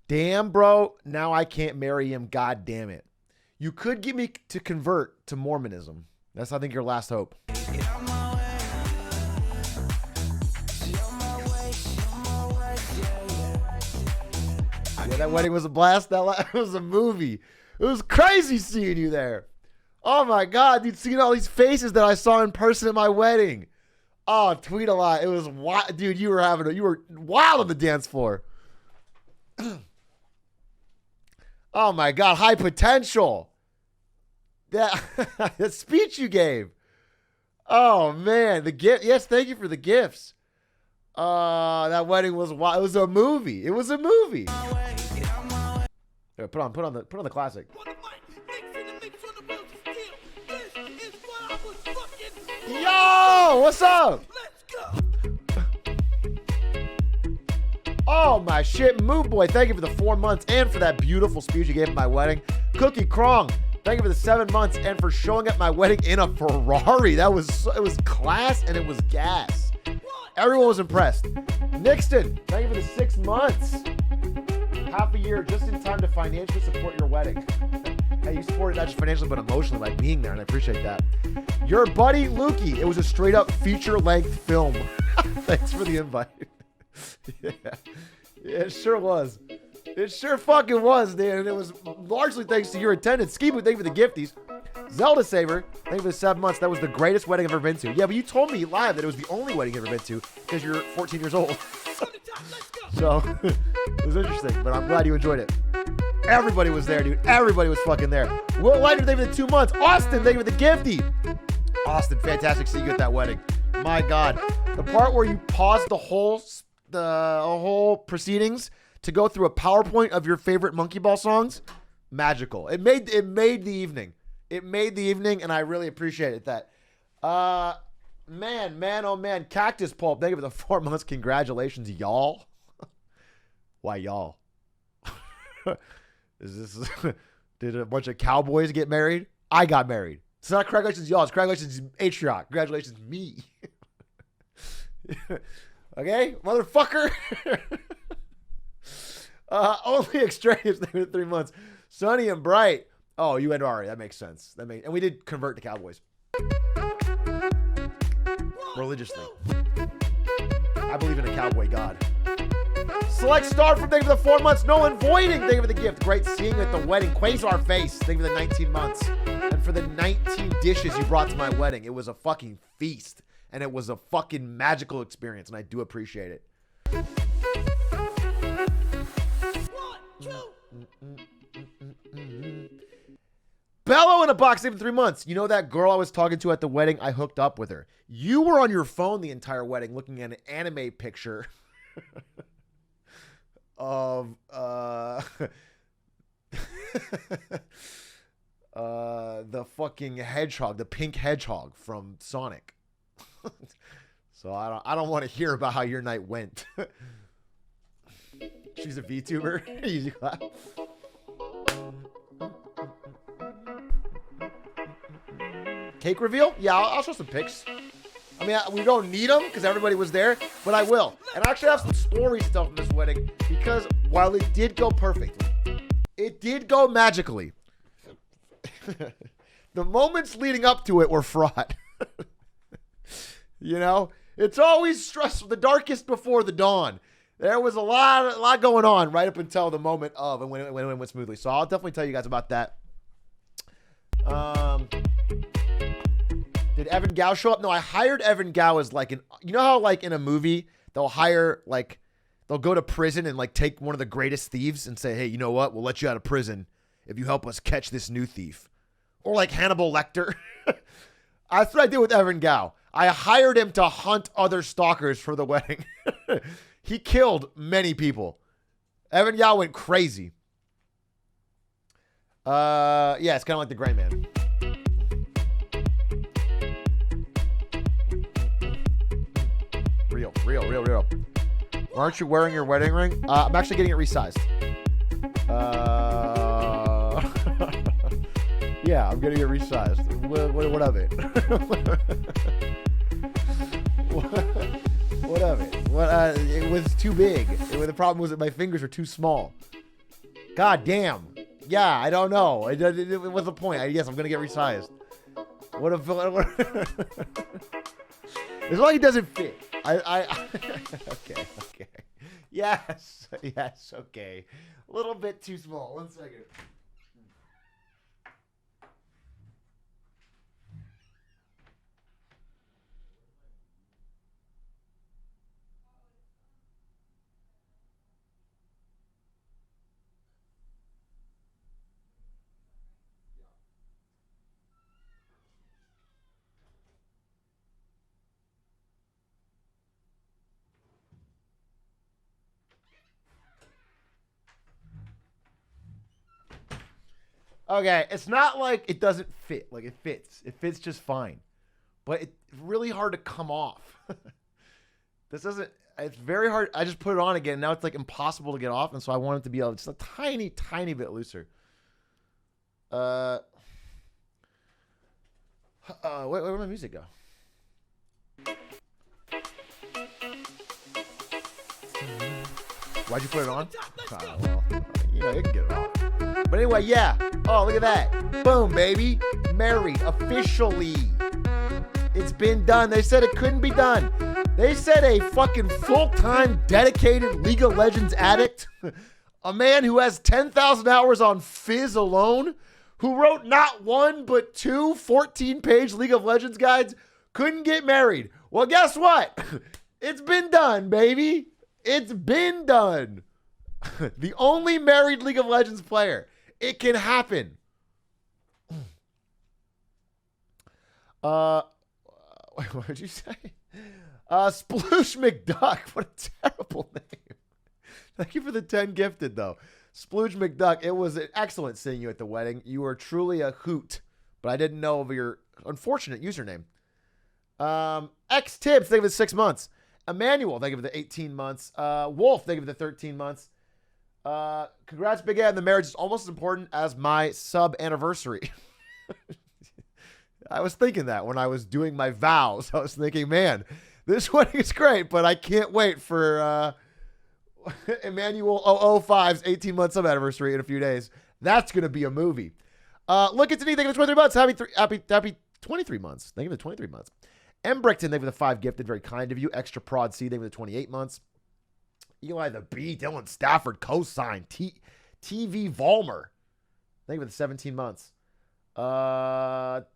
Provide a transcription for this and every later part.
Damn, bro. Now I can't marry him. God damn it. You could get me to convert to Mormonism. That's, I think, your last hope. Yeah, that wedding was a blast. That was a movie. It was crazy seeing you there. Oh my God, dude, seeing all these faces that I saw in person at my wedding. Oh, tweet a lot. It was wild. Dude, you were wild on the dance floor. Oh my God, high potential. That the speech you gave. Oh man, the gift. Yes, thank you for the gifts. That wedding was wild. It was a movie. It was a movie. Here, put on the classic. Yo, what's up? Oh my shit, Moo Boy, thank you for the 4 months and for that beautiful speech you gave at my wedding. Cookie Krong, thank you for the 7 months and for showing up my wedding in a Ferrari. It was class and it was gas. Everyone was impressed. Nixon, thank you for the 6 months. Half a year just in time to financially support your wedding. Hey, you supported not just financially but emotionally by being there, and I appreciate that. Your buddy Lukey, it was a straight up feature length film. Thanks for the invite. Yeah, it sure was. It sure fucking was, dude. And it was largely thanks to your attendance. Skibo, thank you for the gifties. Zelda Saver, thank you for the 7 months. That was the greatest wedding I've ever been to. Yeah, but you told me live that it was the only wedding you've ever been to because you're 14 years old. So it was interesting, but I'm glad you enjoyed it. Everybody was there, dude. Everybody was fucking there. Will Lighter, thank you for the 2 months. Austin, thank you for the gifty. Austin, fantastic seeing you at that wedding. My God, the part where you paused the whole proceedings to go through a PowerPoint of your favorite Monkey Ball songs, magical. It made the evening. It made the evening, and I really appreciate that. Man, oh man, Cactus Pulp, thank you for the 4 months. Congratulations, y'all. Why y'all? Did a bunch of cowboys get married? I got married. It's not congratulations, y'all. It's congratulations, Atrioc. Congratulations, me. Okay, motherfucker. Only extraneous for 3 months. Sunny and Bright. Oh, you went already. That makes sense. And we did convert to Cowboys. Religiously. I believe in a cowboy god. Select Star from thank you for the 4 months. Nolan Voiding, thank you for the gift. Great seeing you at the wedding. Quasar Face, thank you for the 19 months. And for the 19 dishes you brought to my wedding. It was a fucking feast. And it was a fucking magical experience. And I do appreciate it. 1, 2. Bello in a box, even 3 months. You know that girl I was talking to at the wedding? I hooked up with her. You were on your phone the entire wedding looking at an anime picture of the fucking hedgehog, the pink hedgehog from Sonic. So I don't want to hear about how your night went. She's a VTuber. Easy clap. Cake reveal? Yeah, I'll show some pics. I mean, we don't need them because everybody was there, but I will. And I actually have some story stuff from this wedding because while it did go perfectly, it did go magically. The moments leading up to it were fraught. You know, it's always stressful. The darkest before the dawn. There was a lot going on right up until the moment of and when it went smoothly. So I'll definitely tell you guys about that. Did Evan Gao show up? No, I hired Evan Gao as like you know how like in a movie they'll go to prison and like take one of the greatest thieves and say, hey, you know what? We'll let you out of prison if you help us catch this new thief. Or like Hannibal Lecter. That's what I did with Evan Gao. I hired him to hunt other stalkers for the wedding. He killed many people. Evan Gao went crazy. Yeah, it's kind of like the Gray Man. Real. Aren't you wearing your wedding ring? I'm actually getting it resized. Yeah, I'm getting it resized. What of it? What of it? It was too big. The problem was that my fingers are too small. God damn. Yeah, I don't know. What's the point? Yes, I'm gonna get resized. What if? As long as it doesn't fit. Okay. Yes. Okay. A little bit too small. 1 second. Okay, it's not like it doesn't fit. Like it fits. It fits just fine. But it's really hard to come off. This doesn't. It's very hard. I just put it on again. Now it's like impossible to get off, and so I want it to be just a tiny, tiny bit looser. Where'd my music go? Why'd you put it on? Well, you know, you can get it off. But anyway, yeah. Oh, look at that. Boom, baby. Married officially. It's been done. They said it couldn't be done. They said a fucking full-time dedicated League of Legends addict, a man who has 10,000 hours on Fizz alone, who wrote not one but two 14-page League of Legends guides, couldn't get married. Well, guess what? It's been done, baby. It's been done. The only married League of Legends player. It can happen. What did you say? Sploosh McDuck. What a terrible name. Thank you for the 10 gifted, though. Sploosh McDuck. It was excellent seeing you at the wedding. You were truly a hoot, but I didn't know of your unfortunate username. X Tibbs, thank you for the 6 months. Emmanuel, thank you for the 18 months. Wolf, thank you for the 13 months. Congrats, Big Ed. The marriage is almost as important as my sub anniversary. I was thinking that when I was doing my vows. I was thinking, man, this wedding is great, but I can't wait for Emmanuel 005's 18-month sub anniversary in a few days. That's going to be a movie. Look at Denise, thank you for 23 months. Happy 23 months. Thank you for the 23 months. M. Brickton, thank you for the 5 gifted. Very kind of you. Extra Prod C, thank you for the 28 months. Eli the B, Dylan Stafford, Cosine, TV Volmer, thank you for the 17 months.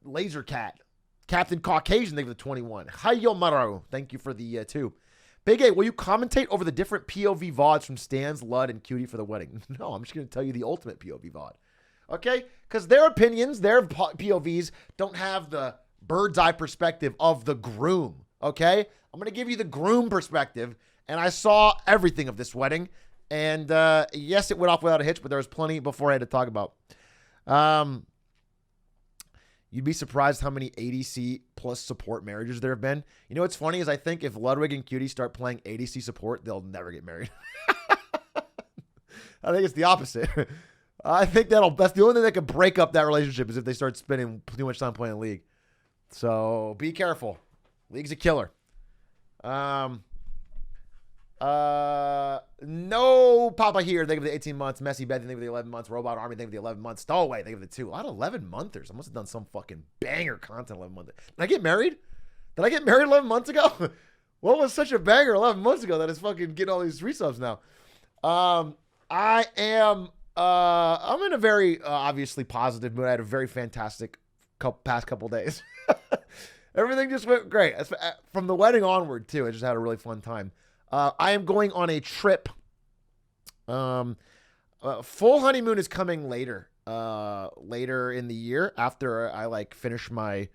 Laser Cat, Captain Caucasian, thank you for the 21. Hayomaru, thank you for the 2. Big A, will you commentate over the different POV VODs from Stans, Lud, and Cutie for the wedding? No, I'm just going to tell you the ultimate POV VOD. Okay? Because their opinions, their POVs don't have the bird's eye perspective of the groom. Okay? I'm going to give you the groom perspective. And I saw everything of this wedding. And yes, it went off without a hitch, but there was plenty before I had to talk about. You'd be surprised how many ADC plus support marriages there have been. You know what's funny is I think if Ludwig and Cutie start playing ADC support, they'll never get married. I think it's the opposite. I think that's the only thing that could break up that relationship is if they start spending too much time playing League. So be careful. League's a killer. No Papa here. Thank you for the 18 months. Messy Beth, thank you for the 11 months. Robot Army, thank you for the 11 months. Stowaway, thank you for the 2. A lot of 11-monthers. I must have done some fucking banger content 11 months. Did I get married? Did I get married 11 months ago? What was such a banger 11 months ago that is fucking getting all these resubs now? I am, I'm in a very obviously positive mood. I had a very fantastic past couple days. Everything just went great. From the wedding onward, too. I just had a really fun time. I am going on a trip. Full honeymoon is coming later in the year after I finish my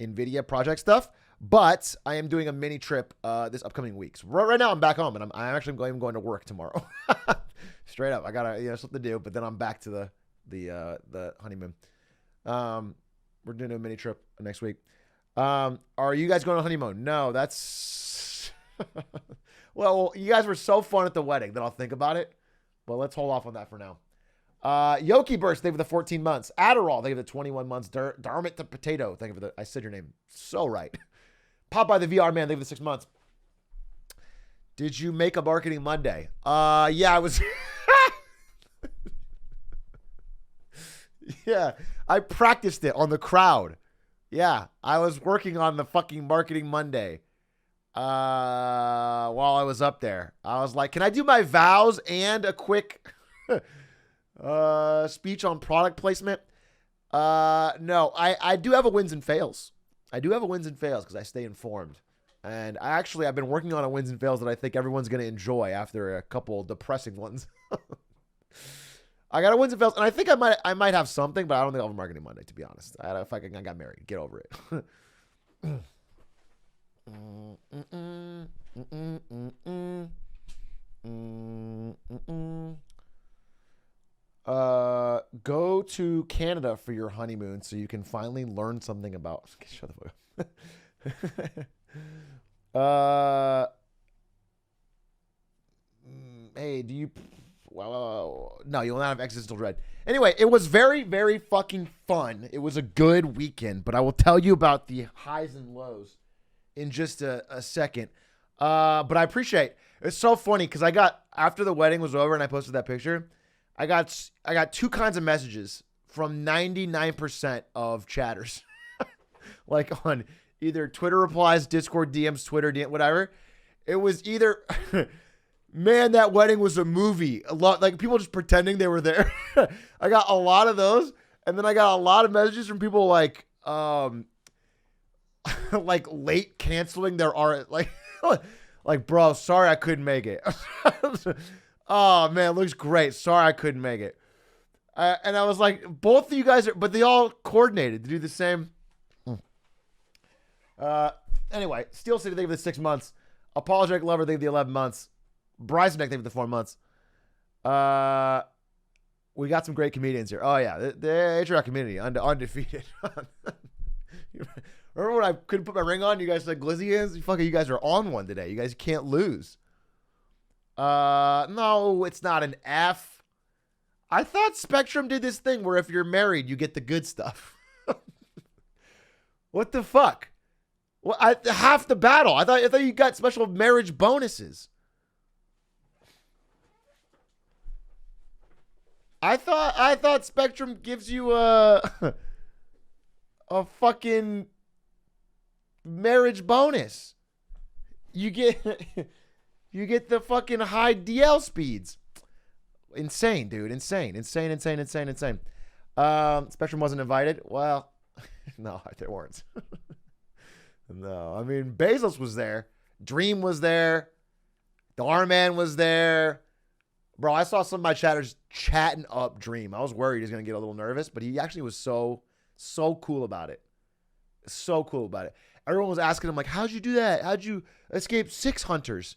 NVIDIA project stuff. But I am doing a mini trip this upcoming week. So right now I'm back home and I'm actually going to work tomorrow. Straight up, I got something to do. But then I'm back to the honeymoon. We're doing a mini trip next week. Are you guys going on honeymoon? No, that's. Well, you guys were so fun at the wedding that I'll think about it. But let's hold off on that for now. Yoki Burst, thank you for the 14 months. Adderall, thank you for the 21 months. Darmit the Potato, thank you for the. I said your name so right. Popeye the VR Man, thank you for the 6 months. Did you make a marketing Monday? Yeah, I was. Yeah, I practiced it on the crowd. Yeah, I was working on the fucking Marketing Monday while I was up there. I was like, can I do my vows and a quick speech on product placement? No, I do have a wins and fails. I do have a wins and fails because I stay informed. And I've been working on a wins and fails that I think everyone's going to enjoy after a couple depressing ones. I got a wins and fails, and I think I might have something, but I don't think I'll have a Marketing Monday, to be honest. I got married. Get over it. Go to Canada for your honeymoon so you can finally learn something about. Shut the fuck up. Hey, do you? Well, no, you will not have existential dread. Anyway, it was very, very fucking fun. It was a good weekend, but I will tell you about the highs and lows in just a second. But I appreciate it's so funny because after the wedding was over and I posted that picture, I got two kinds of messages from 99% of chatters, like on either Twitter replies, Discord DMs, Twitter DM, whatever. It was either, man, that wedding was a movie. A lot, like people just pretending they were there. I got a lot of those, and then I got a lot of messages from people like like late canceling their art, like bro, sorry I couldn't make it. Oh man, it looks great. Sorry I couldn't make it. And I was like, both of you guys but they all coordinated to do the same. Anyway, Steel City, they give the 6 months. Apologetic Lover, they give the 11 months. Bryson Neck, they give the 4 months. We got some great comedians here. Oh yeah, the Atrioc community, undefeated. Remember when I couldn't put my ring on? You guys said glizzy hands. You guys are on one today. You guys can't lose. No, it's not an F. I thought Spectrum did this thing where if you're married, you get the good stuff. What the fuck? Well, half the battle. I thought you got special marriage bonuses. I thought Spectrum gives you a fucking marriage bonus. You get the fucking high DL speeds. Insane, dude. Insane. Spectrum wasn't invited. Well, no, they weren't. No, I mean, Bezos was there. Dream was there. Darman was there. Bro, I saw some of my chatters chatting up Dream. I was worried he was going to get a little nervous, but he actually was so cool about it. So cool about it. Everyone was asking him, like, how'd you do that? How'd you escape 6 hunters?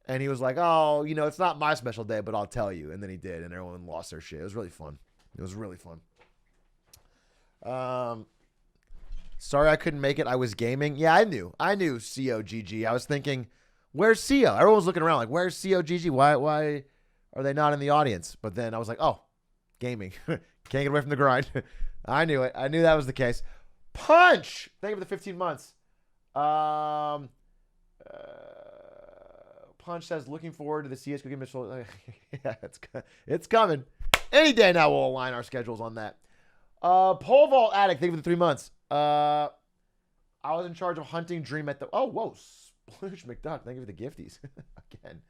And he was like, oh, it's not my special day, but I'll tell you. And then he did, and everyone lost their shit. It was really fun. Sorry I couldn't make it. I was gaming. Yeah, I knew COGG. I was thinking, where's CO? Everyone was looking around like, where's COGG? Why are they not in the audience? But then I was like, oh, gaming. Can't get away from the grind. I knew it. I knew that was the case. Punch! Thank you for the 15 months. Punch says, looking forward to the CSGO game. Yeah, it's coming. Any day now we'll align our schedules on that. Pole vault addict, thank you for the 3 months. I was in charge of hunting Dream at the... Oh, whoa. Sploosh McDuck, thank you for the gifties. Again.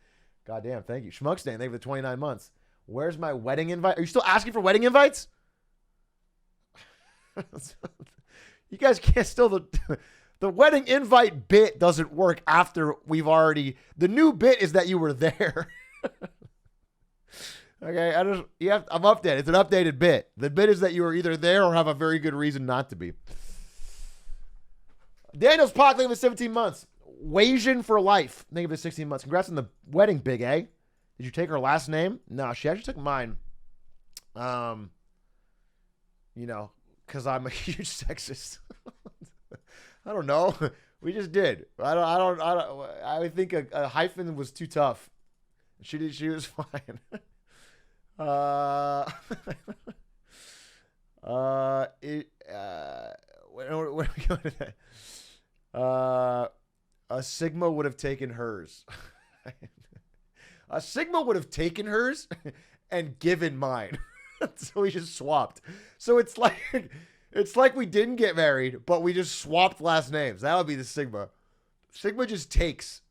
Goddamn, thank you. Schmuckstan, thank you for the 29 months. Where's my wedding invite? Are you still asking for wedding invites? You guys can't still... The wedding invite bit doesn't work after we've already... The new bit is that you were there. Okay, I'm updated. It's an updated bit. The bit is that you were either there or have a very good reason not to be. Daniel's Pot, thank you for 17 months. Wasian for life, thank you for 16 months. Congrats on the wedding, Big A. Did you take her last name? No, she actually took mine. Because I'm a huge sexist. I don't know. We just did. I think a hyphen was too tough. She was fine. Where are we going to that? A Sigma would have taken hers. A Sigma would have taken hers and given mine. So we just swapped. So it's like we didn't get married, but we just swapped last names. That would be the Sigma. Sigma just takes.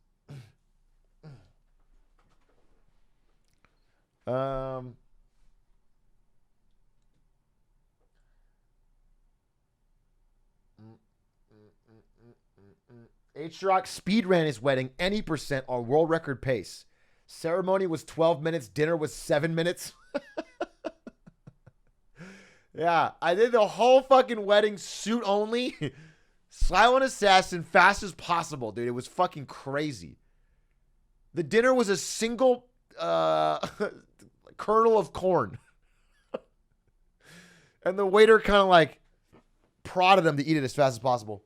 Atrioc speed ran his wedding any percent on world record pace. Ceremony was 12 minutes. Dinner was 7 minutes. Yeah, I did the whole fucking wedding suit only. Silent assassin, fast as possible, dude. It was fucking crazy. The dinner was a single kernel of corn. And the waiter kind of like prodded him to eat it as fast as possible.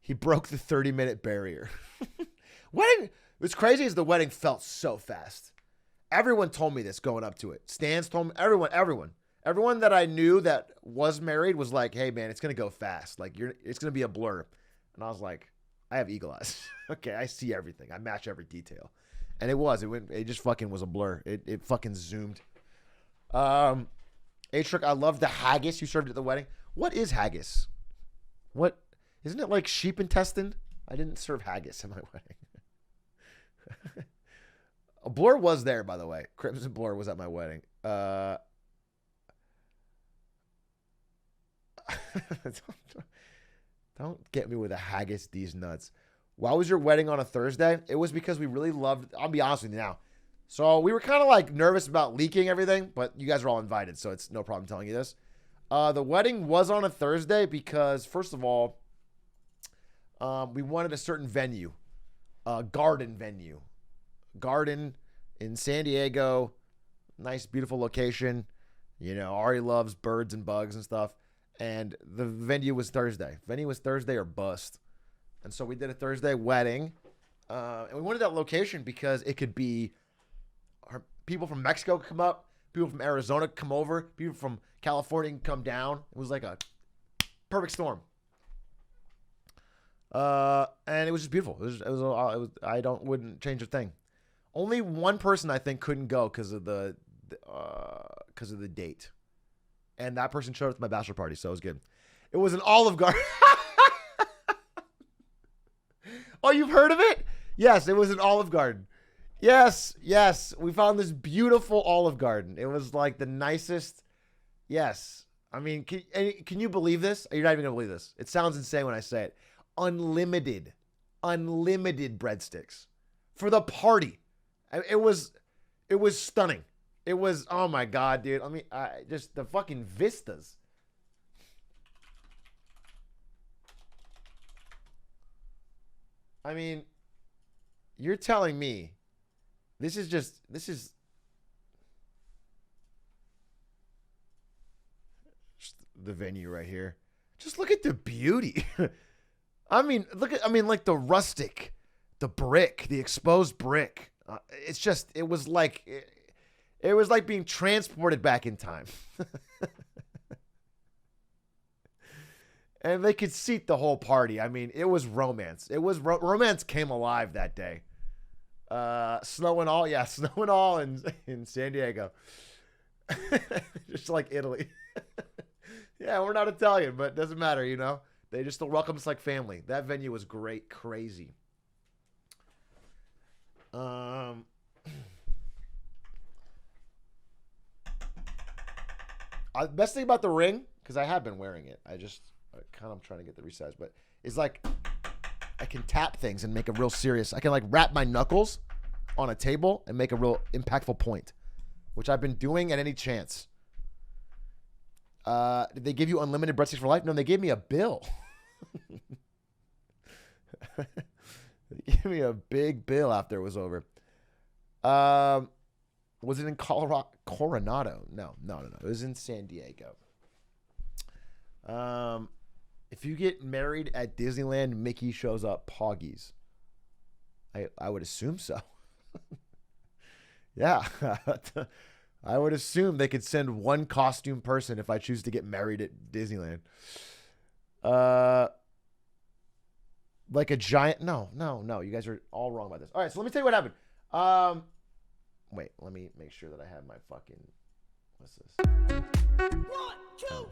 He broke the 30-minute barrier. What's crazy is the wedding felt so fast. Everyone told me this going up to it. Stans told me, everyone that I knew that was married was like, hey man, it's going to go fast. Like it's going to be a blur. And I was like, I have eagle eyes. Okay. I see everything. I match every detail. And it just fucking was a blur. It fucking zoomed. Atrioc, I love the haggis you served at the wedding. What is haggis? Isn't it like sheep intestine? I didn't serve haggis at my wedding. A Blur was there, by the way. Crimson Blur was at my wedding. Don't get me with a haggis these nuts. Why was your wedding on a Thursday? It was because we really loved, I'll be honest with you now. So we were kind of like nervous about leaking everything, but you guys are all invited, so it's no problem telling you this. The wedding was on a Thursday because, first of all, we wanted a certain venue, garden venue. Garden in San Diego, nice, beautiful location. You know, Ari loves birds and bugs and stuff. And the venue was Thursday. Venue was Thursday or bust. And so we did a Thursday wedding. And we wanted that location because it could be people from Mexico could come up, people from Arizona could come over, people from California can come down. It was like a perfect storm. And it was just beautiful. Wouldn't change a thing. Only one person I think couldn't go because of the date, and that person showed up to my bachelor party, so it was good. It was an Olive Garden. Oh, you've heard of it? Yes, it was an Olive Garden. Yes, we found this beautiful Olive Garden. It was like the nicest. Yes, I mean, can you believe this? You're not even gonna believe this. It sounds insane when I say it. Unlimited breadsticks for the party. It was stunning. It was, oh my God, dude. I mean, just the fucking vistas. I mean, you're telling me this is the venue right here. Just look at the beauty. like the rustic, the brick, the exposed brick. It was like being transported back in time. And they could seat the whole party. I mean, it was romance. Romance came alive that day. Snow and all in San Diego. Just like Italy. Yeah, we're not Italian, but it doesn't matter, you know. They just still welcome us like family. That venue was great, crazy. Best thing about the ring, because I have been wearing it. I kind of trying to get the resize, but it's like I can tap things and make a real serious. I can like wrap my knuckles on a table and make a real impactful point, which I've been doing at any chance. Did they give you unlimited breadsticks for life? No, they gave me a bill. They gave me a big bill after it was over. Was it in Coronado? No. It was in San Diego. If you get married at Disneyland, Mickey shows up Poggies. I would assume so. Yeah. I would assume they could send one costume person if I choose to get married at Disneyland. Like a giant. No. You guys are all wrong about this. All right, so let me tell you what happened. Wait, let me make sure that I have my fucking. What's this? 1, 2.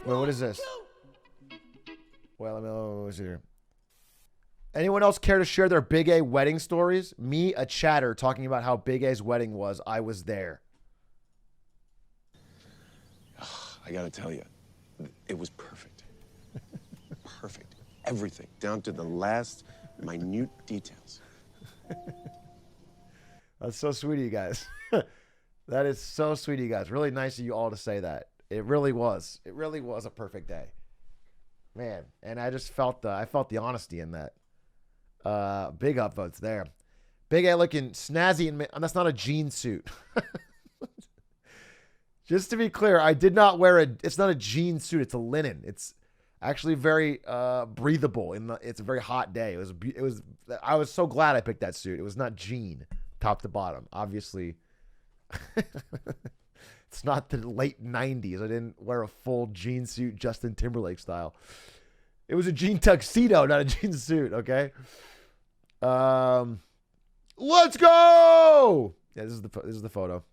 Wait, what is this? Well, let me see here. Anyone else care to share their Big A wedding stories? Me, a chatter, talking about how Big A's wedding was. I was there. I gotta tell you, it was perfect. Perfect. Everything, down to the last minute details. That's so sweet of you guys. That is so sweet of you guys. Really nice of you all to say that. It really was. It really was a perfect day. Man, and I just felt the honesty in that. Big upvotes there. Big A looking snazzy, and that's not a jean suit. Just to be clear, I did not wear it's not a jean suit. It's a linen. It's actually very breathable. It's a very hot day. I was so glad I picked that suit. It was not jean, top to bottom. Obviously, it's not the late 90s. I didn't wear a full jean suit, Justin Timberlake style. It was a jean tuxedo, not a jean suit. Okay. Let's go. Yeah, this is the photo.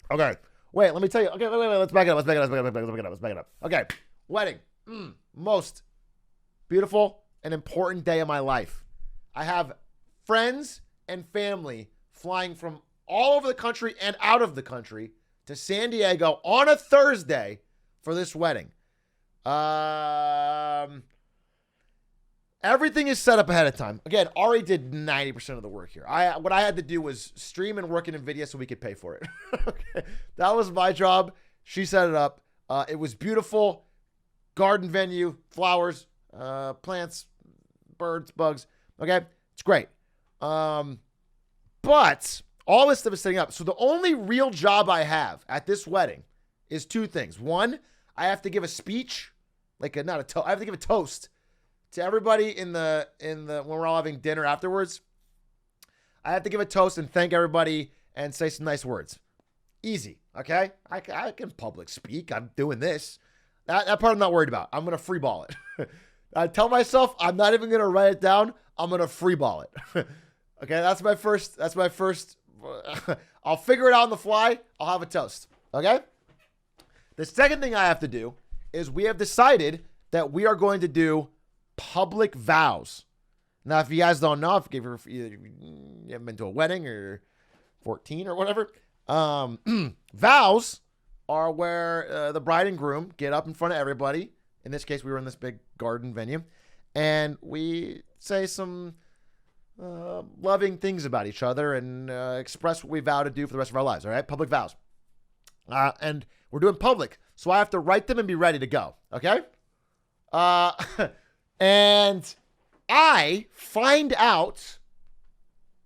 Okay. Wait, let me tell you. Okay, wait. Let's back it up. Let's back it up. Okay. Wedding. Most beautiful and important day of my life. I have friends and family flying from all over the country and out of the country to San Diego on a Thursday for this wedding. Everything is set up ahead of time. Again, Ari did 90% of the work here. What I had to do was stream and work in NVIDIA so we could pay for it. Okay. That was my job. She set it up. It was beautiful. Garden venue, flowers, plants, birds, bugs. Okay. It's great. But all this stuff is setting up. So the only real job I have at this wedding is 2 things. One, I have to give a speech, I have to give a toast to everybody in the when we're all having dinner afterwards. I have to give a toast and thank everybody and say some nice words. Easy, okay? I can public speak. I'm doing this. That part I'm not worried about. I'm gonna free ball it. I tell myself I'm not even gonna write it down. I'm gonna free ball it. Okay, that's my first. I'll figure it out on the fly. I'll have a toast. Okay. The second thing I have to do is we have decided that we are going to do public vows. Now, if you guys don't know, if you haven't been to a wedding or 14 or whatever, vows are where the bride and groom get up in front of everybody. In this case, we were in this big garden venue, and we say some loving things about each other and express what we vow to do for the rest of our lives. All right, public vows, and we're doing public, so I have to write them and be ready to go. Okay. And I find out,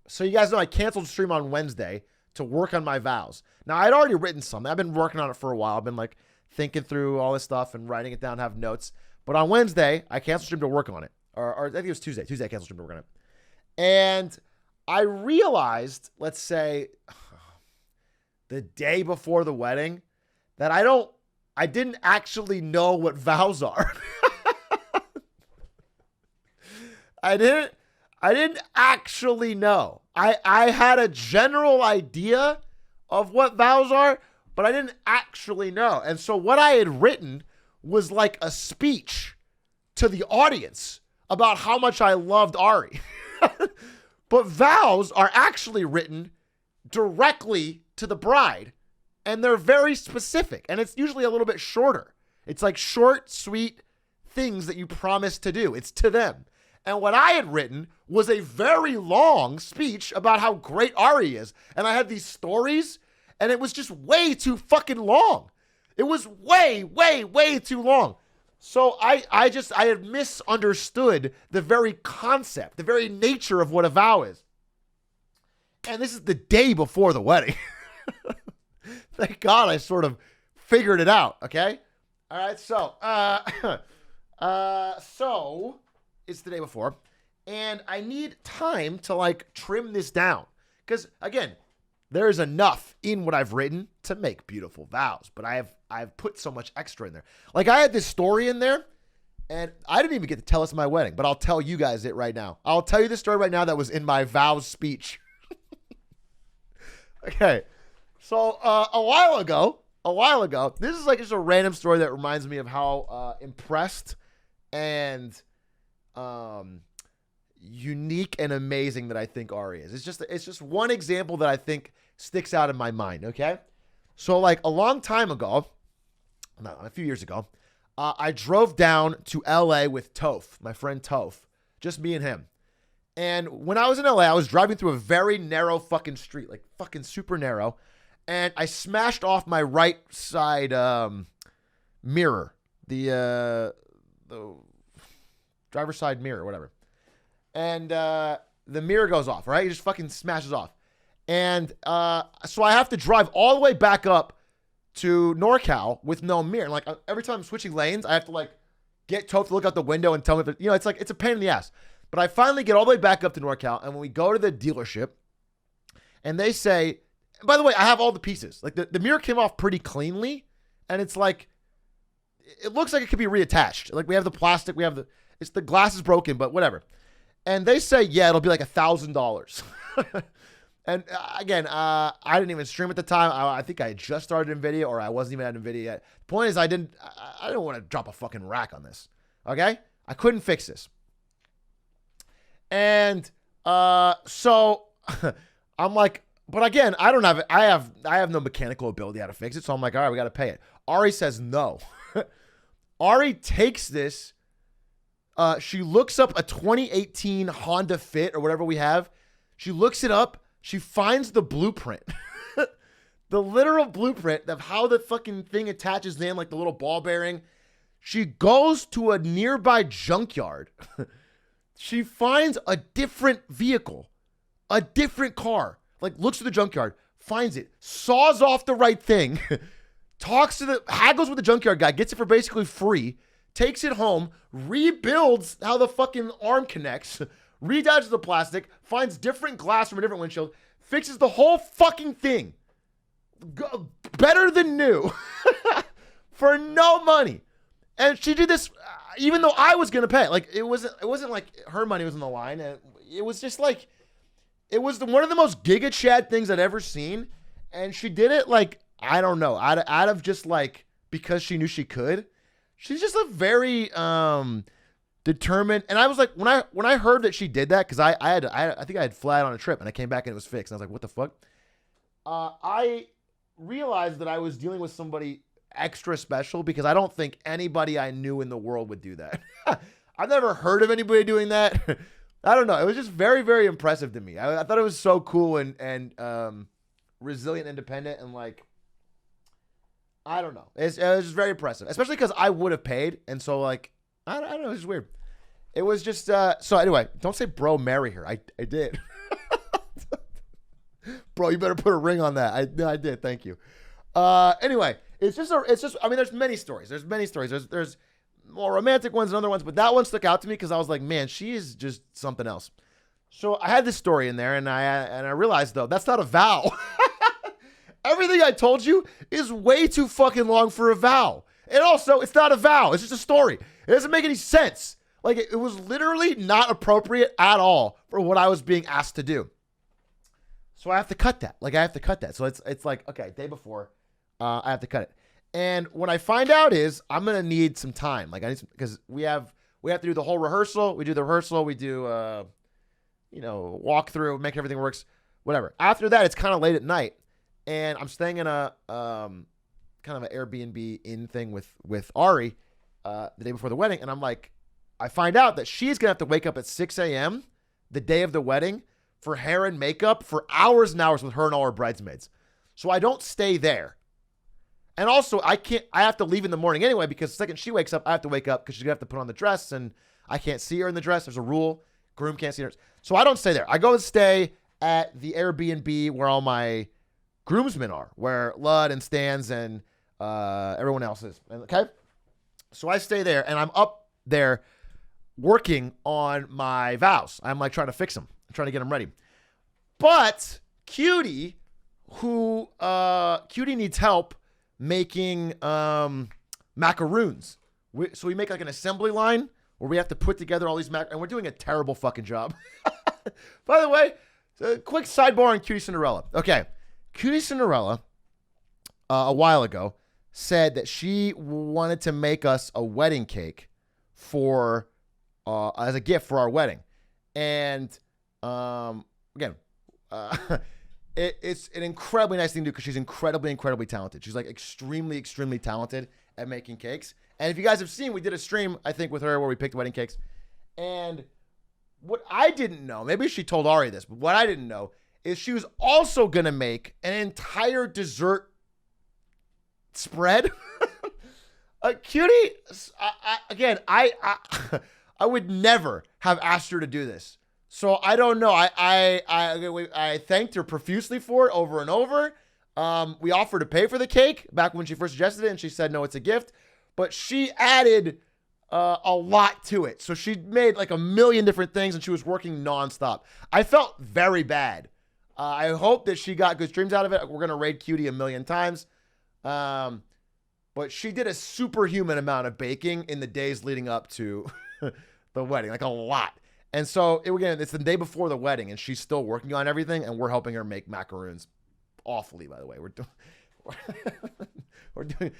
so you guys know I canceled stream on Wednesday to work on my vows. Now, I'd already written some. I've been working on it for a while. I've been thinking through all this stuff and writing it down, have notes. But on Wednesday, I canceled stream to work on it. Or I think it was Tuesday. Tuesday, I canceled stream to work on it. And I realized, let's say, the day before the wedding, that I didn't actually know what vows are. I didn't actually know. I had a general idea of what vows are, but I didn't actually know. And so what I had written was like a speech to the audience about how much I loved Ari. But vows are actually written directly to the bride, and they're very specific, and it's usually a little bit shorter. It's like short, sweet things that you promise to do. It's to them. And what I had written was a very long speech about how great Ari is. And I had these stories, and it was just way too fucking long. It was way, way, way too long. So I had misunderstood the very concept, the very nature of what a vow is. And this is the day before the wedding. Thank God I sort of figured it out, okay? All right, so it's the day before, And I need time to like trim this down. Because again, there is enough in what I've written to make beautiful vows, but I've put so much extra in there. Like I had this story in there, and I didn't even get to tell us at my wedding, but I'll tell you guys it right now. I'll tell you the story right now that was in my vows speech. Okay, so a while ago, this is like just a random story that reminds me of how impressed and unique and amazing that I think Ari is. It's just one example that I think sticks out in my mind. Okay, so like a long time ago, no, a few years ago, I drove down to LA with Toph, my friend Toph, just me and him. And when I was in LA, I was driving through a very narrow fucking street, like fucking super narrow, and I smashed off my right side mirror, the driver's side mirror, whatever. And the mirror goes off, right? It just fucking smashes off. And so I have to drive all the way back up to NorCal with no mirror. And like every time I'm switching lanes, I have to like get Toph to look out the window and tell me if it, it's like, it's a pain in the ass. But I finally get all the way back up to NorCal. And when we go to the dealership and they say, by the way, I have all the pieces. Like the mirror came off pretty cleanly. And it's like, it looks like it could be reattached. Like we have the plastic, the glass is broken, but whatever. And they say, yeah, it'll be like $1,000. And again, I didn't even stream at the time. I think I had just started NVIDIA, or I wasn't even at NVIDIA yet. The point is I didn't want to drop a fucking rack on this. Okay? I couldn't fix this. And so I'm like, but again, I don't have it. I have no mechanical ability how to fix it. So I'm like, all right, we got to pay it. Ari says no. Ari takes this. She looks up a 2018 Honda Fit or whatever we have. She looks it up. She finds the blueprint. The literal blueprint of how the fucking thing attaches in, like the little ball bearing. She goes to a nearby junkyard. She finds a different vehicle, a different car, like looks at the junkyard, finds it, saws off the right thing, haggles with the junkyard guy, gets it for basically free, takes it home, rebuilds how the fucking arm connects, reattaches the plastic, finds different glass from a different windshield, fixes the whole fucking thing. Better than new. For no money. And she did this even though I was going to pay. Like it wasn't like her money was on the line. It was just like, it was one of the most Giga Chad things I'd ever seen. And she did it like, I don't know, out of just like, because she knew she could. She's just a very determined. And I was like, when I heard that she did that, because I think I had flat on a trip and I came back and it was fixed. And I was like, what the fuck? I realized that I was dealing with somebody extra special, because I don't think anybody I knew in the world would do that. I've never heard of anybody doing that. I don't know. It was just very, very impressive to me. I thought it was so cool and resilient, independent, and like, I don't know. It was just very impressive, especially because I would have paid. And so like, I don't know. It was weird. It was just, so anyway, don't say bro, marry her. I did. Bro, you better put a ring on that. I did. Thank you. Anyway, it's just, I mean, there's many stories. There's more romantic ones and other ones, but that one stuck out to me because I was like, man, she is just something else. So I had this story in there, and I realized though, that's not a vow. Everything I told you is way too fucking long for a vow. And also, it's not a vow. It's just a story. It doesn't make any sense. Like, it was literally not appropriate at all for what I was being asked to do. So I have to cut that. So it's like, okay, day before, I have to cut it. And what I find out is I'm going to need some time. Like, because we have to do the whole rehearsal. We do the rehearsal. We do, walk through, make everything works, whatever. After that, it's kind of late at night. And I'm staying in a kind of an Airbnb inn thing with Ari the day before the wedding. And I'm like, I find out that she's going to have to wake up at 6 a.m. the day of the wedding for hair and makeup for hours and hours with her and all her bridesmaids. So I don't stay there. And also, I have to leave in the morning anyway, because the second she wakes up, I have to wake up because she's going to have to put on the dress, and I can't see her in the dress. There's a rule. Groom can't see her. So I don't stay there. I go and stay at the Airbnb where all my groomsmen are, where Lud and Stans and everyone else is. Okay? So I stay there, and I'm up there working on my vows. I'm like trying to fix them. I'm trying to get them ready. But Cutie, Cutie needs help making macaroons. So we make like an assembly line where we have to put together all these and we're doing a terrible fucking job. By the way, a quick sidebar on Cutie Cinderella. Okay, Cutie Cinderella, a while ago, said that she wanted to make us a wedding cake for as a gift for our wedding. And again, it's an incredibly nice thing to do because she's incredibly talented. She's like extremely talented at making cakes. And if you guys have seen, we did a stream, I think, with her where we picked wedding cakes. And what I didn't know, maybe she told Ari this, but what I didn't know is she was also going to make an entire dessert spread. Cutie, I would never have asked her to do this. So I don't know. I thanked her profusely for it over and over. We offered to pay for the cake back when she first suggested it, and she said, no, it's a gift. But she added a lot to it. So she made like a million different things, and she was working nonstop. I felt very bad. I hope that she got good streams out of it. We're going to raid Cutie a million times. But she did a superhuman amount of baking in the days leading up to the wedding, like a lot. And so it's the day before the wedding, and she's still working on everything, and we're helping her make macaroons. Awfully, by the way. We're doing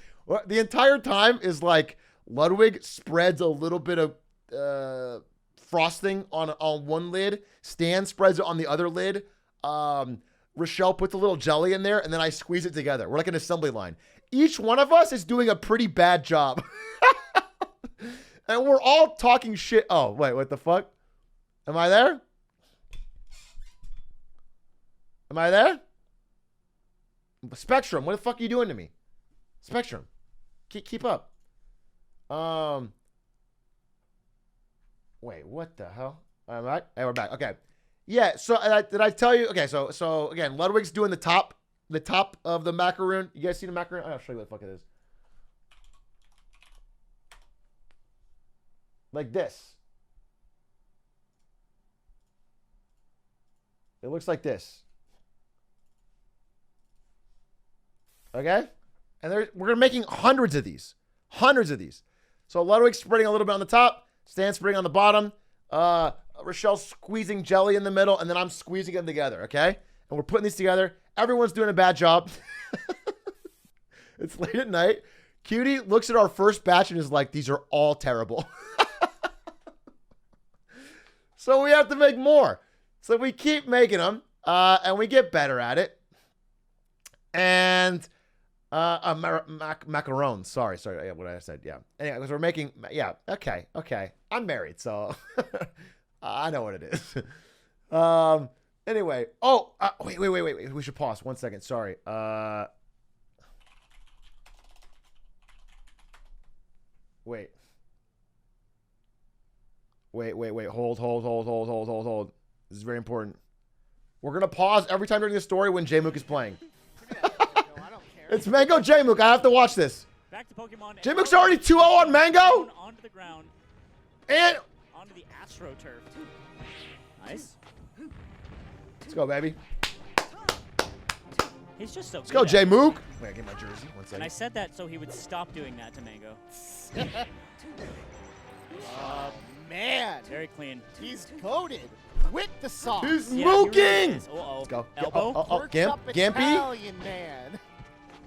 the entire time is like Ludwig spreads a little bit of frosting on one lid. Stan spreads it on the other lid. Rochelle puts a little jelly in there, and then I squeeze it together. We're like an assembly line. Each one of us is doing a pretty bad job. And we're all talking shit. Oh, wait, what the fuck? Am I there? Am I there? Spectrum, what the fuck are you doing to me? Spectrum, keep up. Wait, what the hell? All right, hey, we're back. Okay, yeah. So did I tell you? Okay, so again, Ludwig's doing the top of the macaroon. You guys see the macaroon? I'll show you what the fuck it is. Like this. It looks like this. Okay? And we're making hundreds of these. So Ludwig's spreading a little bit on the top. Stan's spreading on the bottom. Rochelle's squeezing jelly in the middle. And then I'm squeezing them together. Okay? And we're putting these together. Everyone's doing a bad job. It's late at night. Cutie looks at our first batch and is like, these are all terrible. So we have to make more. So we keep making them. And we get better at it. And macarons. Sorry. What I said. Yeah. Anyway, because we're making. Yeah. Okay. I'm married, so I know what it is. Anyway. Oh. Wait. We should pause 1 second. Sorry. Wait. Hold. This is very important. We're gonna pause every time during the story when J-Mook is playing. It's Mango J-Mook. I have to watch this. Back to Pokemon. J-Mook's already 2-0 on Mango. Onto the ground. And onto the AstroTurf. Nice. Let's go, baby. He's just so Let's go, J-Mook. Wait, I get my jersey. 1 second. And I said that so he would stop doing that to Mango. Man. Very clean. He's coated with the sauce. He's Yeah, mooking. Uh-oh. Let's go. Elbow. Works up Gampy. Italian man.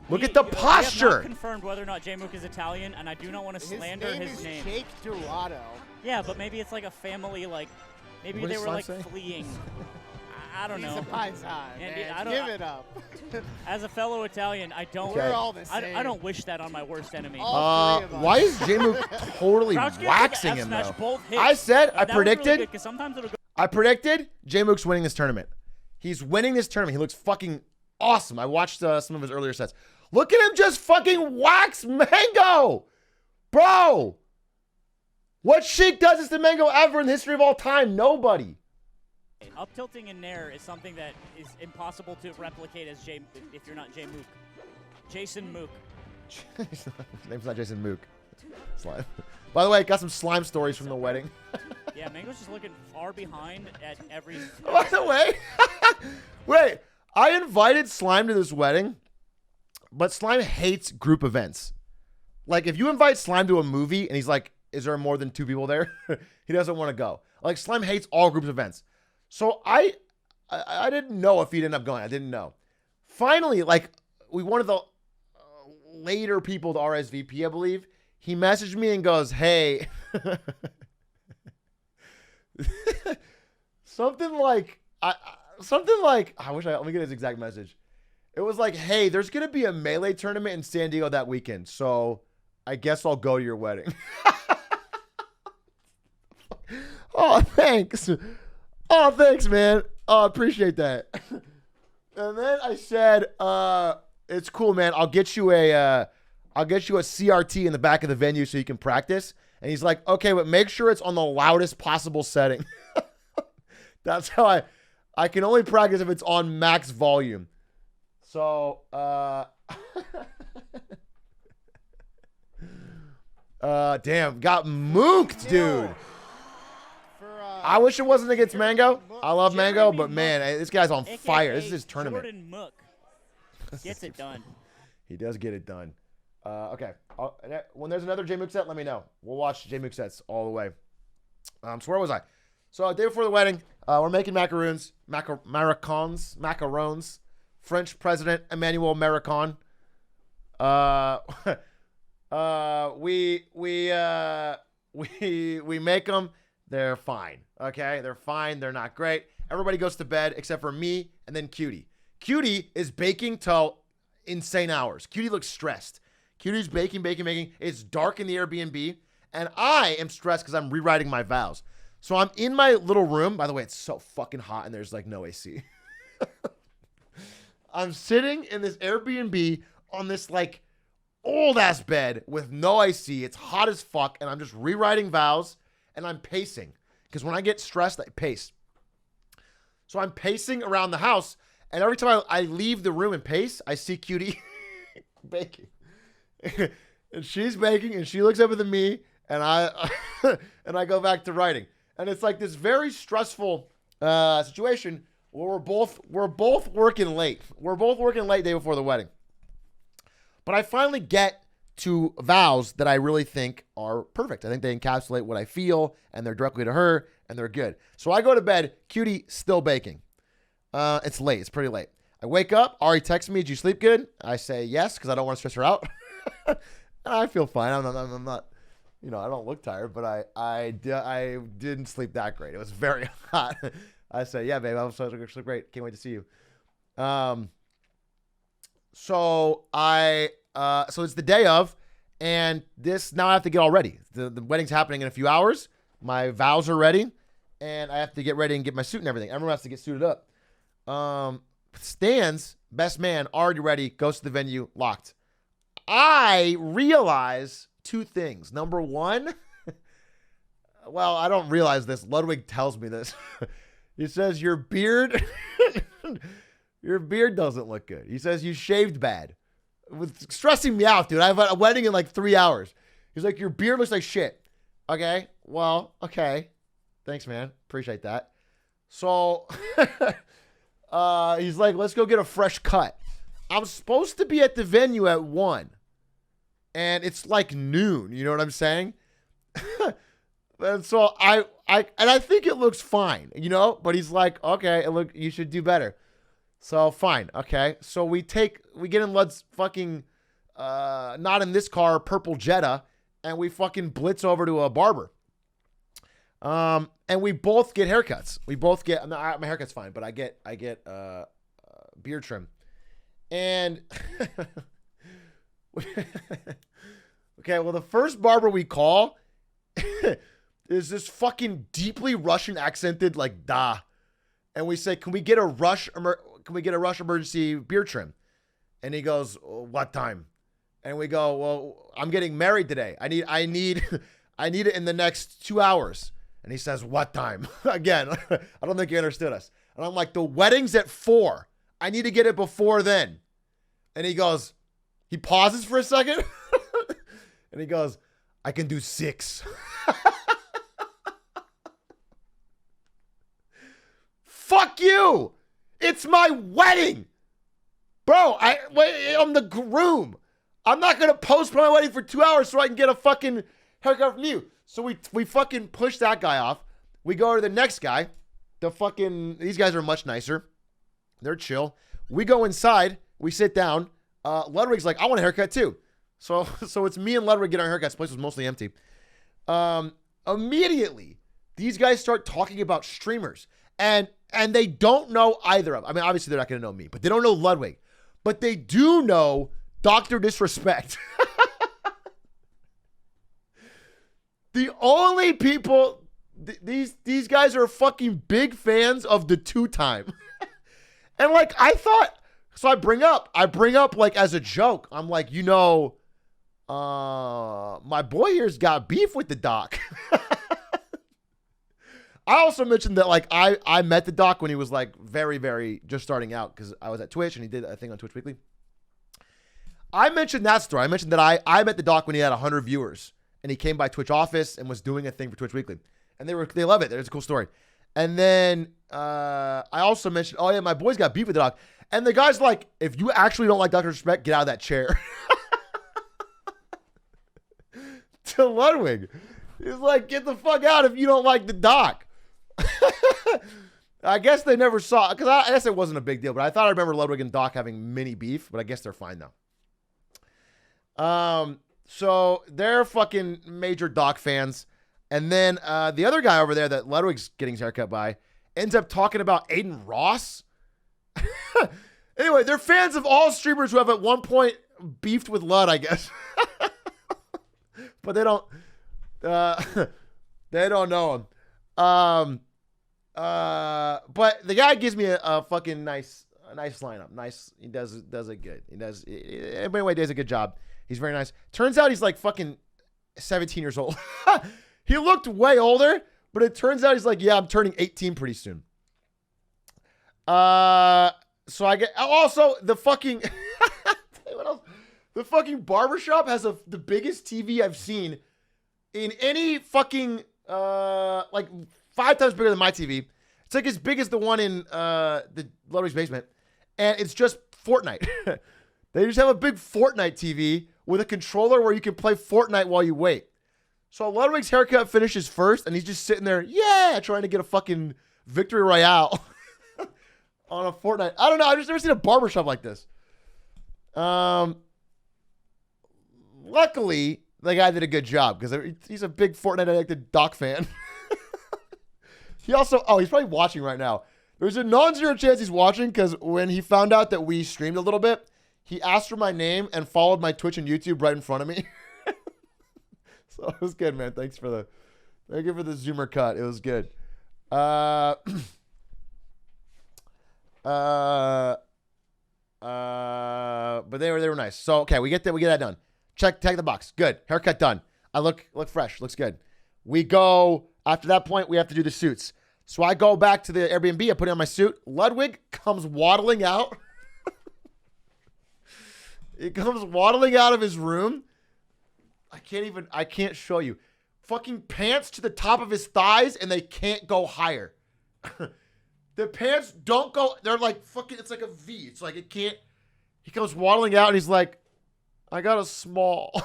Look at the We have posture. not confirmed whether or not J-Mook is Italian, and I do not want to slander his name. Jake Dorado. Yeah, but maybe it's like a family, like, maybe What they does were, like, Slime say? fleeing. I don't He's know. a paisan, And man. I don't- Give it up. As a fellow Italian, I don't. Okay. We're all the same. I don't wish that on my worst enemy. All three of us. Why is J-Mook totally Crouch kick, waxing F him, smash, though? both hits. I said, I That was really predicted. good, 'cause sometimes it'll go. I predicted J-Mook's winning this tournament. He's winning this tournament. He looks fucking awesome. I watched some of his earlier sets. Look at him just fucking wax Mango. Bro. What Sheik does this to Mango ever in the history of all time? Nobody. Up tilting in Nair is something that is impossible to replicate as if you're not J-Mook. Jason Mook. His name's not Jason Mook. Slime. By the way, got some slime stories from the wedding. Yeah, Mango's just looking far behind at every. By the way, wait, I invited Slime to this wedding, but Slime hates group events. Like, if you invite Slime to a movie and he's like, is there more than 2 people there? He doesn't want to go. Like, Slime hates all group events. So I didn't know if he'd end up going. I didn't know. Finally, like, one of the later people to RSVP, I believe, he messaged me and goes, hey, something like, I wish let me get his exact message. It was like, hey, there's going to be a Melee tournament in San Diego that weekend, so I guess I'll go to your wedding. Oh, thanks. Oh, thanks, man. Oh, appreciate that. And then I said, it's cool, man. I'll get you a CRT in the back of the venue so you can practice. And he's like, okay, but make sure it's on the loudest possible setting. That's how I can only practice if it's on max volume. So, damn, got mooked, dude. I wish it wasn't against Mango. I love Mango, but man, this guy's on fire. This is his tournament. Jordan Mook gets it done. He does get it done. Okay. When there's another J Mook set, let me know. We'll watch J Mook sets all the way. So where was I? So day before the wedding, we're making macaroons, macarons. French President Emmanuel Macron. We make them. They're fine. Okay, they're fine. They're not great. Everybody goes to bed except for me and then Cutie. Cutie is baking till insane hours. Cutie looks stressed. Cutie's baking. It's dark in the Airbnb, and I am stressed because I'm rewriting my vows. So I'm in my little room. By the way, it's so fucking hot, and there's like no AC. I'm sitting in this Airbnb on this like old ass bed with no AC. It's hot as fuck, and I'm just rewriting vows, and I'm pacing because when I get stressed, I pace. So I'm pacing around the house, and every time I leave the room and pace, I see Cutie baking, and she's baking, and she looks up at me, and I and I go back to writing, and it's like this very stressful situation. Well, we're both working late. We're both working late day before the wedding. But I finally get to vows that I really think are perfect. I think they encapsulate what I feel, and they're directly to her, and they're good. So I go to bed, Cutie still baking. It's late. It's pretty late. I wake up. Ari texts me, "Did you sleep good?" I say yes, because I don't want to stress her out. I feel fine. I'm not, I don't look tired, but I didn't sleep that great. It was very hot. I say, yeah, babe, I was so great. Can't wait to see you. So it's the day of, and now I have to get all ready. The wedding's happening in a few hours. My vows are ready, and I have to get ready and get my suit and everything. Everyone has to get suited up. Stan's best man, already ready, goes to the venue, locked. I realize 2 things. Number 1, well, I don't realize this. Ludwig tells me this. He says, your beard doesn't look good. He says, you shaved bad. It's stressing me out, dude. I have a wedding in like 3 hours. He's like, your beard looks like shit. Okay, well, okay. Thanks, man. Appreciate that. So he's like, let's go get a fresh cut. I'm supposed to be at the venue at 1. And it's like noon. You know what I'm saying? And so I think it looks fine, but he's like, okay, you should do better. So fine. Okay. So we get in Lud's fucking, not in this car, purple Jetta, and we fucking blitz over to a barber. And we both get haircuts. My haircut's fine, but I get beard trim. And okay, well, the first barber we call is this fucking deeply Russian accented like da, and we say, can we get a rush emergency beard trim? And he goes, what time? And we go, well, I'm getting married today. I need it in the next 2 hours. And he says, what time? Again, I don't think he understood us. And I'm like, the wedding's at 4. I need to get it before then. And he pauses for a second, and he goes, I can do 6. Fuck you. It's my wedding. Bro, I'm the groom. I'm not going to postpone my wedding for 2 hours so I can get a fucking haircut from you. So we fucking push that guy off. We go to the next guy. These guys are much nicer. They're chill. We go inside. We sit down. Ludwig's like, I want a haircut too. So it's me and Ludwig getting our haircuts. This place was mostly empty. Immediately, these guys start talking about streamers. And they don't know either of them. I mean, obviously they're not going to know me, but they don't know Ludwig. But they do know Dr. Disrespect. The only people, these guys are fucking big fans of the 2-time. And like, I thought, so I bring up like as a joke, I'm like, my boy here's got beef with the doc. I also mentioned that like I met the doc when he was like very, very just starting out because I was at Twitch and he did a thing on Twitch Weekly. I mentioned that story. I mentioned that I met the doc when he had 100 viewers and he came by Twitch office and was doing a thing for Twitch Weekly. And they love it. It's a cool story. And then I also mentioned, oh yeah, my boy's got beef with the doc. And the guy's like, if you actually don't like Dr. Respect, get out of that chair. To Ludwig. He's like, get the fuck out if you don't like the doc. I guess they never saw, because I guess it wasn't a big deal, but I thought I remember Ludwig and Doc having mini beef, but I guess they're fine now. So they're fucking major Doc fans. And then the other guy over there that Ludwig's getting his haircut by ends up talking about Aiden Ross. Anyway, they're fans of all streamers who have at one point beefed with Lud, I guess. But they don't know him. But the guy gives me a fucking nice lineup. Nice. He does it good. Anyway, does a good job. He's very nice. Turns out he's like fucking 17 years old. He looked way older, but it turns out he's like, yeah, I'm turning 18 pretty soon. So I get also the fucking what else? The fucking barbershop has the biggest TV I've seen in any fucking like 5 times bigger than my TV. It's like as big as the one in the Ludwig's basement. And it's just Fortnite. They just have a big Fortnite TV with a controller where you can play Fortnite while you wait. So Ludwig's haircut finishes first, and he's just sitting there, yeah, trying to get a fucking victory royale on a Fortnite. I don't know. I've just never seen a barbershop like this. Luckily, the guy did a good job because he's a big Fortnite addicted Doc fan. He also, he's probably watching right now. There's a non-zero chance he's watching because when he found out that we streamed a little bit, he asked for my name and followed my Twitch and YouTube right in front of me. So it was good, man. Thank you for the Zoomer cut. It was good. But they were nice. So okay, we get that done. Tag the box. Good. Haircut done. I look fresh. Looks good. We go after that point. We have to do the suits. So I go back to the Airbnb. I put on my suit. Ludwig comes waddling out. He comes waddling out of his room. I can't show you. Fucking pants to the top of his thighs, and they can't go higher. The pants don't go, they're like fucking, it's like a V. It's like it can't, he comes waddling out and he's like, I got a small.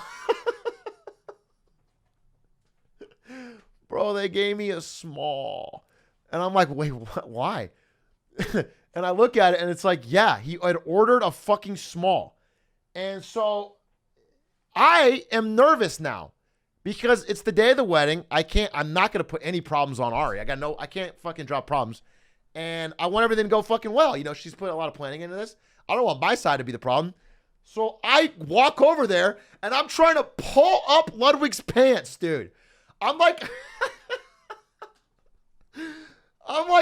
Bro, they gave me a small. And I'm like, wait, what? Why? And I look at it and it's like, yeah, he had ordered a fucking small. And so I am nervous now because it's the day of the wedding. I'm not going to put any problems on Ari. I can't fucking drop problems. And I want everything to go fucking well. You know, she's put a lot of planning into this. I don't want my side to be the problem. So I walk over there and I'm trying to pull up Ludwig's pants, dude. I'm like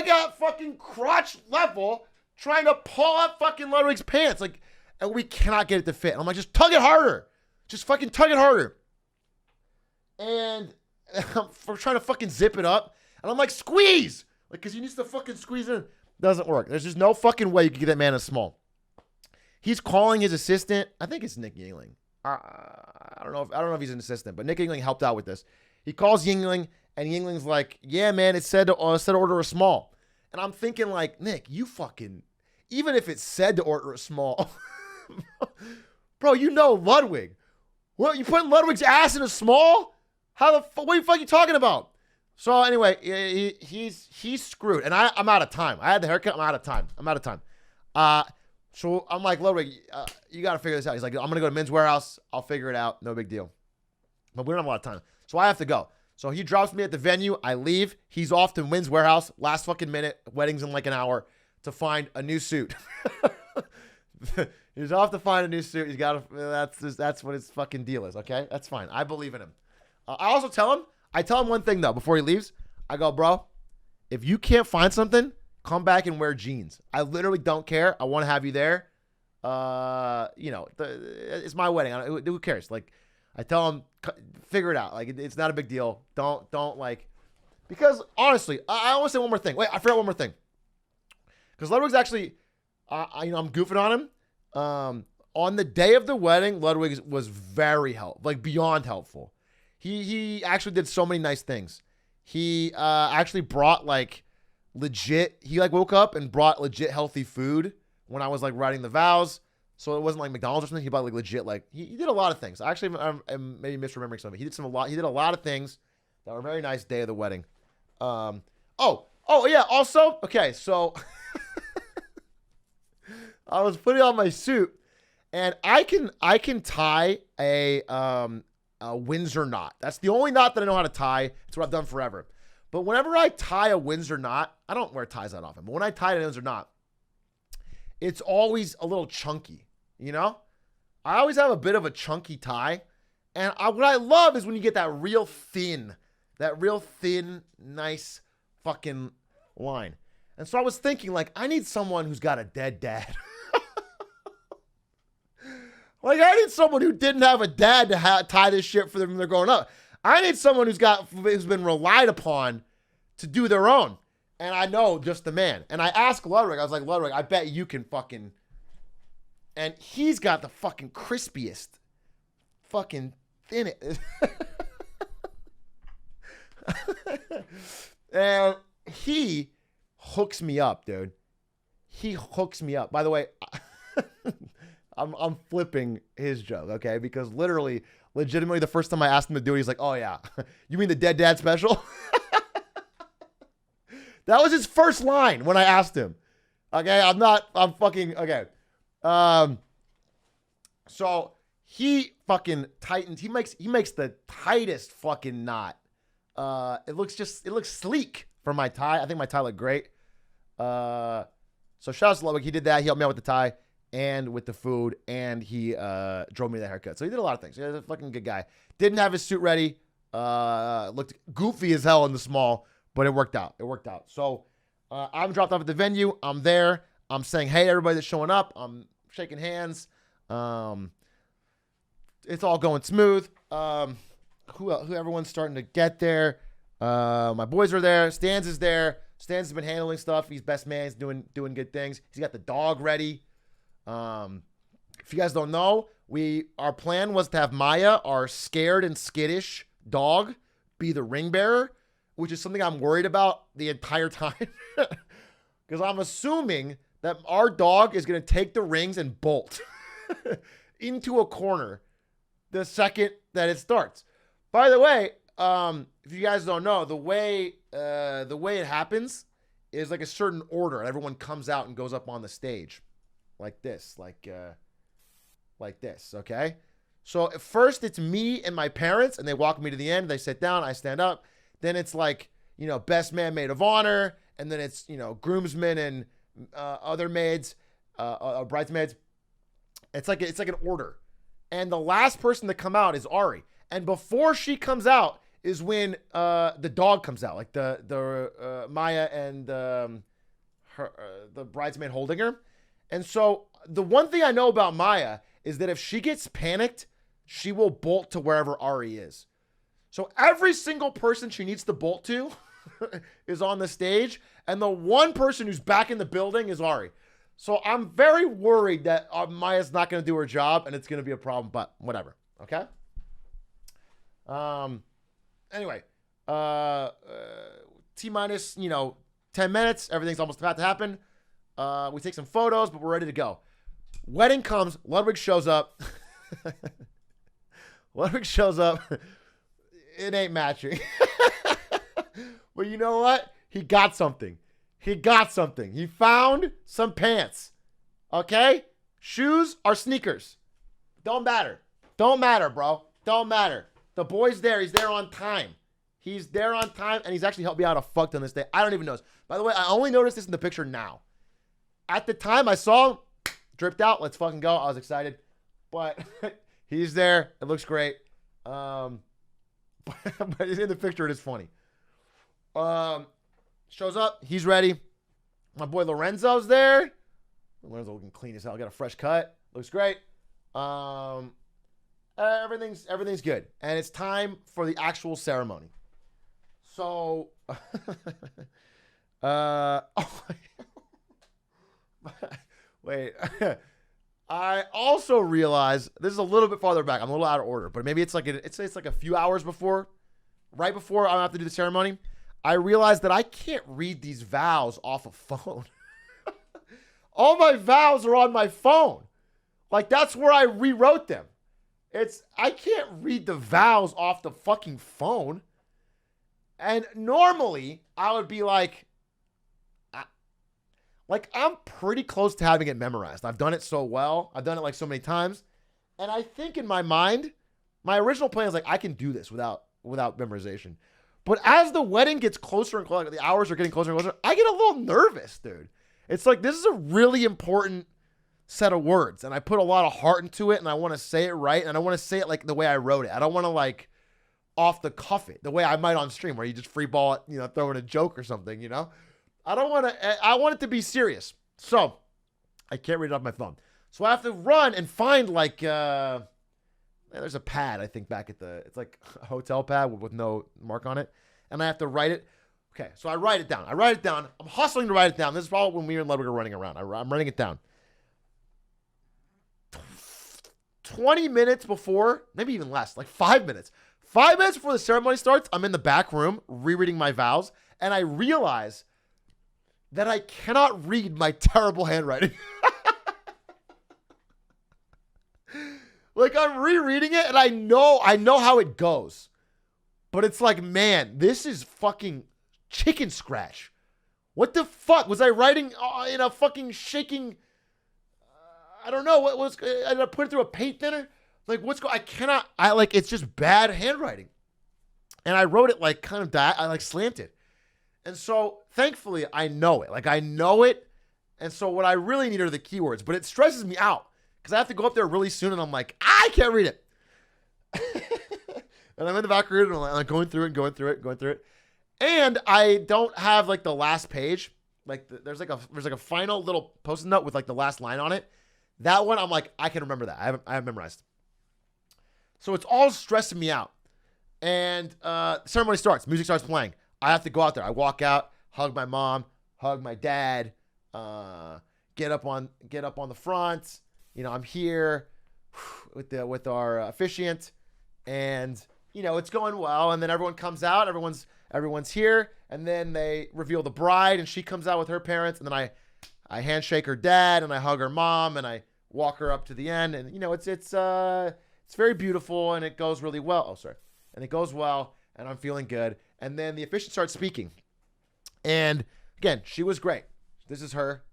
at fucking crotch level trying to pull up fucking Ludwig's pants. Like, and we cannot get it to fit. I'm like, just tug it harder. Just fucking tug it harder. And we're trying to fucking zip it up. And I'm like, squeeze. Like, because he needs to fucking squeeze in. Doesn't work. There's just no fucking way you can get that man a small. He's calling his assistant. I think it's Nick Yingling. I don't know if he's an assistant, but Nick Yingling helped out with this. He calls Yingling, and Yingling's like, yeah, man, it said to order a small. And I'm thinking like, Nick, you fucking, even if it said to order a small, bro, you know Ludwig. What, you putting Ludwig's ass in a small? How the what the fuck are you talking about? So anyway, he's screwed, and I'm out of time. I had the haircut. I'm out of time. So I'm like, Ludwig, you got to figure this out. He's like, I'm gonna go to Men's Warehouse. I'll figure it out. No big deal. But we don't have a lot of time, so I have to go. So he drops me at the venue. I leave. He's off to Men's Warehouse. Last fucking minute. Wedding's in like an hour to find a new suit. He's off to find a new suit. He's got to. That's what his fucking deal is. Okay, that's fine. I believe in him. I also tell him one thing though before he leaves. I go, bro, if you can't find something, come back and wear jeans. I literally don't care. I want to have you there. It's my wedding. Who cares? Like, I tell him, figure it out. Like, it's not a big deal. Don't like, because honestly, I want to say one more thing. Wait, I forgot one more thing. Because Ludwig's actually, I'm goofing on him. On the day of the wedding, Ludwig was very beyond helpful. He actually did so many nice things. He actually brought legit. He woke up and brought legit healthy food when I was writing the vows. So it wasn't like McDonald's or something. He brought legit he did a lot of things. Actually, I'm maybe misremembering something. He did a lot of things that were very nice day of the wedding. Oh yeah. Also, okay, so I was putting on my suit, and I can tie a Windsor knot. That's the only knot that I know how to tie. It's what I've done forever. But whenever I tie a Windsor knot, I don't wear ties that often, but when I tie a Windsor knot, it's always a little chunky, you know? I always have a bit of a chunky tie. And what I love is when you get that real thin, nice fucking line. And so I was thinking, I need someone who's got a dead dad. I need someone who didn't have a dad to tie this shit for them when they're growing up. I need someone who's been relied upon to do their own. And I know just the man. And I asked Ludwig, I was like, Ludwig, I bet you can fucking. And he's got the fucking crispiest fucking thin it. And he hooks me up, dude. He hooks me up. By the way, I'm flipping his joke, okay? Because legitimately, the first time I asked him to do it, he's like, oh, yeah. You mean the Dead Dad special? That was his first line when I asked him. Okay, okay. So he fucking tightens. He makes the tightest fucking knot. It looks sleek for my tie. I think my tie looked great. So shout out to Ludwig. He did that. He helped me out with the tie and with the food, and he drove me the haircut. So he did a lot of things. He's a fucking good guy. Didn't have his suit ready. Looked goofy as hell in the small, but it worked out. So I'm dropped off at the venue. I'm there. I'm saying, hey, everybody that's showing up. I'm shaking hands. It's all going smooth. Who everyone's starting to get there. My boys are there. Stans is there. Stans has been handling stuff. He's best man. He's doing good things. He's got the dog ready. If you guys don't know, our plan was to have Maya, our scared and skittish dog, be the ring bearer, which is something I'm worried about the entire time. Because I'm assuming that our dog is going to take the rings and bolt into a corner the second that it starts. By the way, if you guys don't know, the way it happens is a certain order. Everyone comes out and goes up on the stage like this, like this, okay? So at first it's me and my parents, and they walk me to the end. They sit down, I stand up. Then it's best man, maid of honor, and then it's groomsmen and other maids, bridesmaids. It's like an order, and the last person to come out is Ari. And before she comes out is when the dog comes out, like the Maya and the bridesmaid holding her. And so the one thing I know about Maya is that if she gets panicked, she will bolt to wherever Ari is. So every single person she needs to bolt to is on the stage, and the one person who's back in the building is Ari. So I'm very worried that Maya's not going to do her job, and it's going to be a problem, but whatever. Okay? Anyway, T-minus, 10 10 minutes. Everything's almost about to happen. We take some photos, but we're ready to go. Wedding comes. Ludwig shows up. Ludwig shows up. It ain't matching. But you know what? He got something. He got something. He found some pants. Okay? Shoes are sneakers. Don't matter. Don't matter, bro. Don't matter. The boy's there. He's there on time. He's there on time, and he's actually helped me out a fuck ton this day. I don't even know this. By the way, I only noticed this in the picture now. At the time I saw him, dripped out. Let's fucking go. I was excited. But he's there. It looks great. But in the picture, it is funny. Shows up. He's ready. My boy Lorenzo's there. Lorenzo looking clean as hell. Got a fresh cut. Looks great. Everything's good. And it's time for the actual ceremony. So, wait. I also realize this is a little bit farther back. I'm a little out of order, but maybe it's like a few hours before, right before I have to do the ceremony. I realized that I can't read these vows off a phone. All my vows are on my phone. Like, that's where I rewrote them. I can't read the vows off the fucking phone. And normally I would be like I'm pretty close to having it memorized. I've done it so well. I've done it like so many times. And I think in my mind, my original plan is like, I can do this without memorization. But as the wedding gets closer and closer, the hours are getting closer and closer, I get a little nervous, dude. It's like, this is a really important set of words. And I put a lot of heart into it, and I want to say it right. And I want to say it like the way I wrote it. I don't want to like off the cuff it the way I might on stream where you just free ball it, throw in a joke or something, I want it to be serious. So I can't read it off my phone. So I have to run and find there's a pad, I think, back at it's like a hotel pad with no mark on it. And I have to write it. Okay, so I write it down. I'm hustling to write it down. This is probably when me and Ludwig are running around. I'm writing it down. 20 minutes before, maybe even less, like 5 minutes. 5 minutes before the ceremony starts, I'm in the back room rereading my vows, and I realize that I cannot read my terrible handwriting. Like, I'm rereading it, and I know how it goes. But it's like, man, this is fucking chicken scratch. What the fuck? Was I writing in a fucking shaking... I don't know. What was... I put it through a paint thinner? Like, what's going... it's just bad handwriting. And I wrote it like kind of... I slanted. And so, thankfully, I know it. Like, I know it. And so what I really need are the keywords. But it stresses me out. Because I have to go up there really soon, and I'm like, I can't read it. And I'm in the back room, and I'm like going through it. And I don't have like the last page. Like there's like a final little post-it note with like the last line on it. That one, I'm like, I can remember that. I have memorized. So it's all stressing me out. And ceremony starts. Music starts playing. I have to go out there. I walk out, hug my mom, hug my dad, get up on the front. I'm here with our officiant, and it's going well. And then everyone comes out. Everyone's here, and then they reveal the bride, and she comes out with her parents, and then I handshake her dad, and I hug her mom, and I walk her up to the end, and it's very beautiful, and it goes really well. Oh, sorry, and it goes well, and I'm feeling good. And then the officiant starts speaking, and again, she was great. This is her.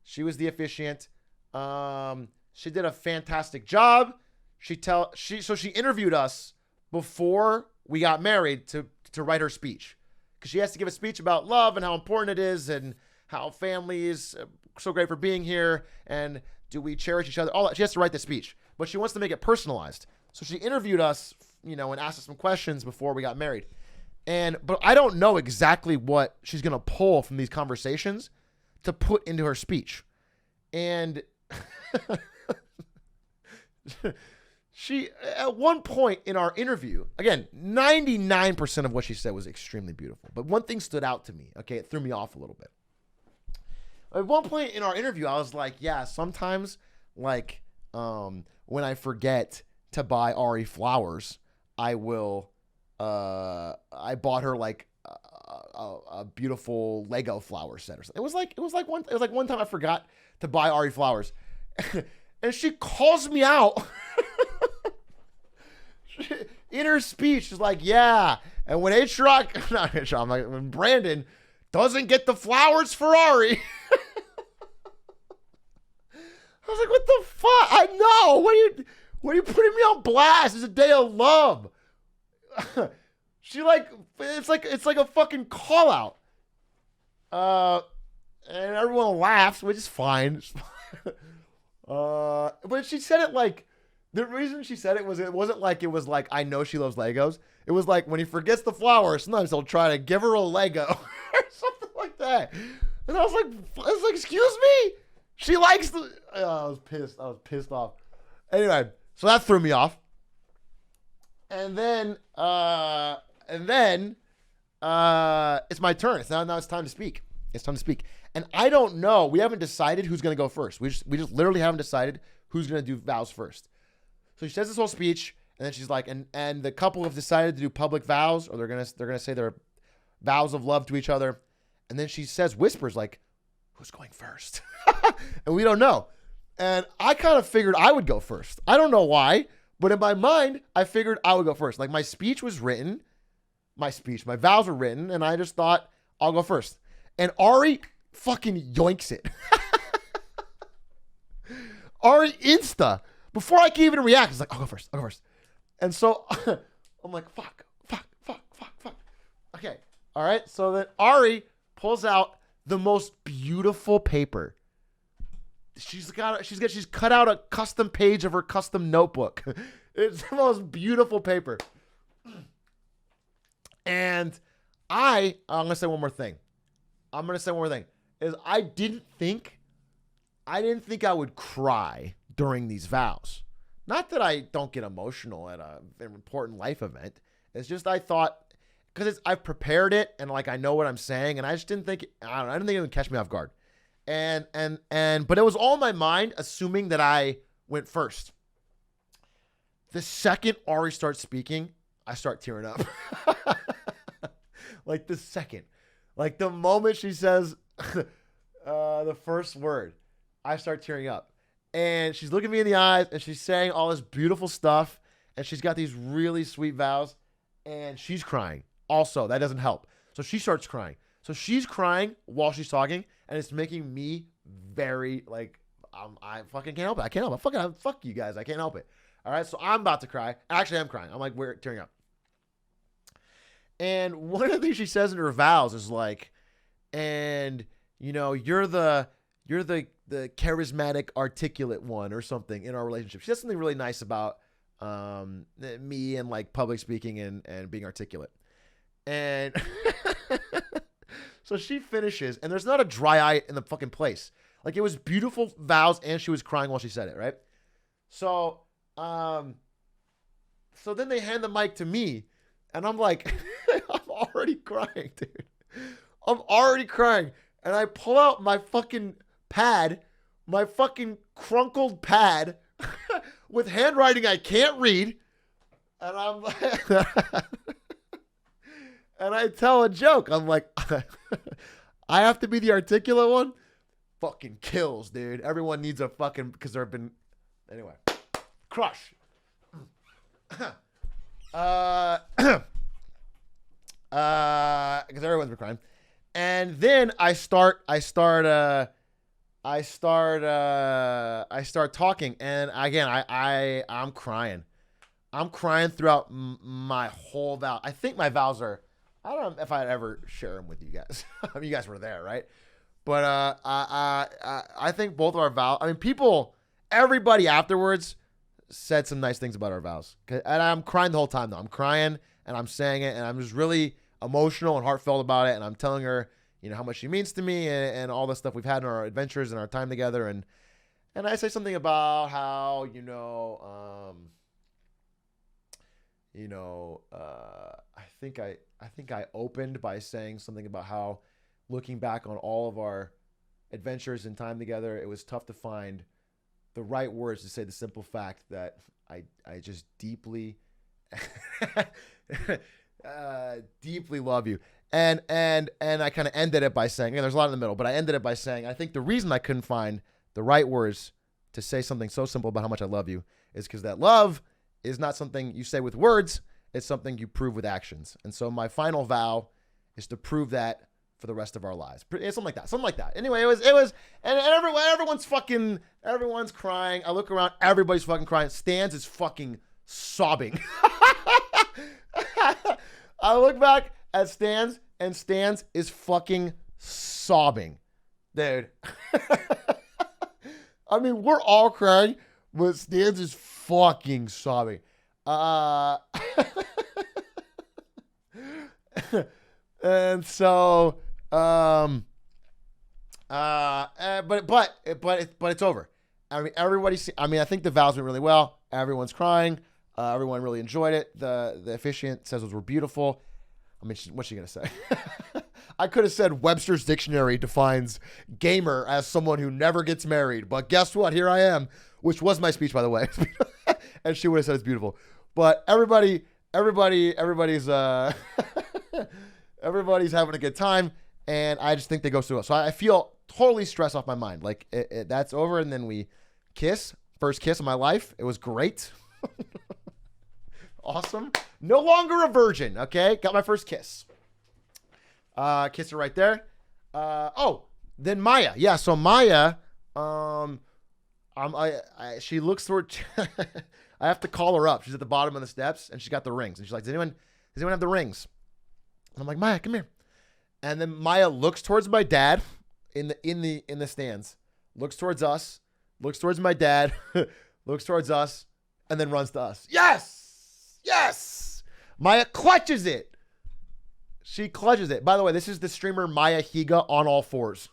She was the officiant. She did a fantastic job. She interviewed us before we got married to write her speech, because she has to give a speech about love and how important it is and how family is so great for being here and do we cherish each other. All that. She has to write the speech, but she wants to make it personalized. So she interviewed us, and asked us some questions before we got married. But I don't know exactly what she's going to pull from these conversations to put into her speech. And she, at one point in our interview, again, 99% of what she said was extremely beautiful. But one thing stood out to me. Okay, it threw me off a little bit. At one point in our interview, I was like, yeah, sometimes, like, when I forget to buy Ari flowers, I will, I bought her, like, a beautiful Lego flower set or something. It was like one time I forgot to buy Ari flowers, and she calls me out in her speech. She's like, yeah, and when Atrioc, not Atrioc, I'm like, when Brandon doesn't get the flowers for Ari. I was like, what the fuck? I know. What are you putting me on blast? It's a day of love. She like, it's like a fucking call out. And everyone laughs, which is fine. But she said it like, the reason she said it wasn't like, it was like, I know she loves Legos. It was like, when he forgets the flower, sometimes he'll try to give her a Lego or something like that. And I was like, excuse me? She likes the, I was pissed off. Anyway, so that threw me off. And then it's my turn. Now it's time to speak. It's time to speak. And I don't know. We haven't decided who's going to go first. We just literally haven't decided who's going to do vows first. So she says this whole speech, and then she's like, and the couple have decided to do public vows, or they're gonna say their vows of love to each other. And then she whispers like, who's going first? And we don't know. And I kind of figured I would go first. I don't know why, but in my mind, I figured I would go first. Like, my speech was written. My vows were written, and I just thought, I'll go first. And Ari fucking yoinks it. Ari insta. Before I can even react, it's like, I'll go first. And so I'm like, fuck. Okay. All right. So then Ari pulls out the most beautiful paper. She's cut out a custom page of her custom notebook. It's the most beautiful paper. And I'm going to say one more thing. Is I didn't think I would cry during these vows. Not that I don't get emotional at an important life event. It's just I thought, because I've prepared it and like I know what I'm saying, and I just didn't think, I didn't think it would catch me off guard. But it was all in my mind, assuming that I went first. The second Ari starts speaking, I start tearing up. Like the second. Like the moment she says the first word, I start tearing up. And she's looking me in the eyes, and she's saying all this beautiful stuff, and she's got these really sweet vows, and she's crying. Also, that doesn't help. So she starts crying. So she's crying while she's talking, and it's making me very, like, I fucking can't help it. I can't help it. Fuck you guys. I can't help it. All right, so I'm about to cry. Actually, I'm crying. I'm like, we're tearing up. And one of the things she says in her vows is like, and, you know, you're the charismatic, articulate one or something in our relationship. She says something really nice about me and like public speaking and being articulate. And so she finishes, and there's not a dry eye in the fucking place. Like, it was beautiful vows, and she was crying while she said it, right? So then they hand the mic to me, and I'm like, I'm already crying, dude. I'm already crying. And I pull out my fucking pad, my fucking crunkled pad with handwriting I can't read. And I'm like, and I tell a joke. I'm like, I have to be the articulate one? Fucking kills, dude. Everyone needs a fucking, because there have been, anyway. Crush. Because everyone's been crying. And then I start talking, and again, I'm crying. I'm crying throughout my whole vow. I think my vows are, I don't know if I'd ever share them with you guys. I mean, you guys were there, right? But I think both of our vows, I mean, everybody afterwards said some nice things about our vows. And I'm crying the whole time, though. I'm crying, and I'm saying it, and I'm just really emotional and heartfelt about it, and I'm telling her, you know, how much she means to me, and all the stuff we've had in our adventures and our time together, and I say something about how, I think I opened by saying something about how, looking back on all of our adventures and time together, it was tough to find the right words to say the simple fact that I just deeply deeply love you. And I kind of ended it by saying, there's a lot in the middle, but I ended it by saying, I think the reason I couldn't find the right words to say something so simple about how much I love you is because that love is not something you say with words. It's something you prove with actions. And so my final vow is to prove that for the rest of our lives. Something like that. Something like that. Anyway, and everyone's crying. I look around, everybody's fucking crying. Stans is fucking sobbing. I look back at Stans, and Stans is fucking sobbing. Dude. I mean, we're all crying, but Stans is fucking sobbing. And so, but it's over. I mean, I think the vows went really well. Everyone's crying. Everyone really enjoyed it. The officiant says those were beautiful. I mean, what's she gonna say? I could have said Webster's Dictionary defines gamer as someone who never gets married, but guess what? Here I am, which was my speech, by the way. And she would have said it's beautiful. But everybody's everybody's having a good time, and I just think they go through it. So I feel totally stressed off my mind. Like that's over, and then we kiss. First kiss of my life. It was great. Awesome. No longer a virgin. Okay, got my first kiss. Kiss her right there. Then Maya. Yeah, so Maya. She looks toward. I have to call her up. She's at the bottom of the steps, and she's got the rings. And she's like, Does anyone have the rings? And I'm like, Maya, come here. And then Maya looks towards my dad in the stands. Looks towards us. Looks towards my dad. Looks towards us, and then runs to us. Yes. Yes. Maya clutches it. She clutches it. By the way, this is the streamer Maya Higa on all fours.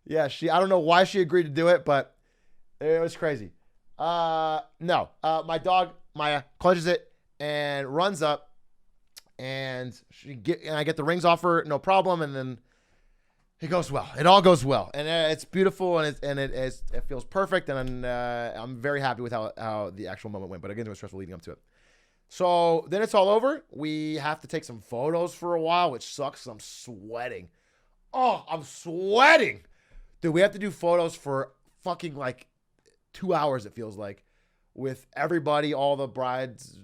Yeah, I don't know why she agreed to do it, but it was crazy. My dog Maya clutches it and runs up, and I get the rings off her, no problem, and then it goes well. It all goes well, and it's beautiful, and it feels perfect, and I'm very happy with how the actual moment went. But again, it was stressful leading up to it. So then it's all over. We have to take some photos for a while, which sucks. I'm sweating. Oh, I'm sweating. Dude, we have to do photos for fucking like 2 hours, it feels like, with everybody, all the brides,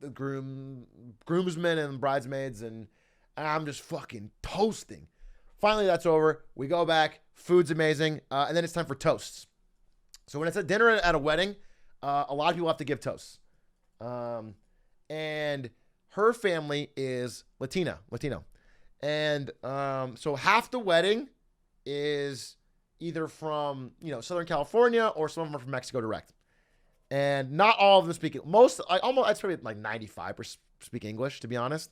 the groomsmen and bridesmaids, and I'm just fucking toasting. Finally, that's over. We go back. Food's amazing. And then it's time for toasts. So when it's a dinner at a wedding, a lot of people have to give toasts. And her family is Latino. And so half the wedding is either from, Southern California, or some of them are from Mexico direct. And not all of them speak it. I'd probably like 95% speak English, to be honest.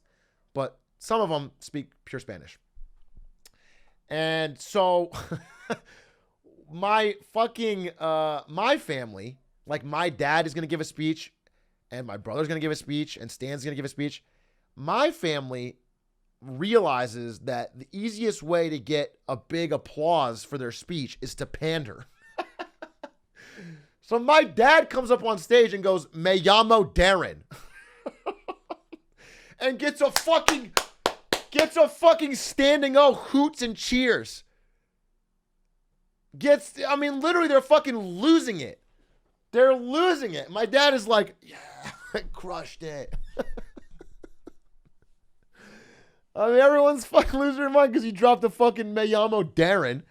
But some of them speak pure Spanish. And so my family, like my dad is going to give a speech, and my brother's going to give a speech, and Stan's going to give a speech. My family realizes that the easiest way to get a big applause for their speech is to pander. So my dad comes up on stage and goes, "Me llamo Darren," and gets a fucking standing O, hoots and cheers. Literally, they're fucking losing it. They're losing it. My dad is like, "Yeah, I crushed it." Everyone's fucking losing their mind because he dropped the fucking Me llamo Darren.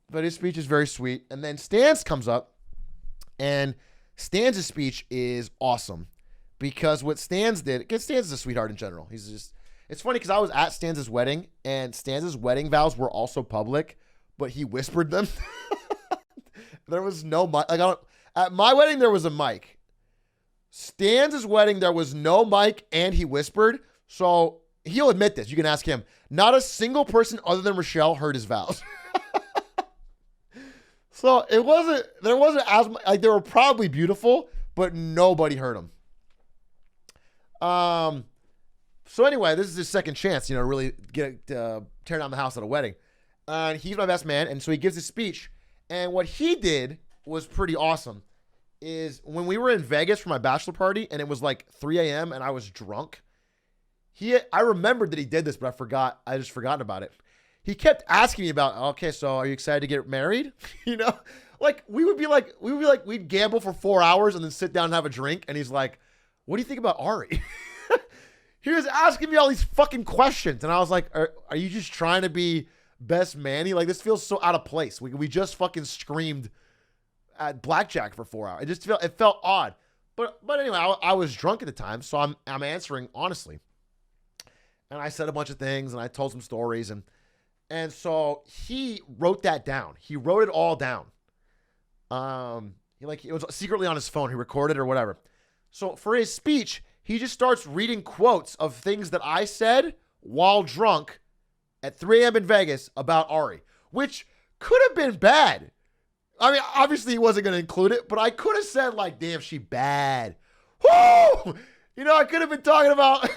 But his speech is very sweet. And then Stans comes up, and Stans' speech is awesome. Because what Stans did, because Stans is a sweetheart in general. It's funny because I was at Stans' wedding, and Stans' wedding vows were also public, but he whispered them. There was no mic. At my wedding, there was a mic. Stans' wedding, there was no mic, and he whispered. So he'll admit this. You can ask him. Not a single person other than Rochelle heard his vows. So there wasn't as much, like, they were probably beautiful, but nobody heard them. So anyway, this is his second chance, to really tear down the house at a wedding. And he's my best man, and so he gives his speech. And what he did was pretty awesome. is when we were in Vegas for my bachelor party and it was like 3 a.m. and I was drunk. I remembered that he did this, but I just forgotten about it. He kept asking me about, okay, so are you excited to get married? You know, like we'd gamble for 4 hours and then sit down and have a drink. And he's like, what do you think about Ari? He was asking me all these fucking questions. And I was like, are you just trying to be best manny? Like, this feels so out of place. We just fucking screamed at blackjack for 4 hours. It felt odd. But anyway, I was drunk at the time. So I'm answering honestly. And I said a bunch of things and I told some stories and so he wrote that down. He wrote it all down. It was secretly on his phone. He recorded it or whatever. So for his speech, he just starts reading quotes of things that I said while drunk at 3 a.m. in Vegas about Ari, which could have been bad. I mean, obviously he wasn't going to include it, but I could have said like, damn, she bad. Woo! You know, I could have been talking about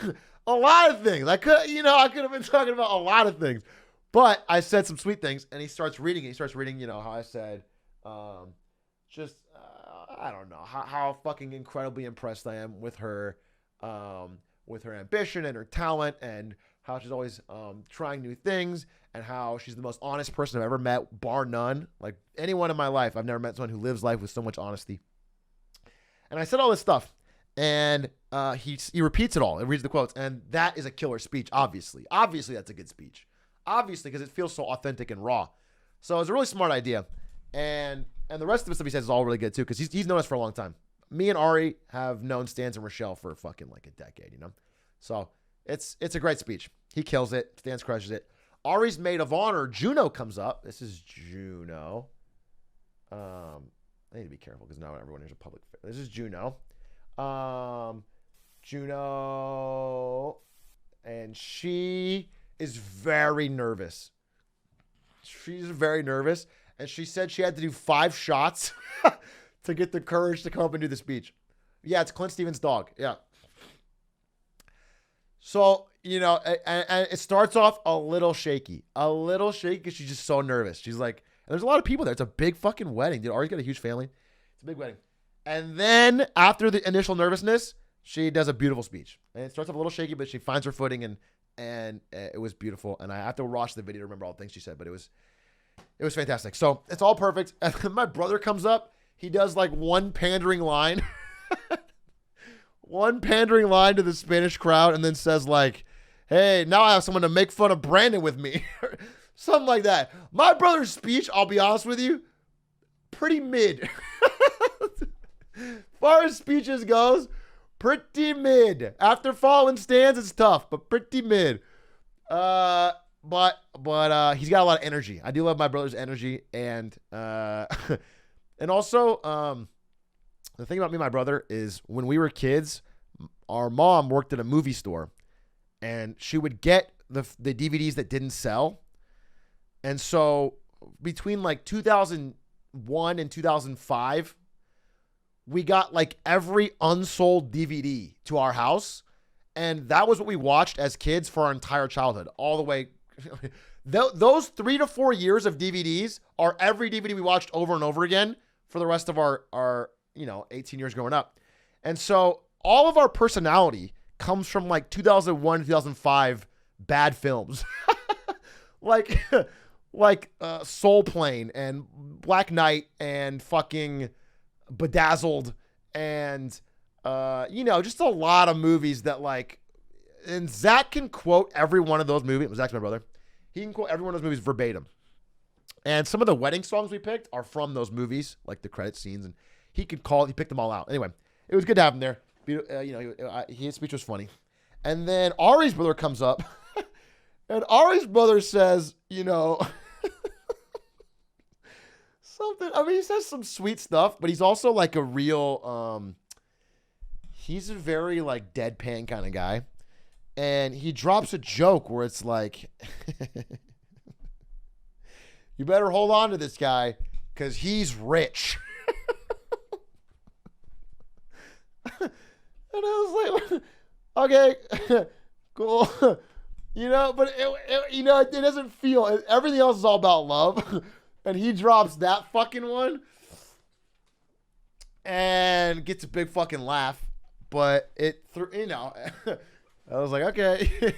a lot of things. I could have been talking about a lot of things. But I said some sweet things, and he starts reading, you know, how I said, I don't know, how fucking incredibly impressed I am with her ambition and her talent, and how she's always trying new things, and how she's the most honest person I've ever met, bar none. Like, anyone in my life, I've never met someone who lives life with so much honesty. And I said all this stuff, and he repeats it all and reads the quotes, and that is a killer speech, obviously. Obviously, that's a good speech. Obviously, because it feels so authentic and raw. So it was a really smart idea. And the rest of the stuff he says is all really good, too, because he's known us for a long time. Me and Ari have known Stans and Rochelle for fucking like a decade, you know? So it's a great speech. He kills it. Stans crushes it. Ari's maid of honor, Juno, comes up. This is Juno. I need to be careful because now everyone here's a public. This is Juno. Juno. And she is very nervous. She's very nervous. And she said she had to do 5 shots to get the courage to come up and do the speech. Yeah, it's Clint Stevens' dog. Yeah. So, you know, and it starts off a little shaky. Because she's just so nervous. She's like, and there's a lot of people there. It's a big fucking wedding. Dude, Ari's got a huge family. It's a big wedding. And then after the initial nervousness, she does a beautiful speech. And it starts off a little shaky, but she finds her footing and it was beautiful. And I have to watch the video to remember all the things she said, but it was fantastic. So it's all perfect. And then my brother comes up. He does like one pandering line. One pandering line to the Spanish crowd and then says like, hey, now I have someone to make fun of Brandon with me. Something like that. My brother's speech, I'll be honest with you, pretty mid. As far as speeches goes, pretty mid. After following Stans, it's tough, but pretty mid. But he's got a lot of energy. I do love my brother's energy, and also the thing about me and my brother is when we were kids, our mom worked at a movie store, and she would get the DVDs that didn't sell, and so between like 2001 and 2005. We got like every unsold DVD to our house. And that was what we watched as kids for our entire childhood, all the way. Those 3 to 4 years of DVDs are every DVD we watched over and over again for the rest of our 18 years growing up. And so all of our personality comes from like 2001, 2005 bad films. like Soul Plane and Black Knight and fucking Bedazzled and just a lot of movies that like, and Zach can quote every one of those movies. Zach's my brother. He can quote every one of those movies verbatim. And some of the wedding songs we picked are from those movies, like the credit scenes, and he picked them all out. Anyway, it was good to have him there. His speech was funny. And then Ari's brother comes up and Ari's brother says, something. I mean, he says some sweet stuff, but he's also like a real, he's a very like deadpan kind of guy. And he drops a joke where it's like, you better hold on to this guy because he's rich. And I was like, okay, cool. But it doesn't feel, everything else is all about love. And he drops that fucking one. and gets a big fucking laugh. But it, I was like, okay.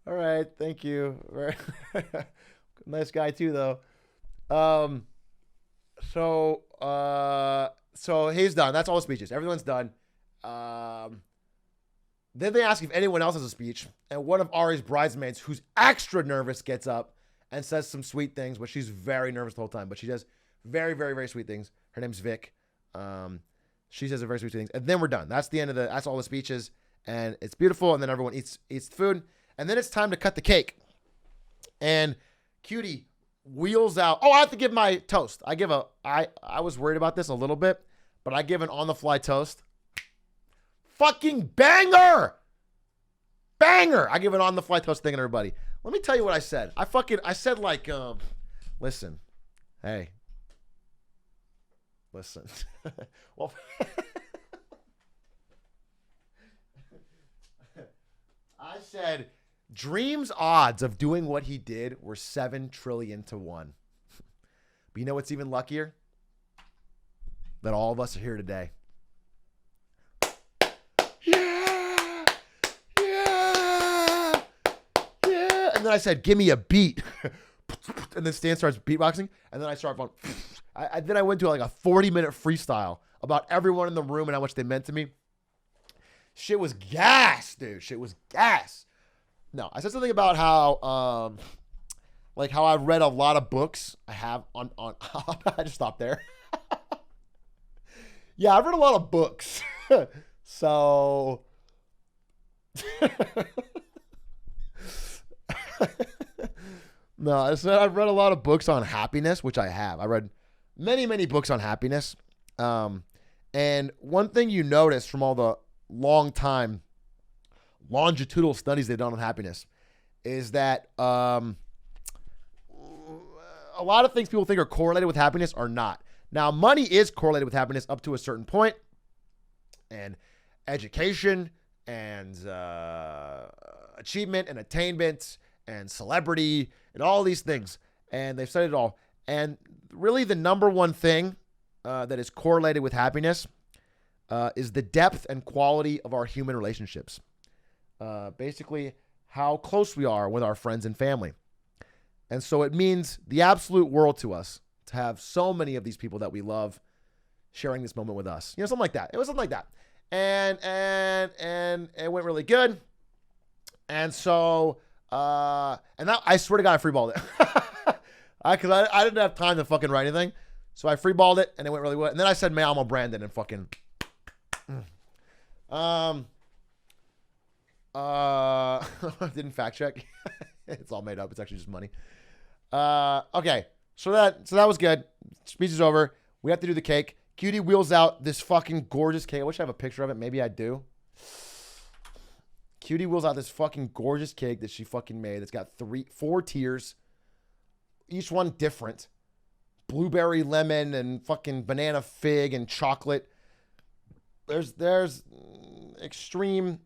All right, thank you. Nice guy too, though. So he's done. That's all the speeches. Everyone's done. Then they ask if anyone else has a speech, and one of Ari's bridesmaids, who's extra nervous, gets up and says some sweet things, but she's very nervous the whole time. But she does very, very, very sweet things. Her name's Vic. She says very sweet things, and then we're done. That's the end of that's all the speeches, and it's beautiful. And then everyone eats food, and then it's time to cut the cake. And Cutie wheels out. Oh, I have to give my toast. I was worried about this a little bit, but I give an on-the-fly toast. Fucking banger! Banger! I give an on-the-fly toast thing to everybody. Let me tell you what I said. I said like, listen, hey, listen. Well, I said, Dream's odds of doing what he did were 7 trillion to 1. But you know what's even luckier? That all of us are here today. Yeah! Yeah! Yeah! And then I said, give me a beat. And then Stan starts beatboxing. And then I start going, then I went to like a 40-minute freestyle about everyone in the room and how much they meant to me. Shit was gas, dude. Shit was gas. No, I said something about how, how I've read a lot of books. I have on I just stopped there. Yeah, I've read a lot of books. So, no, I said I've read a lot of books on happiness, which I have. I read many, many books on happiness. And one thing you notice from all the long time longitudinal studies they've done on happiness is that a lot of things people think are correlated with happiness are not. Now, money is correlated with happiness up to a certain point, and education and achievement and attainment and celebrity and all these things. And they've studied it all. And really the number one thing that is correlated with happiness is the depth and quality of our human relationships. Basically, how close we are with our friends and family. And so it means the absolute world to us to have so many of these people that we love sharing this moment with us. You know, something like that. It was something like that. And it went really good. And so, and now I swear to God, I freeballed it. Because I didn't have time to fucking write anything. So I freeballed it, and it went really well. And then I said, "Man, I'm Brandon," and fucking, didn't fact check. It's all made up. It's actually just money. Okay. So that was good. Speech is over. We have to do the cake. Cutie wheels out this fucking gorgeous cake. I wish I have a picture of it. Maybe I do. Cutie wheels out this fucking gorgeous cake that she fucking made. It's got 4 tiers. Each one different. Blueberry, lemon, and fucking banana fig and chocolate. There's extreme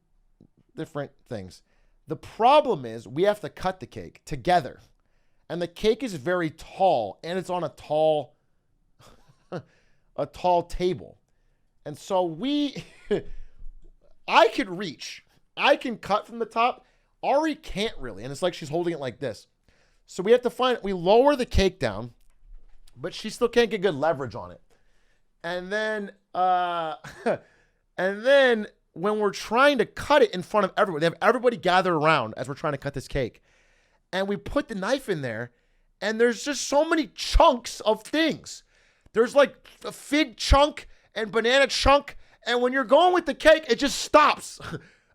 different things. The problem is we have to cut the cake together. And the cake is very tall, and it's on a tall table. And so I could reach. I can cut from the top. Ari can't really, and it's like she's holding it like this. So we have to we lower the cake down, but she still can't get good leverage on it. And then when we're trying to cut it in front of everyone, they have everybody gather around as we're trying to cut this cake. And we put the knife in there, and there's just so many chunks of things. There's like a fig chunk and banana chunk, and when you're going with the cake, it just stops.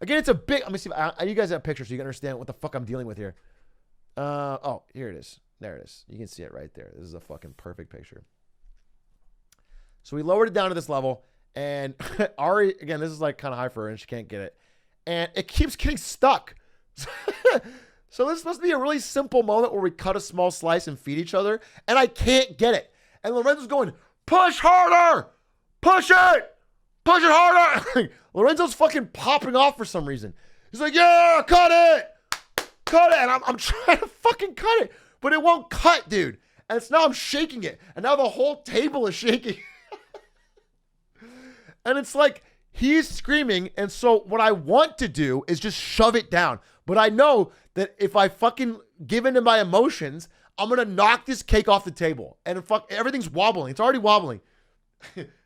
Again, it's a big, let me see, you guys have pictures so you can understand what the fuck I'm dealing with here. Oh, here it is. There it is. You can see it right there. This is a fucking perfect picture. So we lowered it down to this level, and Ari, again, this is like kind of high for her, and she can't get it. And it keeps getting stuck. So this is supposed to be a really simple moment where we cut a small slice and feed each other, and I can't get it. And Lorenzo's going, push harder! Push it! Push it harder! Lorenzo's fucking popping off for some reason. He's like, yeah, cut it! Cut it! And I'm trying to fucking cut it, but it won't cut, dude. And now I'm shaking it, and now the whole table is shaking. And it's like he's screaming. And so what I want to do is just shove it down. But I know that if I fucking give in to my emotions, I'm going to knock this cake off the table. And everything's wobbling. It's already wobbling.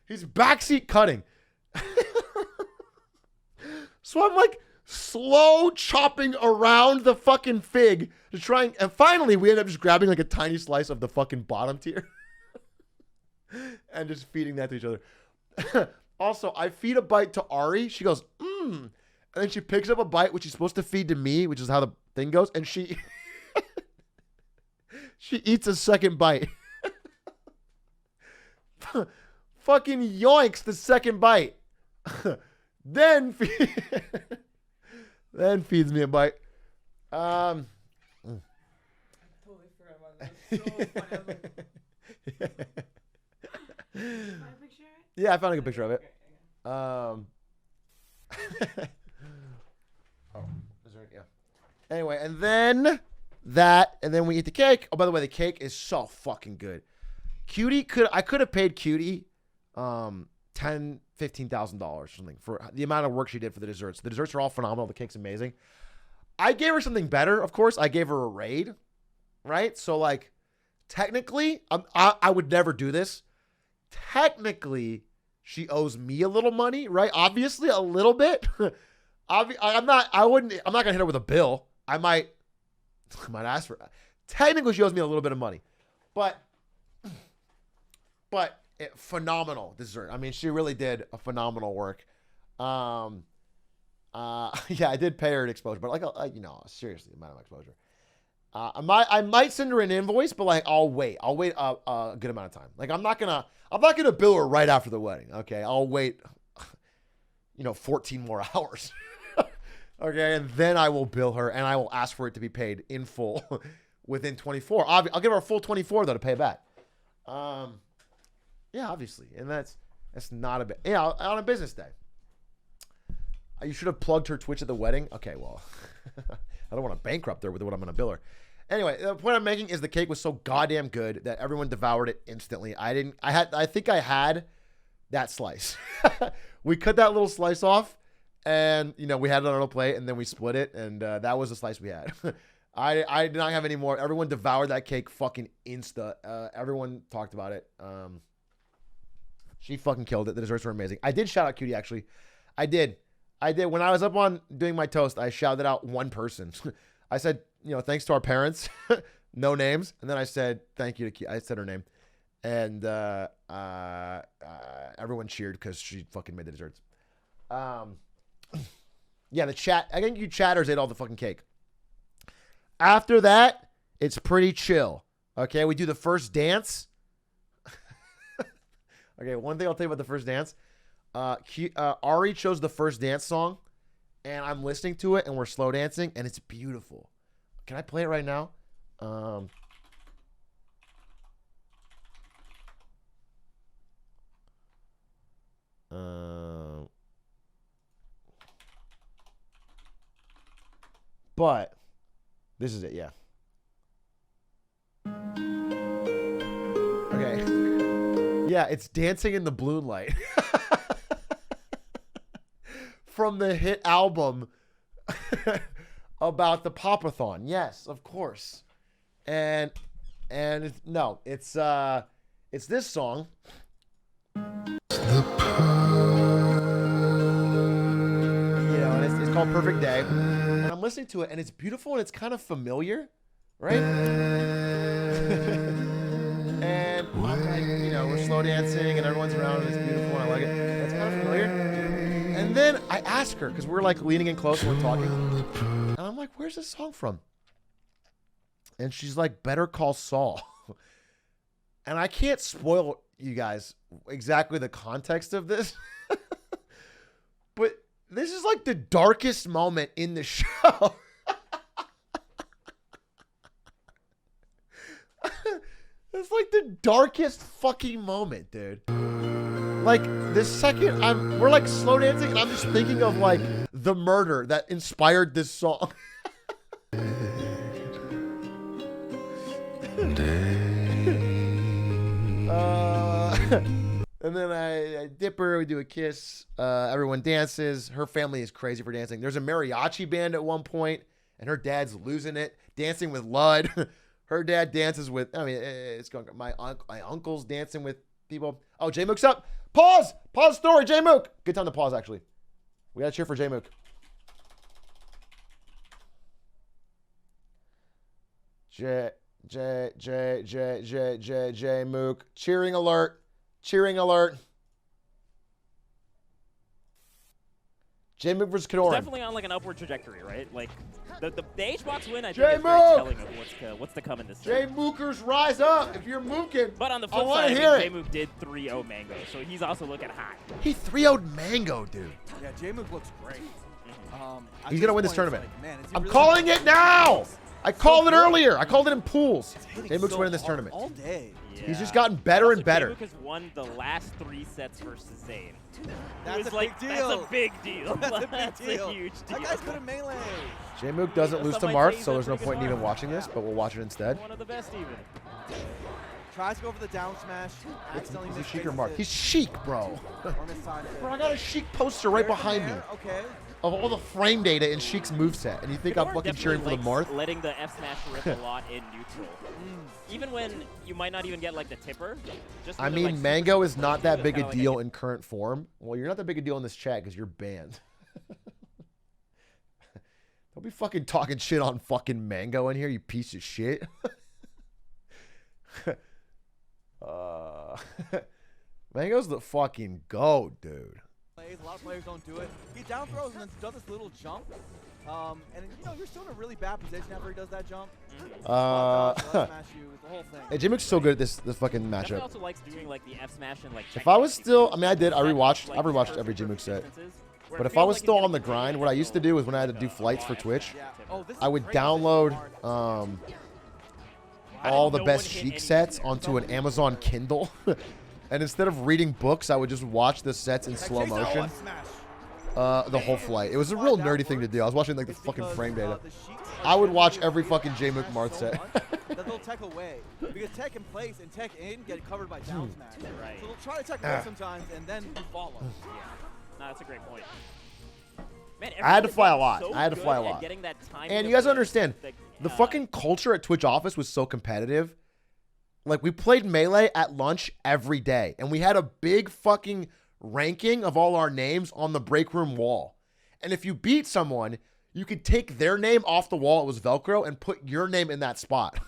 He's backseat cutting. So I'm like slow chopping around the fucking fig to try and finally we end up just grabbing like a tiny slice of the fucking bottom tier and just feeding that to each other. Also, I feed a bite to Ari. She goes, and then she picks up a bite, which she's supposed to feed to me, which is how the thing goes. And she eats a second bite. Fucking yoinks the second bite. then feeds me a bite. Totally forgot about that. So funny. I was like, find a picture of it? Yeah, I found a good picture of it. Is there? Yeah. Anyway, and then we eat the cake. Oh, by the way, the cake is so fucking good. I could have paid Cutie $10,000-$15,000 or something for the amount of work she did for the desserts. The desserts are all phenomenal. The cake's amazing. I gave her something better, of course. I gave her a raid, right? So like, technically, I would never do this. Technically, she owes me a little money, right? Obviously, a little bit. I'm not gonna hit her with a bill. I might ask for. Technically, she owes me a little bit of money, but phenomenal dessert. I mean, she really did a phenomenal work. Yeah, I did pay her an exposure, but seriously, the amount of exposure. I might send her an invoice, but like I'll wait a good amount of time. Like I'm not gonna bill her right after the wedding. Okay, I'll wait 14 more hours. Okay, and then I will bill her and I will ask for it to be paid in full within 24. I'll give her a full 24 though to pay back. Yeah, obviously, and that's not a bit. Yeah, on a business day. You should have plugged her Twitch at the wedding. Okay, well, I don't want to bankrupt her with what I'm going to bill her. Anyway, the point I'm making is the cake was so goddamn good that everyone devoured it instantly. I think I had that slice. We cut that little slice off, and we had it on our plate, and then we split it, and that was the slice we had. I did not have any more. Everyone devoured that cake fucking insta. Everyone talked about it. She fucking killed it. The desserts were amazing. I did shout out Cutie, actually. I did. When I was up on doing my toast, I shouted out one person. I said, thanks to our parents, no names. And then I said, thank you to Cutie. I said her name. And everyone cheered because she fucking made the desserts. Yeah, the chat. I think you chatters ate all the fucking cake. After that, it's pretty chill. Okay, we do the first dance. Okay, one thing I'll tell you about the first dance. Ari chose the first dance song, and I'm listening to it, and we're slow dancing, and it's beautiful. Can I play it right now? But this is it, yeah. Okay. Yeah, it's Dancing in the Balloon Light. From the hit album about the Pop-a-thon. Yes, of course. And it's this song. And it's called Perfect Day. And I'm listening to it, and it's beautiful, and it's kind of familiar, right? And we're slow dancing, and everyone's around, and it's beautiful, and I like it. It's kind of familiar. And then I ask her, because we're like leaning in close and we're talking. And I'm like, where's this song from? And she's like, Better Call Saul. And I can't spoil you guys exactly the context of this. But this is like the darkest moment in the show. It's like the darkest fucking moment, dude. Like this second, we're like slow dancing, and I'm just thinking of like the murder that inspired this song. And And then I dip her. We do a kiss. Everyone dances. Her family is crazy for dancing. There's a mariachi band at one point, and her dad's losing it, dancing with Lud. Her dad dances with. I mean, it's going. My uncle's dancing with people. Oh, J Mook's up. Pause. Pause story. J Mook. Good time to pause. Actually, we gotta cheer for J Mook. J Mook. Cheering alert. Cheering alert. J Mook versus It's Kenoran. definitely on like an upward trajectory, right? Like the H-Box win, I think, J is very Mook! telling of what's to come in this. J Mookers, rise up. If you're mooking, But on the I flip want side, to hear J it. Mook did 3-0 Mango, so he's also looking hot. He 3-0'd Mango, dude. Yeah, J-Mook looks great. At He's going to win this point, it's tournament. like, man, is he I'm really calling gonna- it now. I called it good. earlier. I called it in pools. Hitting J Mook's so winning this hard tournament. all day. He's just gotten better Also, and better. J Mook has won the last 3 sets versus Zayn. That's It's a like, big deal. That's a big deal. That's a big That's deal. a huge deal. That guy's good at melee. J Mook doesn't lose to Some might Marth, say he's so a there's no pretty point in good even Marth. watching this, but we'll watch it instead. One of the best even. Tries to go for the down smash. Accidentally He's a misplaces Sheik or Marth. it, He's Sheik, bro. or mistimed it. Bro, I got a Sheik poster right Fair behind me there, Okay. of all the frame data in Sheik's moveset, and you think I'm Kenoran fucking cheering for the definitely Marth? likes letting the F smash rip a lot in neutral. Even when you might not even get like the tipper. Just I the, mean, like, Mango super is not that smooth, big a kinda like deal in current form. Well, you're not that big a deal in this chat because you're banned. Don't be fucking talking shit on fucking Mango in here, you piece of shit. Mango's the fucking goat, dude. A lot of players don't do it. He down throws and then does this little jump. And you know, you're still in a really bad position after he does that jump. Spot dodge, left smash you, the whole thing. Hey, J Mook's so good at this fucking Definitely matchup. also likes doing like the F smash and like. If I was check still, sequences. I mean, I did. I rewatched. Like, I've rewatched perfect every J Mook set. distances, where But it if I feels was like still it's on the gonna grind, be what I used to do is when I had to do like a flights for raw Twitch, F smash Yeah. tipper. Oh, this I is would crazy. download I all think the no best one hit Sheik any sets there. onto an Amazon Kindle. And instead of reading books, I would just watch the sets in slow Chase out motion. one smash. The whole flight. It was a real nerdy thing to do. I was watching like the It's fucking because, frame data. the Sheiks are I would watch generally every afraid fucking of J Mook smash Marth so set. much that they'll tech away. Because tech in place and tech in get covered by down smash. Right. So they'll try to tech away sometimes and then you follow. No, that's a great point. Man, I had to everyone fly a is lot. so I had to fly a good at lot. getting that timing And of you guys the- understand, the fucking culture at Twitch office was so competitive. Like, we played Melee at lunch every day, and we had a big fucking ranking of all our names on the break room wall. And if you beat someone, you could take their name off the wall, it was Velcro, and put your name in that spot.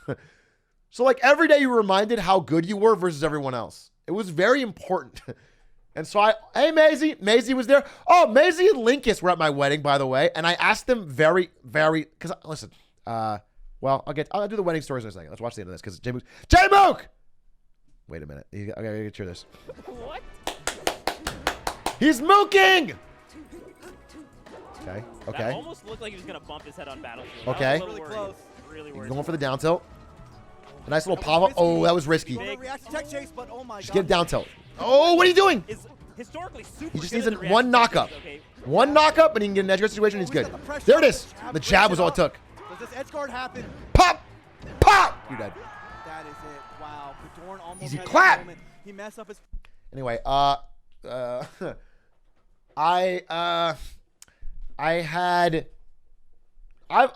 So, like, every day you were reminded how good you were versus everyone else. It was very important. And so hey, Maisie was there. Oh, Maisie and Linkus were at my wedding, by the way. And I asked them because, listen, well, I'll do the wedding stories in a second. Let's watch the end of this because J Mook! Wait a minute. I gotta cheer this. What? He's mooking! Okay, That okay. almost looked like he was gonna bump his head on Battlefield. Okay. I was a little Really worried. close. Really He's worried. going for the down tilt. A nice little pop up. Oh, that was risky. Gonna react to tech chase, but oh my Just god. get a down tilt. Oh, what are you doing? Is historically super. He just good needs at the one reaction knockup. techniques, okay? One knockup, and he can get an edge guard situation. He's Oh, good. got the pressure. There it is. The jab was all it breaks took. Does this edge guard happen? Pop! Pop! You're dead. That is it. Wow. Fedorn almost Easy had that clap. moment. He messed up his. Anyway,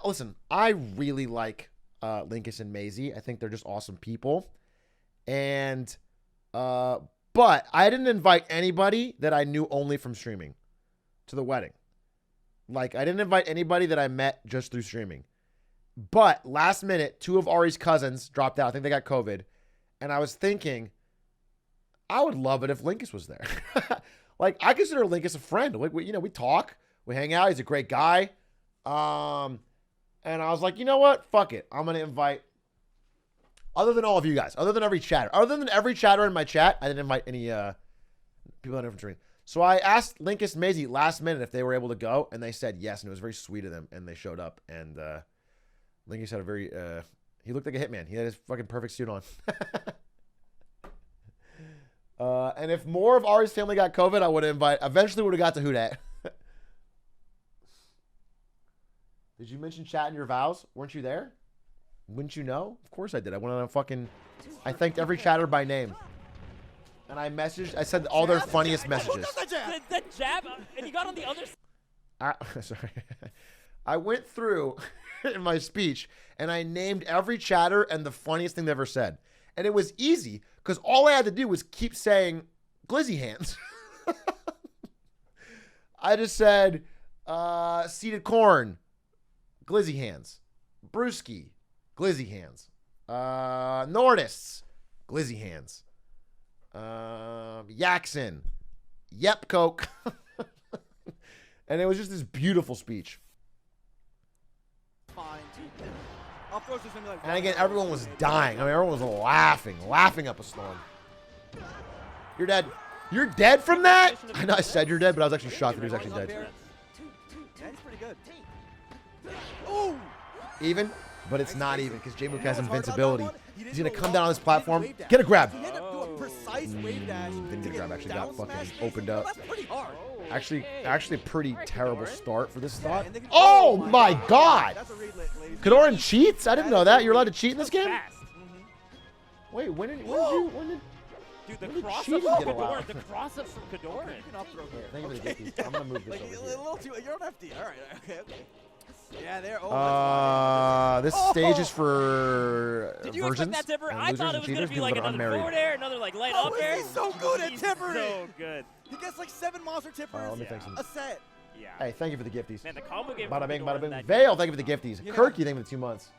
listen, I really like Linkus and Maisie. I think they're just awesome people. And but I didn't invite anybody that I knew only from streaming to the wedding. Like, I didn't invite anybody that I met just through streaming. But last minute, 2 of Ari's cousins dropped out. I think they got COVID. And I was thinking, I would love it if Linkus was there. Like, I consider Linkus a friend. Like, we talk, we hang out. He's a great guy. And I was like, you know what? Fuck it. I'm gonna invite. Other than all of you guys, other than every chatter in my chat, I didn't invite any people that are from streaming. So I asked Linkus and Maisie last minute if they were able to go, and they said yes, and it was very sweet of them, and they showed up. And Linkus had a very he looked like a hitman. He had his fucking perfect suit on. And if more of Ari's family got COVID, I would have eventually would have got to who dat. Did you mention chat in your vows? Weren't you there? Wouldn't you know? Of course I did. I went on a fucking... I thanked every chatter by name. And I said all their funniest messages. The jab, and you got on the other side. Sorry. I went through in my speech and I named every chatter and the funniest thing they ever said. And it was easy because all I had to do was keep saying glizzy hands. I just said seeded corn, glizzy hands. Brewski, glizzy hands. Nordists, glizzy hands. Yaxon, yep, Coke. And it was just this beautiful speech. Fine. Up throws just gonna be like, And again, everyone was dying. I mean, everyone was laughing up a storm. You're dead. You're dead from that? I know I said you're dead, but I was actually shocked that he was actually dead. Yeah, he's pretty good. Ooh! Even? But it's not even because J-Mook has invincibility. He's going to come down on this platform. Get a grab. He ended up doing precise wave dash. Didn't get a grab. Actually got down fucking smash. opened up. That's pretty hard. Actually a pretty terrible start for this Yeah, thought. and they can- Oh my god! That's a read, ladies. Kadoran cheats? I didn't know that. You're allowed to cheat in this game? Fast. Wait, when did Dude, When the did cross-ups cheating from get allowed? Kador, the cross-ups from Kadoran. You can up throw here. Thank you for the Okay. gifties. I'm gonna move this Like, over a here. little too. You're on FD. All right. Okay. Yeah, there. Oh, This stage is for Did you virgins expect that tipper? and I losers thought and it was going cheaters, to be people like that are another unmarried. forward air, another like light Oh, up is air. he so good at He's tippering? So good. he gets like 7 monster tippers. Let me thank you. A set. Yeah. Hey, thank you for the gifties. Man, the combo game. Bada from bing, Kador bada in bing. that Vale, game thank you for the gifties. Yeah. Kirky, thank you for the 2 months.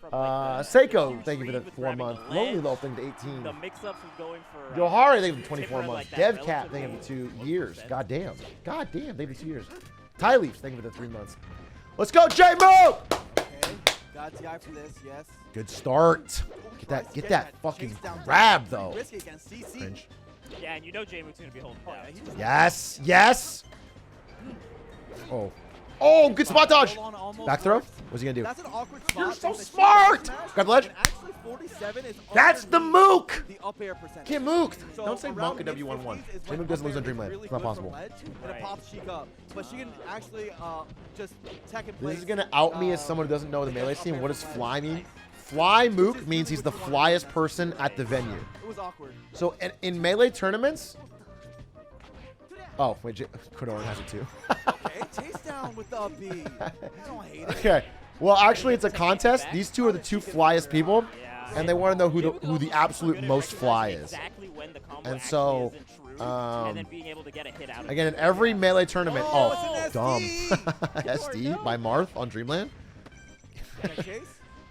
from, like, the Seiko, huge thank you for the lead with 4 grabbing months. the Lonely leg, Low, thank you for 18. The mix-ups of going for. Johari, thank you for 24 tipper months. like that, DevCat, relatively thank you for 2 low years. percent. God damn, thank you for 2 years. Ty Leafs, thank you for the 3 months. Let's go, J-Mo! Okay. Got TI for this. Yes. Good start. Get that fucking grab though. Risky against CC. Cringe. Yeah, and you know J-Mook's going to be holding Oh, down. yeah, he just Yes, yes. Oh, good spot dodge. Hold on, almost Back throw. works. What's he gonna do? That's an awkward spot. You're so because the smart! smash, Grab the ledge. and actually 47 is That's the underneath mook. The up air percentage. Get mooked. So Don't say around monk in mid-50s W11. is J-Mook when doesn't lose up on air is Dreamland. really It's not good from possible. ledge, and Right. it pops Sheik up. But she can actually just tech and This place. is gonna out me as someone who doesn't know the melee scene. What does fly mean? Fly mook means he's the flyest person at the venue. It was awkward. So in melee tournaments. Oh wait, Kodoran has it too. Okay, chase down with the up B. I don't hate it. Okay. Well, actually, it's a contest. These two are the 2 flyest people, Yeah. and they want to know who J-Mook the also absolute good at most fly recognizing is. Exactly when the combo And actually so, isn't true, and then being able to get a hit out of Again, it. in every melee tournament. Oh, Oh, it's an dumb. SD. SD by Marth on Dreamland. Can I chase?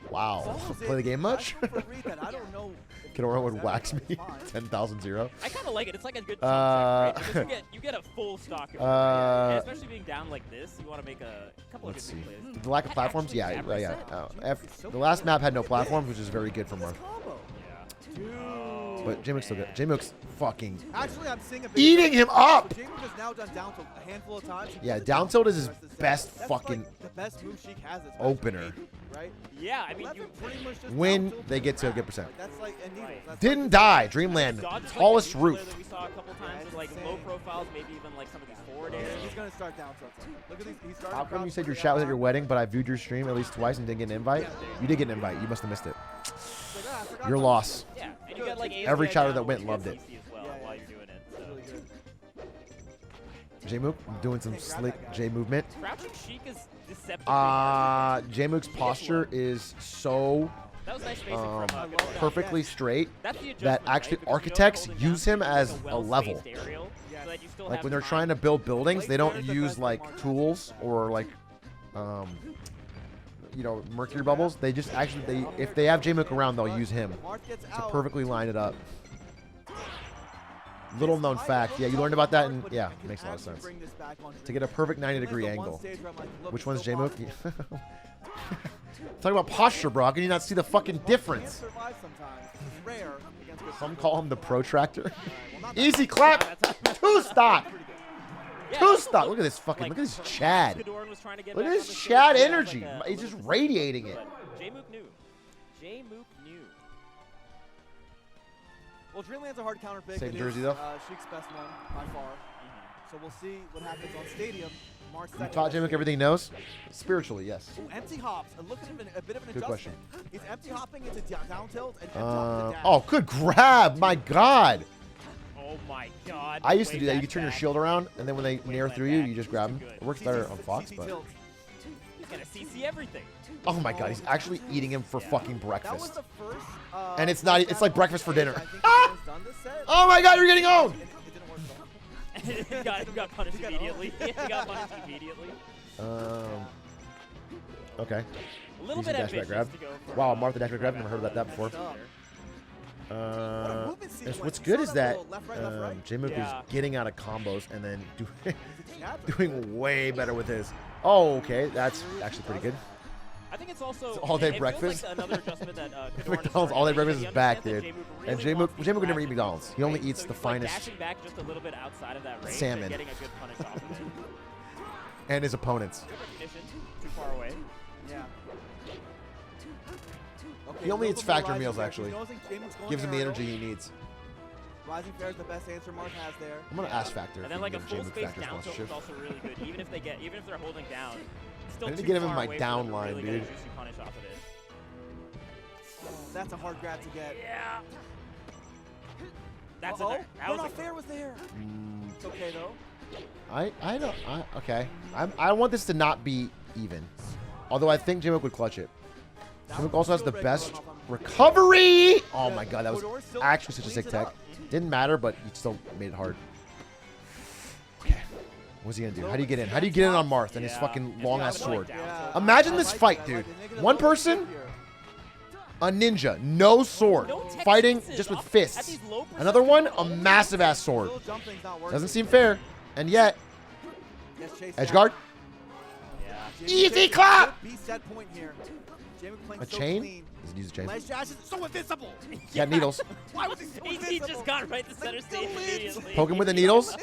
Wow. Follows Play the it. game much? That's one for a read that I don't know if he Kodoran does would that, wax but me. it's fine. 10,000-0. I kind of like it. It's like a good team Uh, check, right? Because you get a full stock of it, right? Uh, And especially being down like this, you want to make a couple of Let's good see. big plays. The lack of That platforms? actually Yeah, grab yeah. reset? The last map had no platforms, which is very good for Marth. This combo. Yeah. Dude. But J-Mook's still good. J-Mook's fucking Actually, I'm seeing a bit eating him up! So J-Mook has now done down tilt a handful of times. He Yeah, does it down tilt is his the rest of the set. best That's fucking like the best move Sheik has is opener. right? Yeah, I mean, Let you them pretty much just When down tilt they get to a and good percent. Like, that's like and needles. That's Didn't like, die. Dreamland. dodges like Tallest the neutral roof. that we saw a couple times with like it's low insane. profiles, maybe even like some of these forward airs. He's gonna start down tilting. Look at these. He's starting How to come you crouch said your for chat was the at your arm. wedding, but I viewed your stream at least twice and didn't get an invite? You did get an invite. You must have missed it. It's like, ah, I forgot Your about loss. Yeah, and you got like Every ASI chatter down that went with loved it. CC as well Yeah, while yeah. you're doing it. this. So. Really good. J-Mook doing some Hey, grab slick that guy. J movement. Crouching Sheik is deceptively J-Mook's posture is so that was nice spacing from that. perfectly straight That's the that adjustment, right? actually Because you know architects holding down use him like as a well-spaced level. aerial, Yes. so that you still Like have when they're time. trying to build buildings, they don't Blade Bear is the use best like marksman. tools or like mercury bubbles. They just actually if they have J-Mook around, they'll use him Marth gets to out. perfectly line it up. Little known fact. Yeah, you learned about that and yeah, it makes a lot of sense. To get a perfect 90-degree angle. Which one's J-Mook? Talking about posture, bro. How can you not see the fucking difference? Some call him the protractor. Easy clap. Two stock. Two stock. Look at this fucking. Look at this Chad. Look at this Chad energy. He's just radiating it. J-Mook knew. J-Mook knew. Well, Dreamland's a hard counter pick. Same It jersey, is, though? Sheik's best one by far. So we'll see what happens on Stadium. March You 2nd. taught J-Mook everything he knows? Spiritually, yes. Ooh, empty hops. Look at a bit of an Good question. adjustment. He's empty hopping into down tilt and empty hop to dash. Oh, good grab. My God. my god. I used to Wave do that. You dash could turn your back. shield around, and then when they nair land through you, back. you just grab them. Too good. It works CC better on Fox, CC but tilt. He's gonna CC everything. oh my god, he's actually eating him for Yeah. fucking That was breakfast. the first. And it's not- it's like breakfast for dinner. I think Ah! he's done this set. Oh my god, you're getting owned! And it didn't work well. he got punished He got immediately. he got punished immediately. Okay. A little Decent bit dash back ambitious grab. to go for, Wow, Martha dash back grab. Never heard about that Messed before. up. What a Uh, movement sequence. what's You good saw is that little left, right. J-Mook Yeah. is getting out of combos and then He's a jab. doing way better with his. Oh, okay. That's actually pretty good. I think it's also It's all-day it feels breakfast. Like another adjustment that Kadorn is McDonald's all-day starting to breakfast make. is back, He dude. understands that And really J-Mook wants to would never eat grab McDonald's. it, He only right? eats So the he's, like, finest dashing back just a little bit outside of that range salmon. and getting a good punish off of it. and his opponents. Good recognition, too far away. Yeah. Okay, He only a eats little bit more factor rising meals, fair. actually. He knows J-Mook's going Gives him the aerial. energy he needs. Rising fair is the best answer Marth has there. I'm gonna ask Factor. And if then he like a can give full J-Mook space Factor down tilt sponsorship. is also really good. Even if they're holding down, it's still I need to too get him in far my away for down them to line, really get a dude. juicy punish off of it. That's a hard grab to get. Yeah. That's Uh-oh. that was Burnout a fair was there. Mm, It's okay though. okay. I want this to not be even. Although I think J-Mook would clutch it. J-Mook also has the best recovery. Oh my god, that was actually such a sick tech. Didn't matter, but he still made it hard. Okay. What's he gonna do? How do you get in? How do you get in on Marth and his Yeah. fucking It's long got, ass like, sword? down Yeah. tilt. Imagine I this like fight, it. I dude. like it. Negative One double person, shift here. a ninja, no sword, No tech fighting pieces just with up at fists. these low Another one, percentage a levels. massive ass sword. Little jump thing's not working. Doesn't seem fair. And yet, Yes, chase edge down. guard. Yeah. J-Mook Easy takes a clap! good B set point here. J-Mook playing A so chain? clean. Doesn't use a chain. Ledge dash is so invincible. Got needles. Why was he so He invincible? just got right to center Like, stage do it. immediately. Poke him with the needles.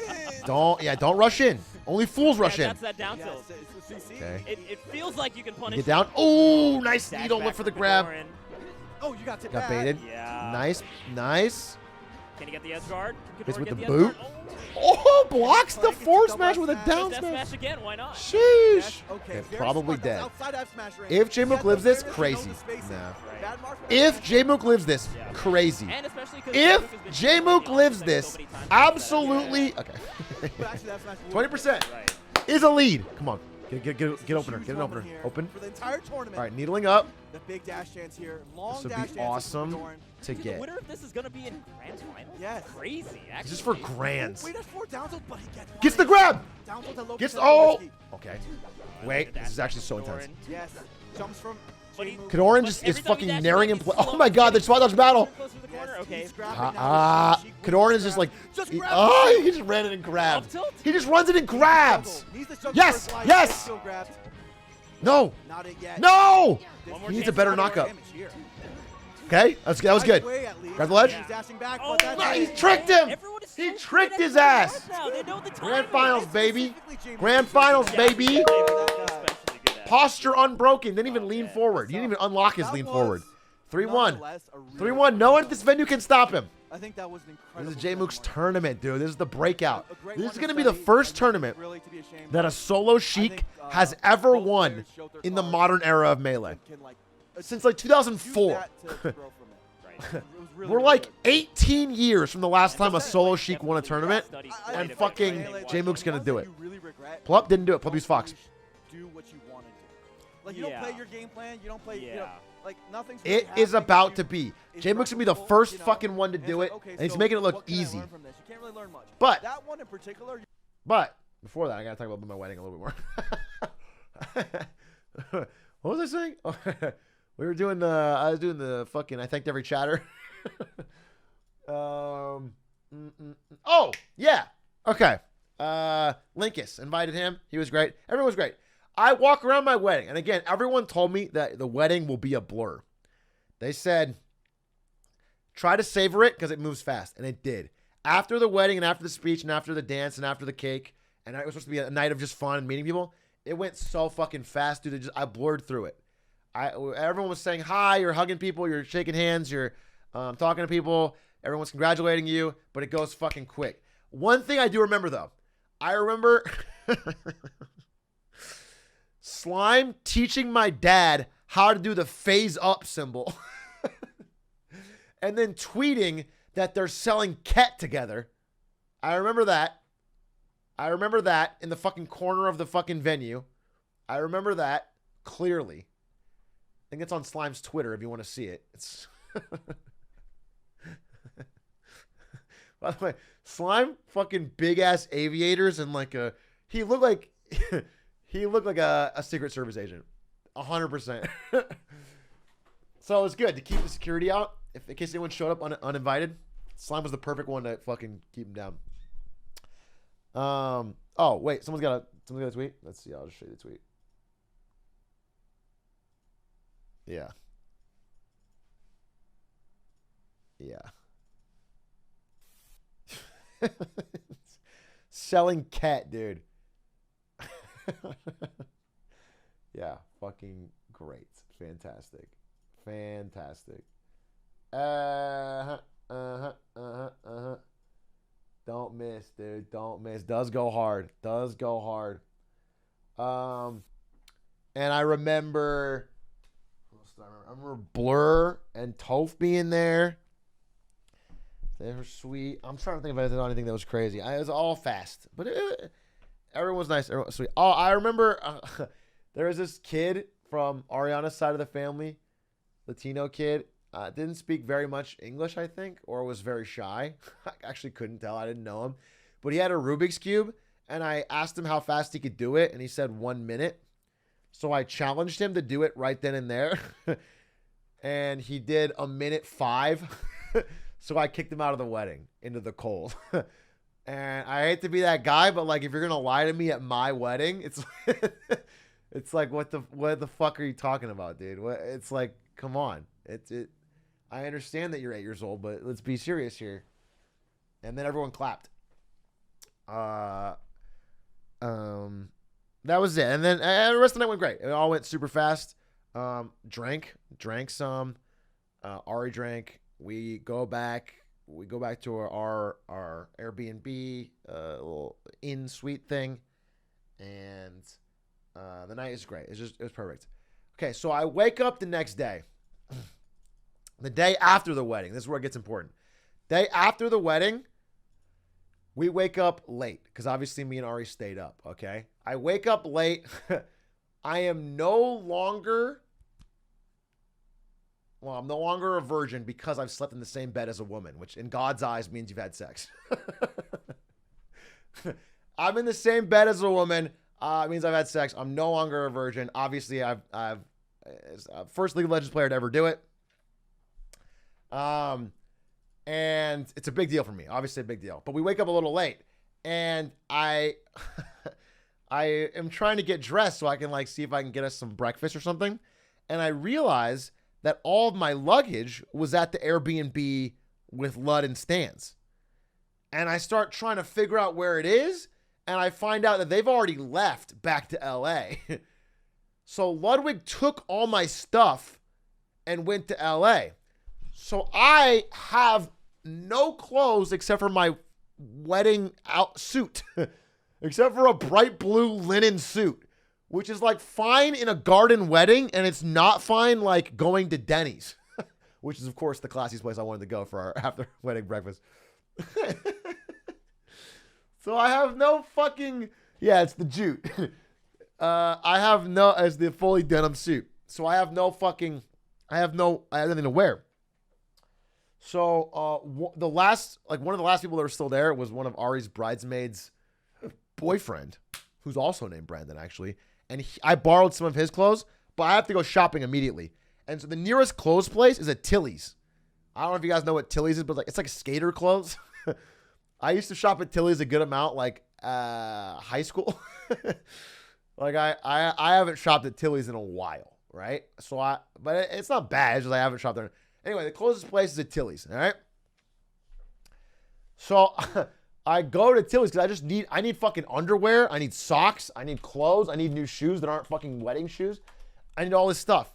Don't rush in. Only fools rush in. That's that down Yes, tilt. it's CC. Okay. It feels like you can punish. Get down. Oh, nice Dash needle. back Look for the from grab. Kadorn. Oh, you got tipped Got back. baited. Yeah. Nice. Can he get the edge guard? Can Hits Kadorn with get the edge boot. guard? Oh, blocks the Like, it's force double smash with a smash. down Death smash. smash again. Why not? Sheesh. Yes, okay, Okay, very probably smart. That's dead. outside F smash range. If J-Mook He had lives the this, awareness to crazy. know the spacing. Nah. Right. Bad mark for If F smash. J-Mook lives this, Yeah. crazy. And especially 'cause If J-Mook has been J-Mook shooting lives the this, opposite so many times like that. absolutely. Okay. But actually, F smash will 20% Right. is a lead. Come on. Get This is opener. a huge Get an moment opener. here Open. For the entire tournament. All right, needling up The big dash chance here. Long This would be dash chance. awesome. to Dude, the get. winner of this is gonna be in grand finals. Yes. Crazy. Actually. This is for grands. Wait, that's 4 down tilt, but he Gets the grab. Down tilt at low Gets. percent Oh. risky. Okay. I Wait, like the this is dash actually so back intense. Kadorn. Yes. Jumps from But he- J-Mook. Kadorn But just every is time he fucking dashes naring back, him. he's Oh slow. my god, they spot dodge battle. Closer to the Yes, corner. Okay. he's grabbing Ah, now. ah. She- Kadorn is just like, Just he, grab oh, it. he just ran it and grabbed. Up tilt? He just runs it and grabs. Needs the jump Yes, first life. yes. Still grabbed. No, Not it yet. no. One more He needs chance a better to knockup. Damage here. Okay, that was good. Way at least. Grab the ledge. He's dashing back, Oh, but that's no, it. he tricked him. Everyone is He so tricked good at his the ass. guard now. They know the Grand timing. finals, baby. Specifically J-Mook. Grand finals, Yeah, baby. J-Mook is That guy. especially good at it. Posture unbroken. Didn't even lean man. forward. He didn't even unlock his That lean was forward. 3-1. nonetheless a really 3-1. No one at this venue can stop him. I think that was an incredible. This is J-Mook's benchmark. tournament, dude. This is the breakout. A great This one is to going to be the study, first and tournament really to be ashamed that a of. solo I Sheik think, has ever both won players showed their in the cards modern era of Melee. and can, like, Since like use 2004. that to grow from it. Right. It was really, We're really like good. 18 years from the last time a That's solo it. Sheik won a tournament. Study I- quite and a bit fucking before they won. J-Mook's gonna Ones do that it. you really regret, Plup didn't do it. Plup used don't Fox. always do what you want to do. Like you don't Yeah. play your game plan. You don't play. You know, Yeah. like nothing's. Really It is happening about you- to be. it's J-Mook's gonna be the replicable, first you know, fucking one to and it's do like, it, okay, and he's so making it look what can I easy. learn from this? You can't really learn much. But- that one in particular, But before that, I gotta talk about my wedding a little bit more. What was I saying? We were doing the. I was doing the fucking. I thanked every chatter. Oh yeah. Okay. Linkus invited him. He was great. Everyone was great. I walk around my wedding, and again, everyone told me that the wedding will be a blur. They said, try to savor it because it moves fast, and it did. After the wedding, and after the speech, and after the dance, and after the cake, and it was supposed to be a night of just fun and meeting people. It went so fucking fast, dude. I blurred through it. Everyone was saying hi. You're hugging people. You're shaking hands. You're talking to people. Everyone's congratulating you, but it goes fucking quick. One thing I do remember, though. I remember Slime teaching my dad how to do the phase up symbol. And then tweeting that they're selling Ket together. I remember that. I remember that in the fucking corner of the fucking venue. I remember that clearly. I think it's on Slime's Twitter if you want to see it. It's by the way, Slime fucking big ass aviators and like a he looked like a Secret Service agent. 100%. So it was good to keep the security out. If in case anyone showed up uninvited, Slime was the perfect one to fucking keep him down. Oh wait, someone's got a tweet. Let's see. I'll just show you the tweet. Yeah. Yeah. Selling cat, dude. Yeah, fucking great. Fantastic. Fantastic. Don't miss, dude. Don't miss. Does go hard. Does go hard. And I remember I remember Blur and Toph being there. They were sweet. I'm trying to think if I did anything that was crazy. It was all fast, but everyone was nice. Everyone was sweet. Oh, I remember there was this kid from Ariana's side of the family, Latino kid. Didn't speak very much English, I think, or was very shy. I actually couldn't tell. I didn't know him. But he had a Rubik's Cube, and I asked him how fast he could do it, and he said 1 minute. So I challenged him to do it right then and there. And he did 1:05. So I kicked him out of the wedding into the cold. And I hate to be that guy, but like if you're gonna lie to me at my wedding, it's it's like what the fuck are you talking about, dude? It's like, come on. I understand that you're 8 years old, but let's be serious here. And then everyone clapped. That was it. And then the rest of the night went great. It all went super fast. Drank some. Ari drank. We go back to our Airbnb, little in suite thing, and the night is great. It was perfect. Okay, so I wake up the next day. The day after the wedding. This is where it gets important. Day after the wedding, we wake up late because obviously me and Ari stayed up, okay? I wake up late. I am no longer I'm no longer a virgin because I've slept in the same bed as a woman, which in God's eyes means you've had sex. I'm in the same bed as a woman. It means I've had sex. I'm no longer a virgin. Obviously, I've first League of Legends player to ever do it. And it's a big deal for me. Obviously a big deal. But we wake up a little late, and I am trying to get dressed so I can like see if I can get us some breakfast or something. And I realize that all of my luggage was at the Airbnb with Lud and Stans. And I start trying to figure out where it is, and I find out that they've already left back to LA. So Ludwig took all my stuff and went to LA. So I have no clothes except for my wedding out suit, except for a bright blue linen suit, which is like fine in a garden wedding, and it's not fine like going to Denny's, which is of course the classiest place I wanted to go for our after wedding breakfast. So I have no fucking, yeah, it's the jute. I have the fully denim suit. So I have nothing to wear. So one of the last people that were still there was one of Ari's bridesmaids' boyfriend, who's also named Brandon actually. And I borrowed some of his clothes, but I have to go shopping immediately. And so the nearest clothes place is at Tilly's. I don't know if you guys know what Tilly's is, but it's like skater clothes. I used to shop at Tilly's a good amount, like high school. Like I haven't shopped at Tilly's in a while, right? So but it's not bad. It's just I haven't shopped there. Anyway, the closest place is at Tilly's. All right. So I go to Tilly's because I need fucking underwear. I need socks. I need clothes. I need new shoes that aren't fucking wedding shoes. I need all this stuff.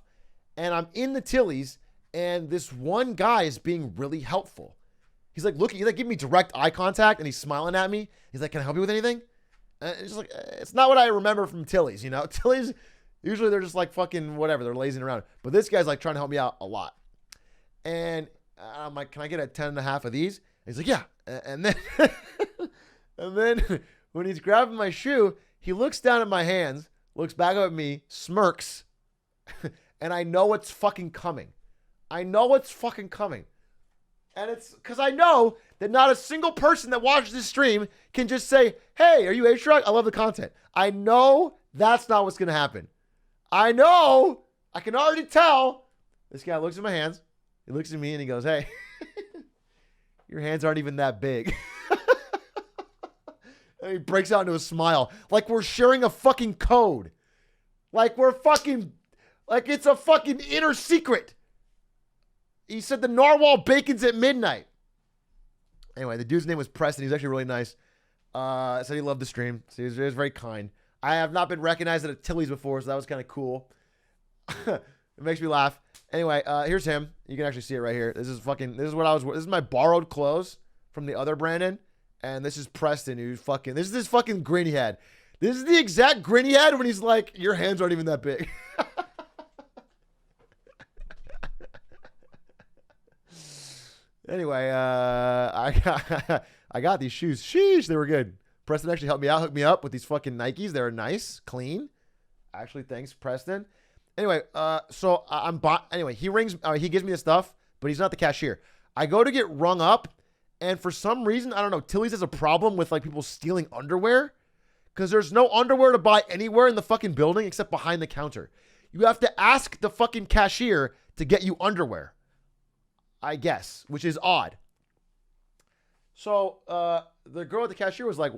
And I'm in the Tilly's, and this one guy is being really helpful. He's like giving me direct eye contact, and he's smiling at me. He's like, "Can I help you with anything?" And it's just like, it's not what I remember from Tilly's, you know? Tilly's, usually they're just like fucking whatever. They're lazing around. But this guy's like trying to help me out a lot. And I'm like, "Can I get a 10.5 of these?" And he's like, "Yeah." And then And then when he's grabbing my shoe, he looks down at my hands, looks back up at me, smirks, and I know it's fucking coming. I know it's fucking coming. And it's because I know that not a single person that watches this stream can just say, hey, are you Atrioc? I love the content. I know that's not what's going to happen. I know. I can already tell. This guy looks at my hands. He looks at me and he goes, hey, your hands aren't even that big. And he breaks out into a smile. Like we're sharing a fucking code. Like we're fucking, like it's a fucking inner secret. He said the narwhal bacon's at midnight. Anyway, the dude's name was Preston. He's actually really nice. Said he loved the stream. So he was very kind. I have not been recognized at a Tilly's before, so that was kind of cool. It makes me laugh. Anyway, here's him. You can actually see it right here. This is my borrowed clothes from the other Brandon. And this is Preston, this is this fucking grin he had. This is the exact grin he had when he's like, your hands aren't even that big. Anyway, I got these shoes. Sheesh, they were good. Preston actually helped me out, hooked me up with these fucking Nikes. They're nice, clean. Actually, thanks, Preston. Anyway, anyway, he gives me the stuff, but he's not the cashier. I go to get rung up, and for some reason, I don't know, Tilly's has a problem with like people stealing underwear because there's no underwear to buy anywhere in the fucking building except behind the counter. You have to ask the fucking cashier to get you underwear, I guess, which is odd. So the girl at the cashier was like,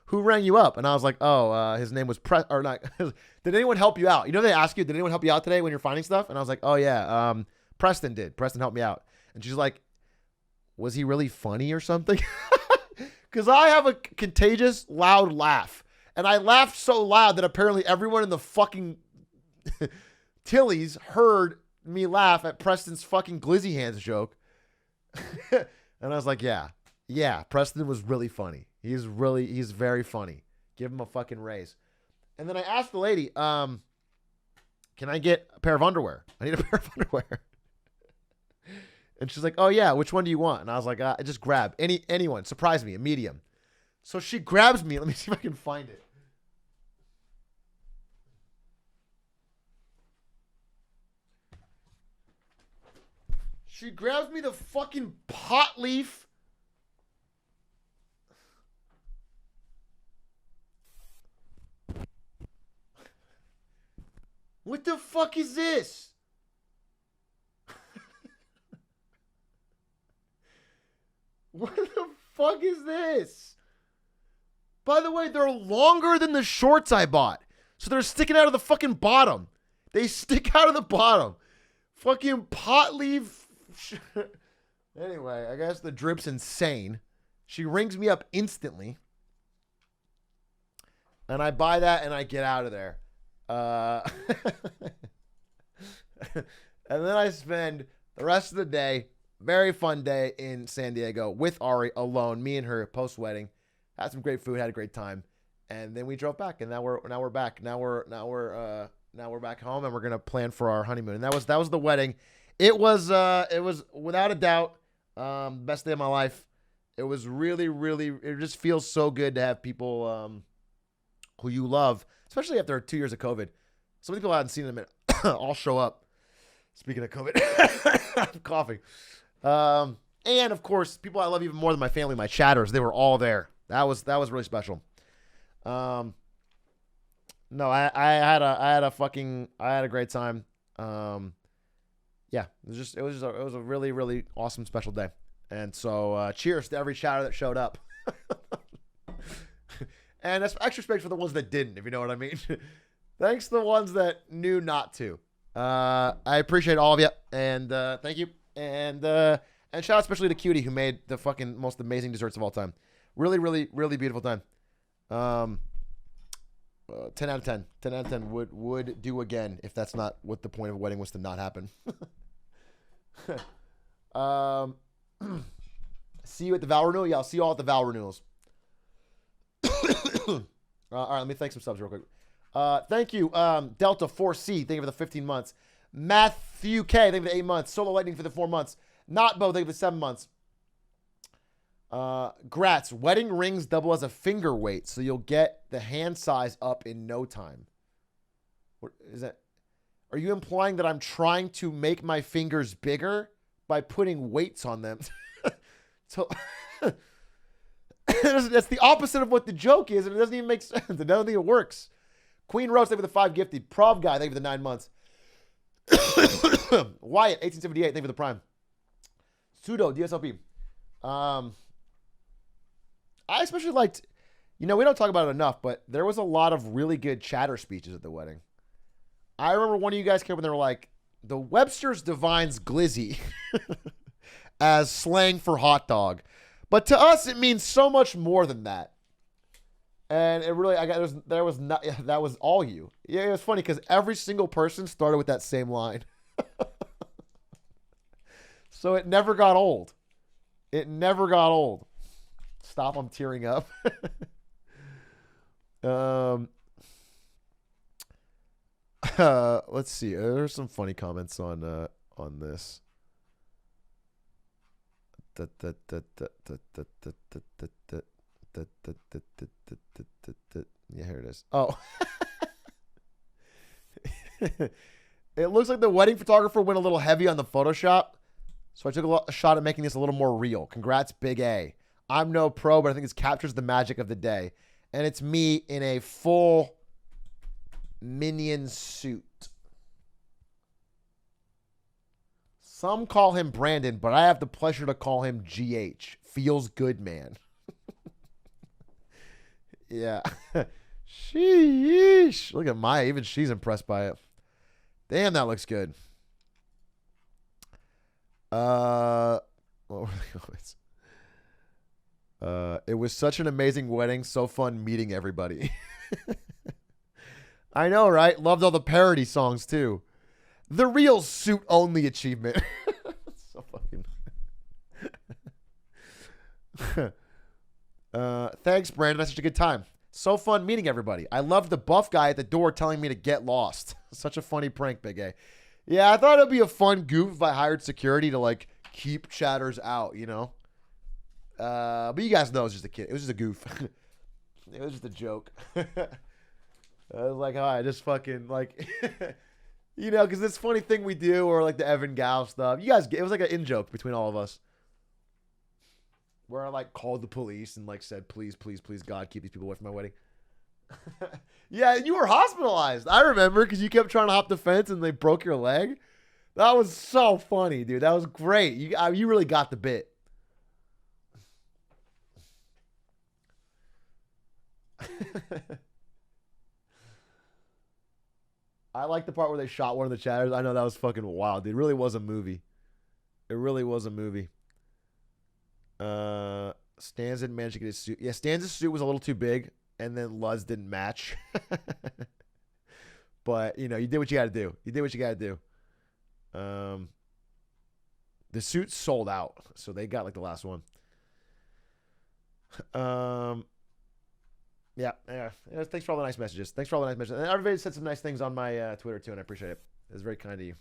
who rang you up? And I was like, oh, his name was did anyone help you out? You know, they ask you, did anyone help you out today when you're finding stuff? And I was like, oh yeah, Preston did. Preston helped me out. And she's like, was he really funny or something? Because I have a contagious, loud laugh. And I laughed so loud that apparently everyone in the fucking Tilly's heard me laugh at Preston's fucking glizzy hands joke. And I was like, yeah, Preston was really funny. He's very funny. Give him a fucking raise. And then I asked the lady, can I get a pair of underwear? I need a pair of underwear. And she's like, oh yeah, which one do you want? And I was like, just grab anyone. Surprise me, a medium. So she grabs me. Let me see if I can find it. She grabs me the fucking pot leaf. What the fuck is this? What the fuck is this? By the way, they're longer than the shorts I bought. So they're sticking out of the fucking bottom. They stick out of the bottom. Fucking pot leaf. Anyway, I guess the drip's insane. She rings me up instantly. And I buy that and I get out of there. And then I spend the rest of the day, very fun day in San Diego with Ari alone, me and her post-wedding. Had some great food, had a great time. And then we drove back, and now we're back. Now we're back home, and we're gonna plan for our honeymoon. And that was the wedding. It was without a doubt best day of my life. It was really, really, it just feels so good to have people who you love, especially after 2 years of COVID. Some of the people I hadn't seen in a minute all show up. Speaking of COVID, I'm coughing. And of course, people I love even more than my family, my chatters, they were all there. That was really special. No, I had a great time. Yeah, it was a really, really awesome special day. And so, cheers to every chatter that showed up. And that's extra space for the ones that didn't, if you know what I mean. Thanks to the ones that knew not to. I appreciate all of you, and thank you. And shout out especially to Cutie, who made the fucking most amazing desserts of all time. Really, really, really beautiful time. 10 out of 10. 10 out of 10 would do again if that's not what the point of a wedding was, to not happen. See you at the vow renewal? Yeah, I'll see you all at the vow renewals. All right, let me thank some subs real quick. Thank you, Delta 4C. Thank you for the 15 months. Matthew K. Thank you for the 8 months. Solo Lightning for the 4 months. Not Bo. Thank you for the 7 months. Grats, wedding rings double as a finger weight, so you'll get the hand size up in no time. What is that? Are you implying that I'm trying to make my fingers bigger by putting weights on them? So that's the opposite of what the joke is, and it doesn't even make sense. I don't think it works. Queen Rose, thank you for the 5 gifted. Prov Guy, thank you for the 9 months. Wyatt, 1878, thank you for the prime. Pseudo, DSLP. I especially liked, we don't talk about it enough, but there was a lot of really good chatter speeches at the wedding. I remember one of you guys came up and they were like, the Webster's defines glizzy as slang for hot dog. But to us, it means so much more than that. And it really, that was all you. Yeah, it was funny because every single person started with that same line. So it never got old. It never got old. Stop, I'm tearing up. Let's see. There's some funny comments on this. Yeah, here it is. Oh. It looks like the wedding photographer went a little heavy on the Photoshop. So I took a shot at making this a little more real. Congrats, Big A. I'm no pro, but I think this captures the magic of the day. And it's me in a full minion suit. Some call him Brandon, but I have the pleasure to call him GH. Feels good, man. Yeah. Sheesh. Look at Maya. Even she's impressed by it. Damn, that looks good. What were the comments? It was such an amazing wedding. So fun meeting everybody. I know, right? Loved all the parody songs, too. The real suit-only achievement. So fucking... Thanks, Brandon. That's such a good time. So fun meeting everybody. I loved the buff guy at the door telling me to get lost. Such a funny prank, Big A. Yeah, I thought it'd be a fun goof if I hired security to, like, keep chatters out, But you guys know it was just a kid. It was just a goof. It was just a joke. I was like, all right, just fucking, like, because this funny thing we do, or, like, the Evan Gal stuff. You guys, it was like an in-joke between all of us. Where I, like, called the police and, like, said, please, please, please, God, keep these people away from my wedding. Yeah, you were hospitalized. I remember because you kept trying to hop the fence and they broke your leg. That was so funny, dude. That was great. You really got the bit. I like the part where they shot one of the chatters. I know that was fucking wild, dude. It really was a movie. It really was a movie. Stans didn't manage to get his suit. Yeah, Stans' suit was a little too big. And then Luz didn't match. But, you did what you got to do. You did what you got to do. The suit sold out. So they got, like, the last one. Yeah. Thanks for all the nice messages. And everybody said some nice things on my Twitter, too, and I appreciate it. It was very kind of you.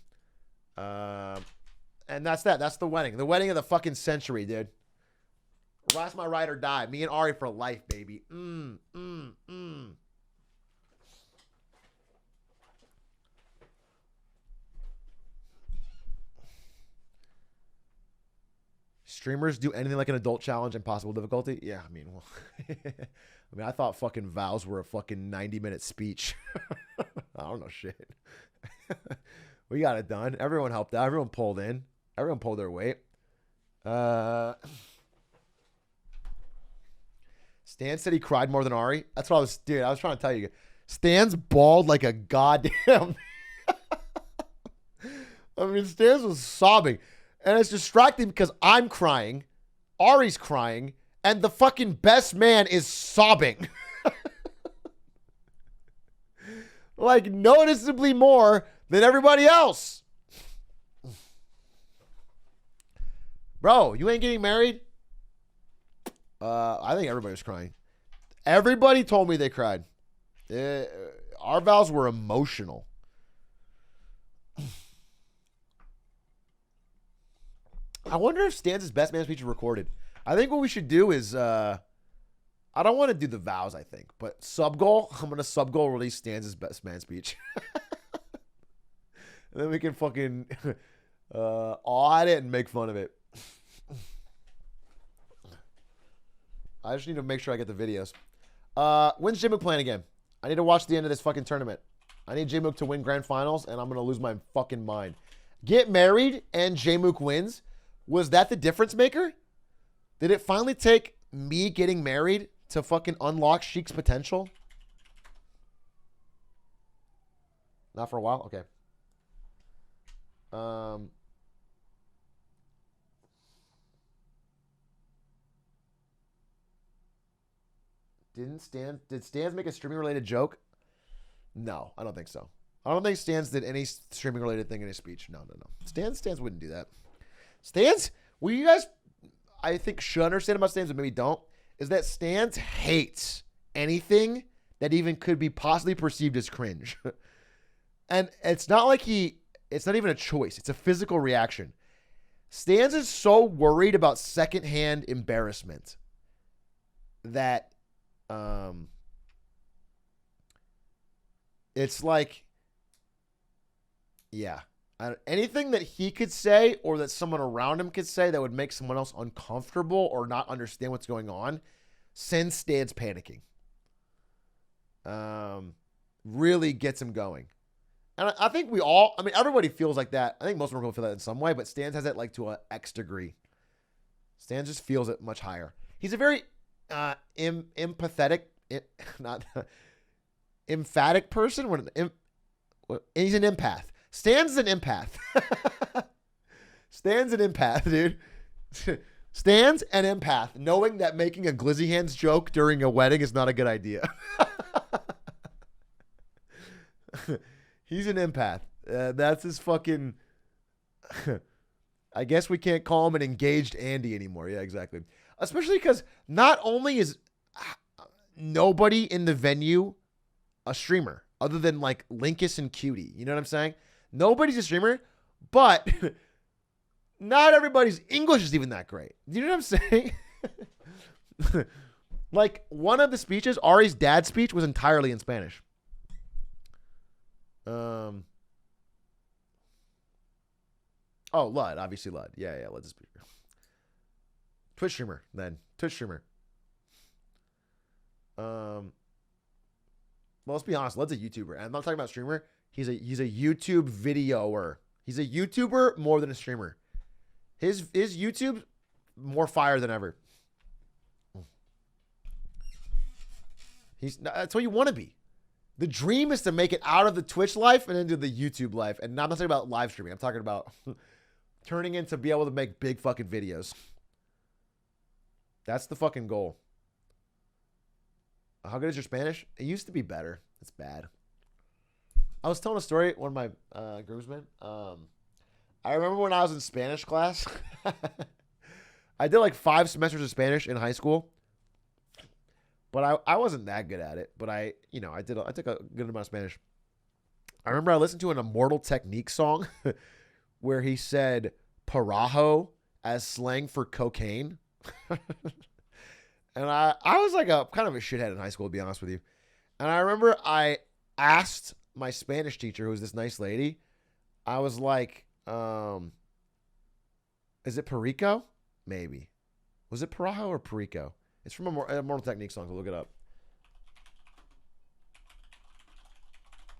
And that's that. That's the wedding. The wedding of the fucking century, dude. Last my ride or die. Me and Ari for life, baby. Streamers do anything like an adult challenge, impossible difficulty? Yeah, I mean, I thought fucking vows were a fucking 90-minute speech. I don't know shit. We got it done. Everyone helped out. Everyone pulled in. Everyone pulled their weight. Stan said he cried more than Ari. That's what I was trying to tell you. Stan's bawled like a goddamn. I mean, Stan's was sobbing. And it's distracting because I'm crying, Ari's crying, and the fucking best man is sobbing. Like, noticeably more than everybody else. Bro, you ain't getting married? I think everybody was crying. Everybody told me they cried. Our vows were emotional. I wonder if Stan's best man speech is recorded. I think what we should do is I don't want to do the vows, I think, but sub goal. I'm gonna sub goal release Stan's best man speech. And then we can fucking awe at it and make fun of it. I just need to make sure I get the videos. When's J-Mook playing again? I need to watch the end of this fucking tournament. I need J-Mook to win grand finals, and I'm going to lose my fucking mind. Get married and J-Mook wins? Was that the difference maker? Did it finally take me getting married to fucking unlock Sheik's potential? Not for a while? Okay. Did Stans make a streaming related joke? No, I don't think so. I don't think Stans did any streaming related thing in his speech. No. Stans wouldn't do that. Stans, what you guys, I think, should understand about Stans, but maybe don't, is that Stans hates anything that even could be possibly perceived as cringe. And it's not like it's not even a choice. It's a physical reaction. Stans is so worried about secondhand embarrassment that it's like, yeah. Anything that he could say or that someone around him could say that would make someone else uncomfortable or not understand what's going on sends Stans panicking. Really gets him going. And I think everybody feels like that. I think most people feel that in some way, but Stans has it like to an X degree. Stans just feels it much higher. He's a very empathetic, not emphatic person. He's an empath. Stan's an empath. Stan's an empath, dude. Stan's an empath, knowing that making a glizzy hands joke during a wedding is not a good idea. He's an empath. That's his fucking... I guess we can't call him an engaged Andy anymore. Yeah, exactly. Especially because not only is nobody in the venue a streamer other than like Linkus and Cutie. You know what I'm saying? Nobody's a streamer, but not everybody's English is even that great. You know what I'm saying? Like one of the speeches, Ari's dad's speech was entirely in Spanish. Oh, Lud, obviously Lud. Yeah, Lud's a speaker. Twitch streamer, then. Twitch streamer. Well, let's be honest. Lud's a YouTuber. And I'm not talking about streamer. He's a YouTube videoer. He's a YouTuber more than a streamer. His YouTube more fire than ever. That's what you want to be. The dream is to make it out of the Twitch life and into the YouTube life. And I'm not talking about live streaming. I'm talking about turning into be able to make big fucking videos. That's the fucking goal. How good is your Spanish? It used to be better. It's bad. I was telling a story, one of my groomsmen. I remember when I was in Spanish class. I did like 5 semesters of Spanish in high school. But I wasn't that good at it. But I took a good amount of Spanish. I remember I listened to an Immortal Technique song where he said parajo as slang for cocaine. And I was like a kind of a shithead in high school, to be honest with you. And I remember I asked my Spanish teacher, who was this nice lady, I was like, is it perico? Maybe. Was it parajo or perico? It's from a Immortal Technique song, so look it up.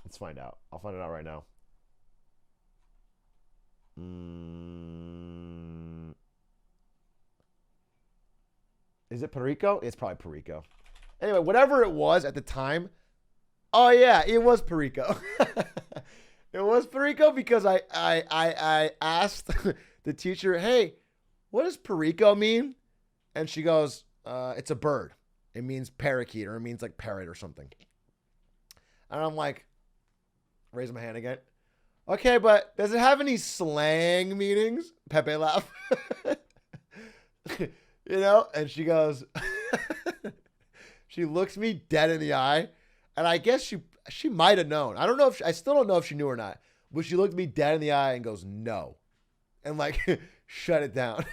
Let's find out. I'll find it out right now. Is it perico? It's probably perico. Anyway, whatever it was at the time. Oh yeah, it was perico. It was perico because I asked the teacher, hey, what does perico mean? And she goes, it's a bird. It means parakeet, or it means like parrot or something. And I'm like, raise my hand again. Okay, but does it have any slang meanings? Pepe laugh. You know? And she goes, she looks me dead in the eye. And I guess she might have known. I don't know I still don't know if she knew or not. But she looked me dead in the eye and goes, no. And like, shut it down.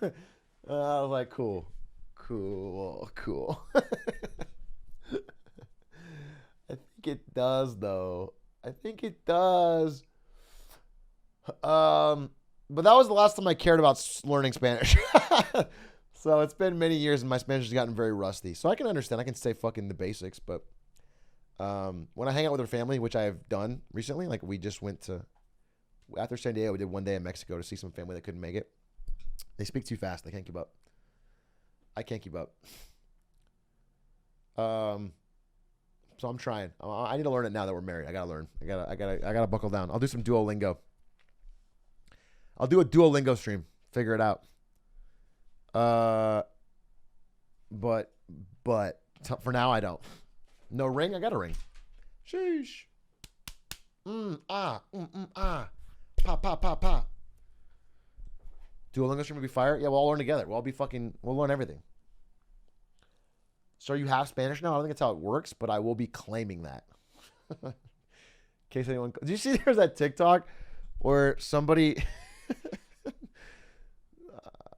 I was like, cool. I think it does, though. I think it does. But that was the last time I cared about learning Spanish. So it's been many years, and my Spanish has gotten very rusty. So I can understand. I can say fucking the basics, but when I hang out with her family, which I've done recently, like we just went to, after San Diego, we did one day in Mexico to see some family that couldn't make it. They speak too fast. I can't keep up. I can't keep up. So I'm trying. I need to learn it now that we're married. I gotta learn. I gotta buckle down. I'll do some Duolingo. I'll do a Duolingo stream. Figure it out. But for now I don't. No ring. I got a ring. Sheesh. Pa. Duolingo stream will be fire. Yeah, we'll all learn together. We'll learn everything. So you have Spanish now? I don't think that's how it works, but I will be claiming that. In case anyone... Did you see there's that TikTok where somebody...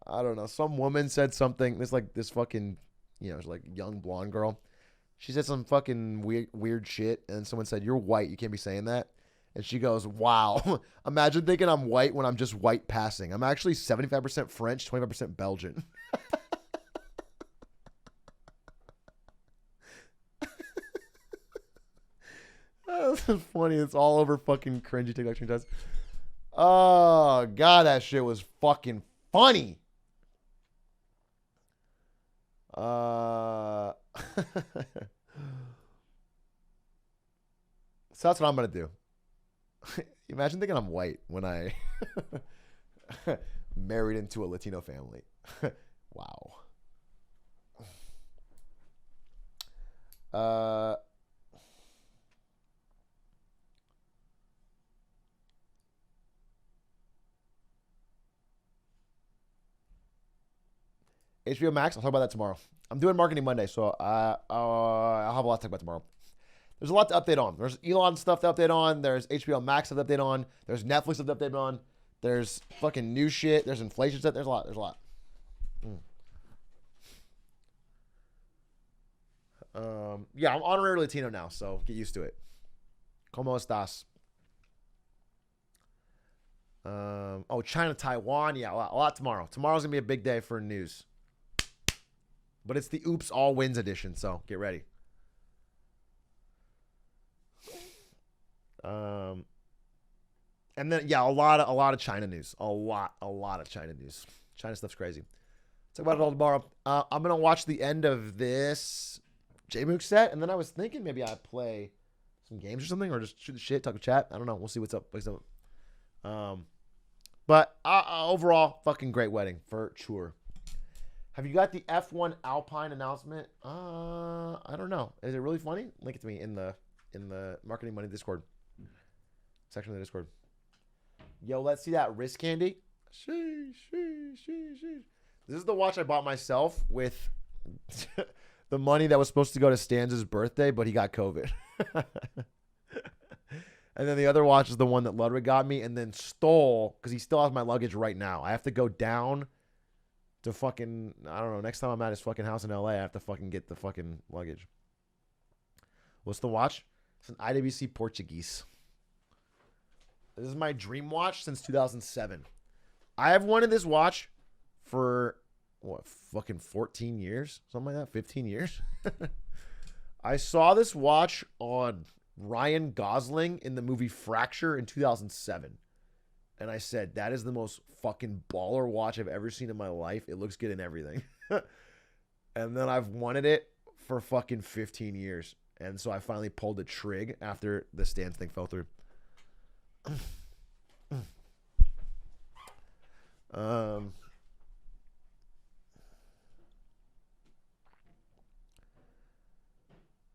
I don't know. Some woman said something. This fucking, it's like young blonde girl. She said some fucking weird shit, and someone said, "You're white. You can't be saying that." And she goes, "Wow. Imagine thinking I'm white when I'm just white passing. I'm actually 75% French, 25% Belgian." That's funny. It's all over fucking cringy TikTok screenshots. Oh, God, that shit was fucking funny. So that's what I'm going to do. Imagine thinking I'm white when I married into a Latino family. Wow. HBO Max, I'll talk about that tomorrow. I'm doing Marketing Monday, so I'll have a lot to talk about tomorrow. There's a lot to update on. There's Elon stuff to update on. There's HBO Max stuff to update on. There's Netflix stuff to update on. There's fucking new shit. There's inflation stuff. There's a lot. Yeah, I'm honorary Latino now, so get used to it. ¿Cómo estás? China, Taiwan. Yeah, a lot tomorrow. Tomorrow's going to be a big day for news. But it's the Oops All Wins edition, so get ready. And then a lot of China news. A lot of China news. China stuff's crazy. Talk about it all tomorrow. I'm gonna watch the end of this J-Mook set, and then I was thinking maybe I play some games or something, or just shoot the shit, talk to chat. I don't know. We'll see what's up. But overall, fucking great wedding for sure. Have you got the F1 Alpine announcement? I don't know. Is it really funny? Link it to me in the Marketing Money Discord section of the Discord. Yo, let's see that wrist candy. Sheesh. This is the watch I bought myself with the money that was supposed to go to Stan's birthday, but he got COVID. And then the other watch is the one that Ludwig got me and then stole because he still has my luggage right now. I have to go down to fucking, I don't know, next time I'm at his fucking house in LA, I have to fucking get the fucking luggage. What's the watch? It's an IWC Portuguese. This is my dream watch since 2007. I have wanted this watch for, fucking 14 years? Something like that? 15 years? I saw this watch on Ryan Gosling in the movie Fracture in 2007. And I said, that is the most fucking baller watch I've ever seen in my life. It looks good in everything. And then I've wanted it for fucking 15 years. And so I finally pulled the trig after the Stans thing fell through. How'd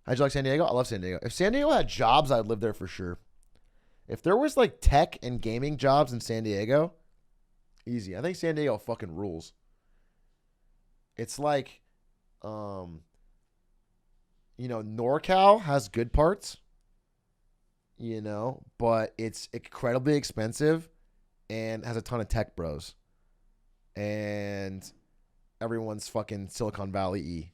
you like San Diego? I love San Diego. If San Diego had jobs, I'd live there for sure. If there was like tech and gaming jobs in San Diego, easy. I think San Diego fucking rules. It's like, NorCal has good parts, but it's incredibly expensive and has a ton of tech bros. and everyone's fucking Silicon Valley-y.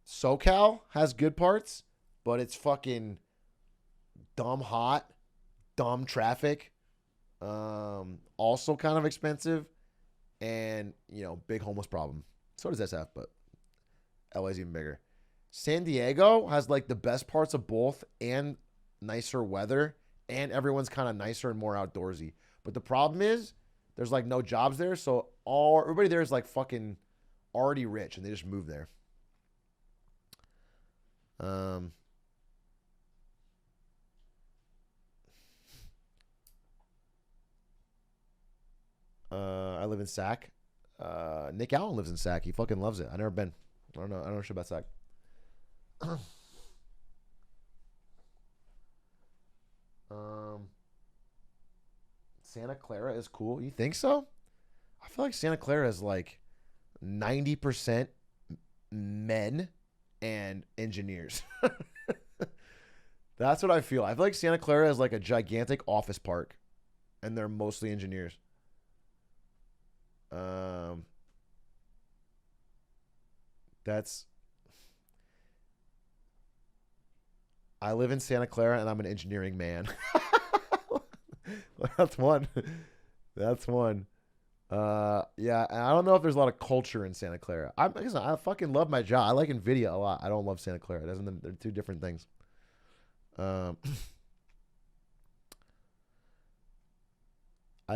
SoCal has good parts, but it's fucking dumb hot, dumb traffic, also kind of expensive, and, you know, big homeless problem. So does SF, but LA's even bigger. San Diego has like the best parts of both and nicer weather, and everyone's kind of nicer and more outdoorsy. But the problem is there's like no jobs there, so everybody there is like fucking already rich and they just move there. I live in Sac. Nick Allen lives in Sac. He fucking loves it. I never been. I don't know shit about Sac. Santa Clara is cool. You think so? I feel like Santa Clara is like 90% men and engineers. That's what I feel. I feel like Santa Clara is like a gigantic office park, and they're mostly engineers. I live in Santa Clara, and I'm an engineering man. That's one. That's one. Yeah, and I don't know if there's a lot of culture in Santa Clara. I fucking love my job. I like NVIDIA a lot. I don't love Santa Clara. They're two different things. I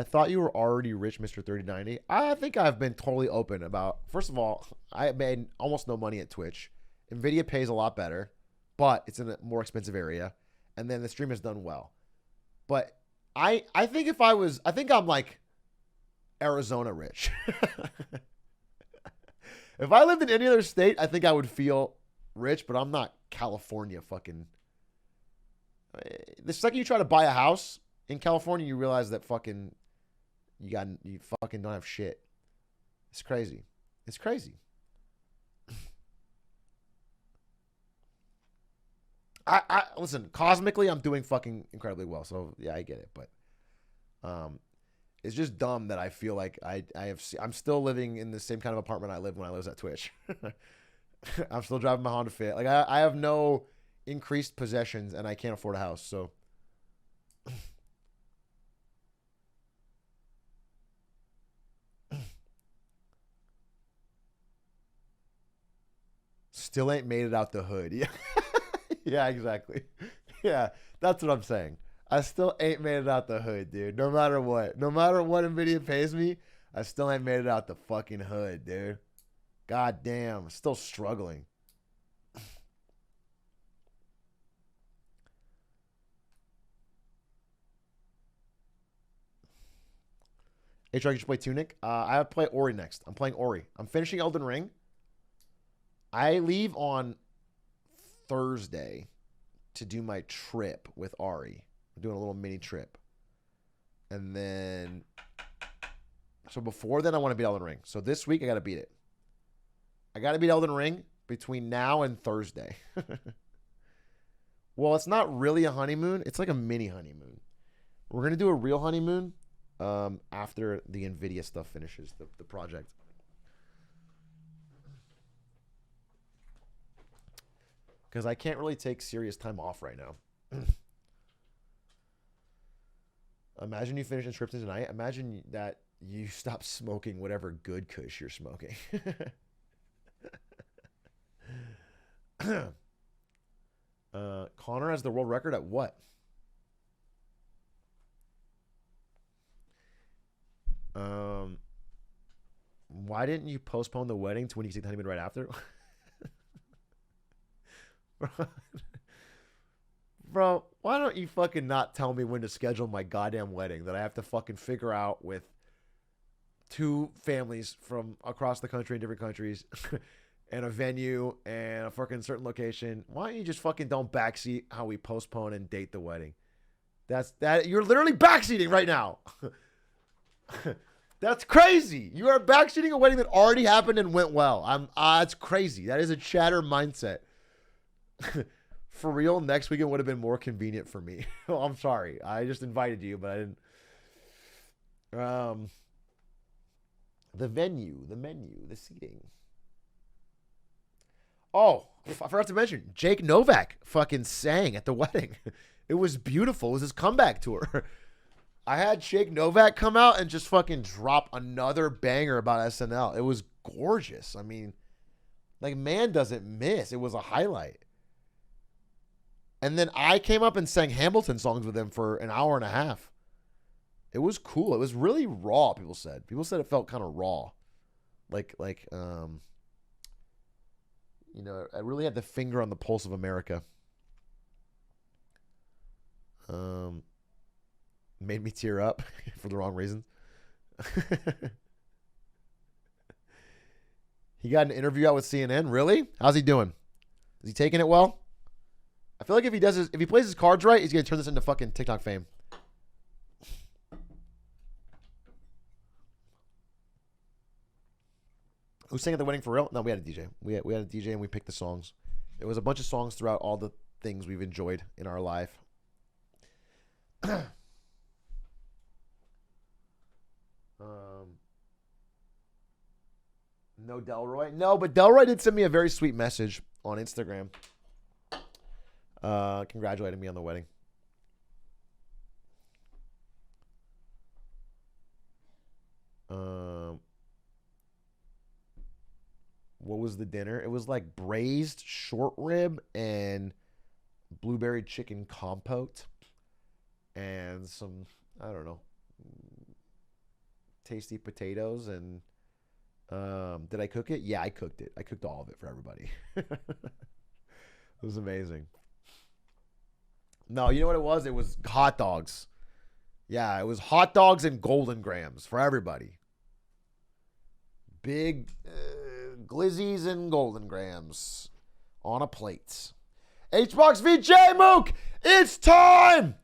thought you were already rich, Mr. 3090. I think I've been totally open about. First of all, I made almost no money at Twitch. NVIDIA pays a lot better, but it's in a more expensive area. And then the stream has done well. But I think I think I'm like Arizona rich. If I lived in any other state, I think I would feel rich, but I'm not California fucking. The second you try to buy a house in California, you realize that fucking you fucking don't have shit. It's crazy. It's crazy. I listen, cosmically I'm doing fucking incredibly well. So yeah, I get it, but it's just dumb that I feel like I'm still living in the same kind of apartment I lived when I was at Twitch. I'm still driving my Honda Fit. Like I have no increased possessions and I can't afford a house. So still ain't made it out the hood. Yeah. Yeah, exactly. Yeah, that's what I'm saying. I still ain't made it out the hood, dude. No matter what. No matter what NVIDIA pays me, I still ain't made it out the fucking hood, dude. God damn. Still struggling. Atrioc, you should play Tunic. I have to play Ori next. I'm playing Ori. I'm finishing Elden Ring. I leave on Thursday to do my trip with Ari. I'm doing a little mini trip. And then, so before then, I want to beat Elden Ring. So this week, I got to beat it. I got to beat Elden Ring between now and Thursday. Well, it's not really a honeymoon. It's like a mini honeymoon. We're going to do a real honeymoon after the NVIDIA stuff finishes, the project. Because I can't really take serious time off right now. Imagine you finish Inscription tonight. Imagine that you stop smoking whatever good kush you're smoking. Connor has the world record at what? Why didn't you postpone the wedding to when you take the honeymoon right after? Bro, why don't you fucking not tell me when to schedule my goddamn wedding that I have to fucking figure out with two families from across the country in different countries and a venue and a fucking certain location? Why don't you just fucking don't backseat how we postpone and date the wedding? You're literally backseating right now. That's crazy. You are backseating a wedding that already happened and went well. It's crazy. That is a chatter mindset. For real, next weekend would have been more convenient for me. I'm sorry. I just invited you, but I didn't. The venue, the menu, the seating. Oh, I forgot to mention, Jake Novak fucking sang at the wedding. It was beautiful. It was his comeback tour. I had Jake Novak come out and just fucking drop another banger about SNL. It was gorgeous. I mean, like, man doesn't miss. It was a highlight. And then I came up and sang Hamilton songs with him for an hour and a half. It was cool. It was really raw, people said. People said it felt kind of raw. You know, I really had the finger on the pulse of America. Made me tear up for the wrong reasons. He got an interview out with CNN. Really? How's he doing? Is he taking it well? I feel like if he plays his cards right, he's gonna turn this into fucking TikTok fame. Who sang at the wedding for real? No, we had a DJ. We had a DJ and we picked the songs. It was a bunch of songs throughout all the things we've enjoyed in our life. No Delroy? No, but Delroy did send me a very sweet message on Instagram. Congratulating me on the wedding. What was the dinner? It was like braised short rib and blueberry chicken compote and some, I don't know, tasty potatoes. And did I cook it? Yeah, I cooked it. I cooked all of it for everybody. It was amazing. No, you know what it was? It was hot dogs. Yeah, it was hot dogs and golden grams for everybody. Big glizzies and golden grams on a plate. HBox v J-Mook! It's time!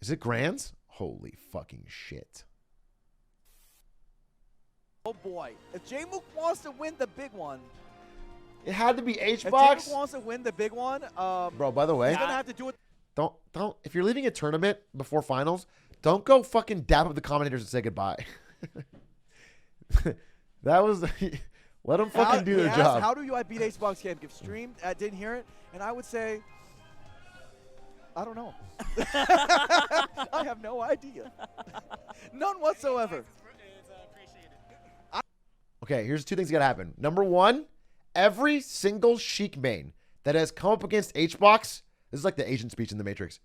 Is it grands? Holy fucking shit. Oh boy. If J-Mook wants to win the big one, It had to be if HBox. J-Mook wants to win the big one, Bro, by the way, he's going to have to do it. don't, if you're leaving a tournament before finals, don't go fucking dap up the commentators and say goodbye. That was, let them fucking do their job. How do you beat HBox game? If streamed, didn't hear it, and I would say, I don't know. I have no idea. None whatsoever. Okay, here's two things that gotta happen. Number one, every single Sheik main that has come up against HBox, this is like the Asian speech in the Matrix.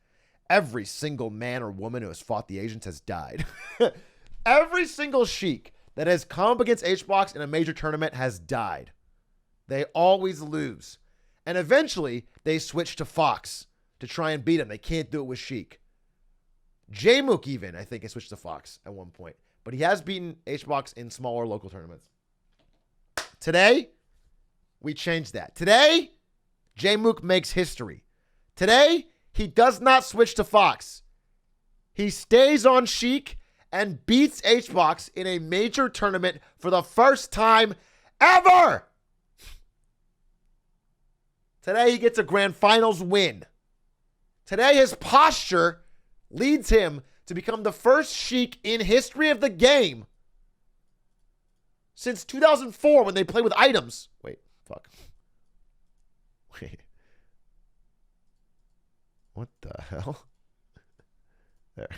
Every single man or woman who has fought the Asians has died. Every single Sheik that has come up against HBox in a major tournament has died. They always lose. And eventually, they switch to Fox to try and beat him. They can't do it with Sheik. J-Mook even, I think, has switched to Fox at one point. But he has beaten HBox in smaller local tournaments. Today, we changed that. Today, J-Mook makes history. Today, he does not switch to Fox. He stays on Sheik and beats HBox in a major tournament for the first time ever. Today, he gets a grand finals win. Today, his posture leads him to become the first Sheik in history of the game since 2004 when they played with items. Wait, fuck. Wait. What the hell? There.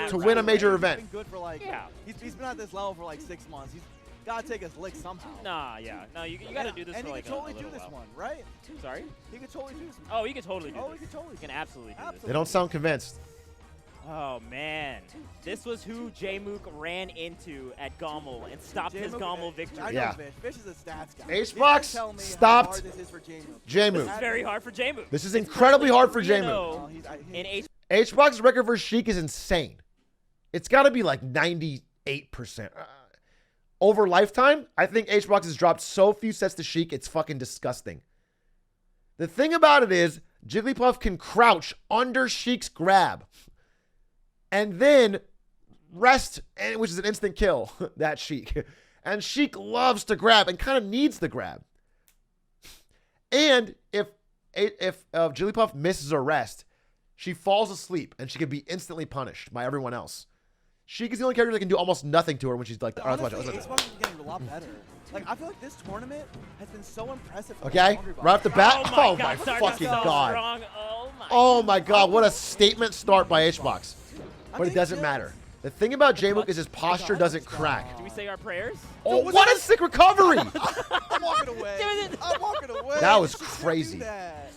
To win a major event. He's been good for like, Yeah. He's been at this level for like 6 months. He's got to take his lick somehow. Nah, yeah. No, you got to do this and for like he could totally a do little this while. one, right? Sorry? He could totally do this one. Oh, he could totally do Oh, this. he could totally He do can absolutely do Absolutely. They don't sound convinced. this. Oh, man. This was who J-Mook ran into at Gommel and stopped his J-Mook, Gommel I victory. know Yeah. Fish. Fish is a stats guy. Ace He's Box gonna tell me stopped how hard this is for J-Mook. J-Mook. This is very hard for J-Mook. This is incredibly hard for J-Mook. Oh, In H HBox's record for Sheik is insane. It's got to be like 98%. Over lifetime, I think HBox has dropped so few sets to Sheik, it's fucking disgusting. The thing about it is, Jigglypuff can crouch under Sheik's grab and then rest, which is an instant kill, that Sheik. And Sheik loves to grab and kind of needs the grab. And if Jigglypuff misses a rest, she falls asleep and she can be instantly punished by everyone else. Sheik is the only character that can do almost nothing to her when she's like, all right, let's watch Honestly, it. Let's watch it. Xbox is getting a lot better. Like, I feel like this tournament has been so impressive. For Okay, Hungry Box. right off the bat. Oh my starting fucking so god. strong. Oh my. Oh my god, what a statement start by HBox. But it think doesn't Jill's- matter. The thing about J-Mook is his posture doesn't crack. Do we say our prayers? Oh, what a sick recovery! I'm walking away. I'm walking away. That was She can't do crazy. that.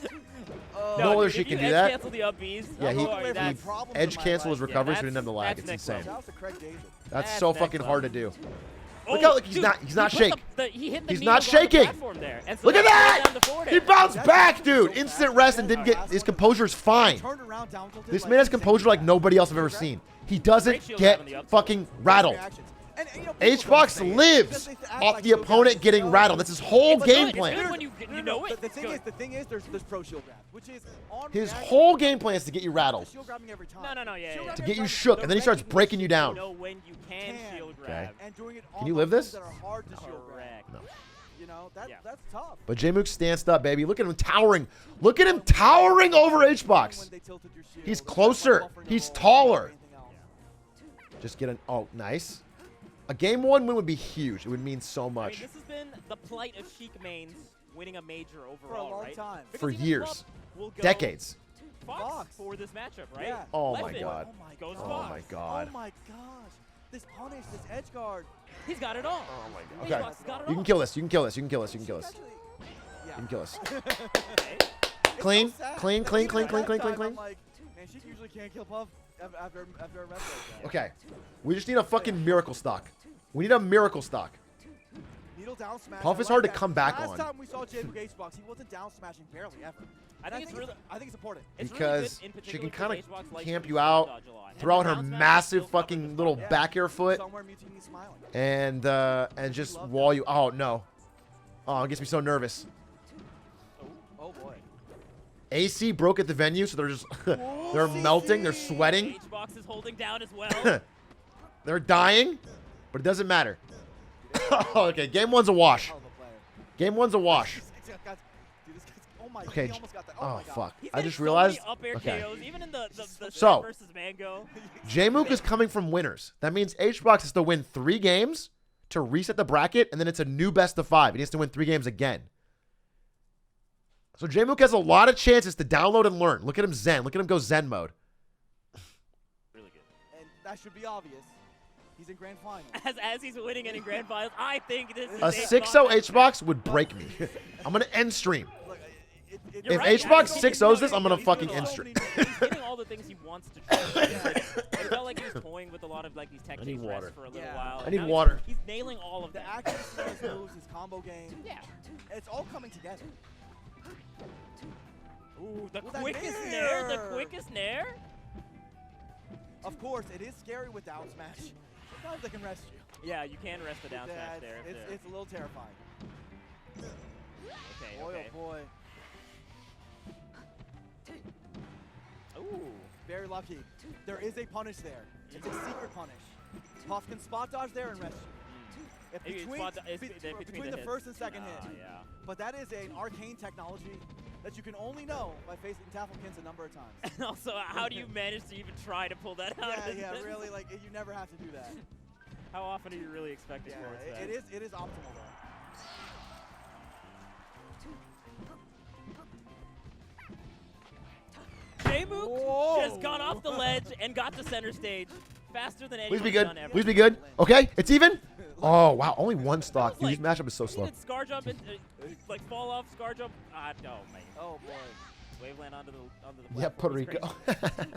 No other if she you can do edge that. Cancel the up Bs. Yeah, he I've problems in edge my cancel his life. recovery Yeah, so he didn't have the lag. that's It's next insane. level. Shout out to Craig David. That's That's so next fucking hard to level. do. Look how he's dude, not he shake. put he hit the He's not needles on the shaking. platform there, and so Look at that slowed that! down the forward He air. bounced That's back, so dude. fast. Instant rest and didn't get his composure's fine. Turned around down tilted, This like, man has insane composure like fast. nobody else I've ever seen. He doesn't Great shield grab on the get up tilt. fucking rattled. Reactions. And, you know, people don't HBox say it. lives Because they act off like the shield opponent grabs. getting No, rattled. That's his whole It's game good. It's plan. good when you know it. The It's thing good. is, there's pro shield grab, which is on His reaction, whole game plan is to get you rattled. shield grabbing every time. No, yeah. Shield To grabbing To every get you time, shook, the and then he starts recognition breaking you You down. know when you can shield grab. and doing it Can on you live moves this? that are hard to shield grab. Correct. No. You know, Yeah. that's tough. But J-Mook stanced up, baby. Look at him towering. Look at him towering over When HBox. they tilted your shield, He's it's like closer. buffering He's a hole, taller. anything else. Just get an... Oh, nice. A game one win would be huge. It would mean so I mean, much. this has been the plight of Sheik mains winning a major overall, long right? time. Because For even years. Club will go Decades. Fox Fox. for this matchup, right? Yeah. Oh Left my it. god. Oh my Goes god. Oh Fox. my god. Oh my gosh. This punish, this edge guard. He's got it all. Oh my god. HBox Okay. has got it You can all. kill us. You can kill us. You can kill us. You can kill us. Actually, You yeah. can kill us. Okay. It's Clean, so sad. clean, Like, clean, even clean, at clean, that clean, time, clean, I'm like, man, she usually can't kill Puff after a rep like that. Okay. We just need a fucking miracle stock. We need a miracle stock. Needle down smash. Puff I is like hard to that. come back Last on. time we saw J-Mook H-Box, he wasn't down smashing barely ever. I think it's really. I think it's important. It's Because really good, in she can particular, kind of 'cause HBox likes camp to you dodge out, a lot. And throw out the her down smash massive still covers fucking the little front. back air foot Somewhere Mutini's smiling. and just wall you. Oh no. Oh, it gets me so nervous. Oh boy. AC broke at the venue, so they're just they're melting, they're sweating, HBox is holding down as well. they're dying, but it doesn't matter. Okay, game one's a wash. Hell of a player. Game one's a wash. Dude, this guy's, oh my, Okay, he almost got that. Oh my God. fuck! He's I getting just so realized. many up air Okay. KOs, even in the So- Sam versus Mango. J-Mook is coming from winners. That means HBox has to win 3 games to reset the bracket, and then it's a new best of 5. He has to win 3 games again. So J-Mook has a lot of chances to download and learn. Look at him zen. Look at him go zen mode. Really good. And that should be obvious. He's in grand final. As he's winning it in grand finals, I think this is A 6-0 HBox would break me. I'm going to end stream. Look, You're If right, HBox actually, 6-0s this, I'm going to he's fucking doing end so stream. He's getting all the things he wants to try. It felt like he was toying with a lot of like these tech I need chase water. rests for a little Yeah. while. I and need now water. He's nailing all of The them. accuracy of his moves, his combo game, Yeah. it's all coming together. Ooh, the With that quickest nair. The nair. quickest nair. Of course, it is scary with down smash. Sometimes they can rest you. Yeah, you can rest the down smash That's- there. It's a little terrifying. Okay, Boy, okay. oh boy. Ooh. Very lucky. There is a punish there. It's a secret punish. Puff can spot dodge there and rest you. If Maybe between, it's between the hits. first and second hit. Yeah. But that is an arcane technology that you can only know by facing Tafflekins a number of times. And also, how do you manage to even try to pull that out? Yeah, really, like, you never have to do that. How often are you really expecting Yeah, towards that? it is optimal though. J-Mook Whoa. just got off the ledge and got to center stage faster than Please anyone's be good. done ever. Please be good. Okay, it's even. Oh, wow. Only 1 stock. Dude, Like, this matchup is so he slow. did scar jump and like fall off scar jump. No, man. Oh boy. Waveland onto the Yeah, platform Puerto was Rico. crazy.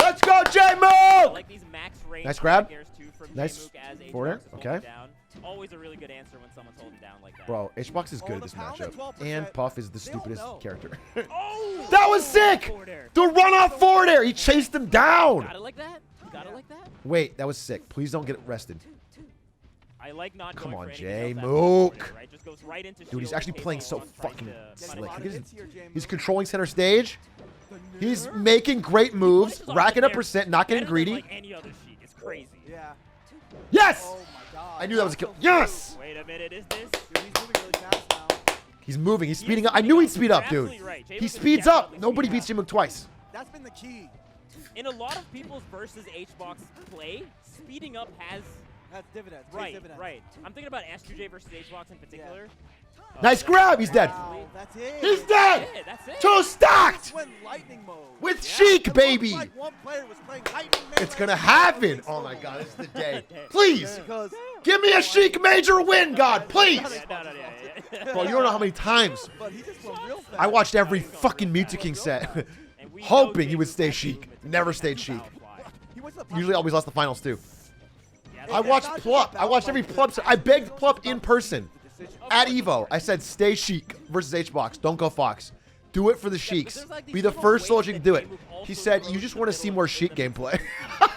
Let's go, I J-Mook! like these max range Nice grab. back airs too from Nice J-Mook as HBox forward air. is holding Okay. down. Always a really good answer when someone's holding down like that. Bro, HBox is Oh, good at the this pound at matchup. 12%. And Puff is the They don't stupidest know. character. Oh! That was sick! Forward air. The run off forward air. He chased him down. Got it like that? Got it like that? Wait, that was sick. Please don't get rested. I like not Come going on, for anything else after J-Mook. forward air, right? Just goes right into Dude, he's shield actually in case playing so someone's trying fucking to Getting a slick. lot Look of at hits his- here, J-Mook. He's controlling center stage. The He's nair? making great moves, Punishes off racking the up nair percent, not getting better than, greedy. Like any other Sheik. It's crazy. Yeah. Yes! Oh my god. I knew that was a kill. Yes! Wait a minute, is this? Dude, he's moving really fast now. He's moving. He's He speeding is up. I knew he'd speeding speed up. up, You're dude. absolutely right. He J-Mook is speeds up. definitely Nobody speeding beats J-Mook twice. That's been the key. in a lot of people's versus H-Box play, speeding up has That's dividends. pays right, dividends. right. I'm thinking about SQJ versus H-Box in particular. Nice grab. He's dead. Wow, that's it. He's dead. Yeah, that's it. Two stacked Just went lightning mode. with Sheik, It baby. looked like one player was playing lightning It's melee gonna on happen. the Oh my slow God, mo. this is the day. Please, Because give me a Sheik major win, God, please. Yeah, no, yeah. Bro, you don't know how many times but he just went real fast. I watched every fucking Mewtwo King set, And we know hoping he Jake would Mook stay has Sheik. movement. Never stayed Sheik. Foul fly. He went to the Usually always lost the finals too. Yeah, I that's- watched not just Plup. about I watched every like Plup. the- I begged Plup in person the decision. at Evo. I said, stay Sheik versus H-Box. Don't go Fox. Do it for the Sheiks. there's like these Be the little first ways soldier to that do it. Jake Mook also He said, throws you just in want to the see middle more of Sheik the gameplay.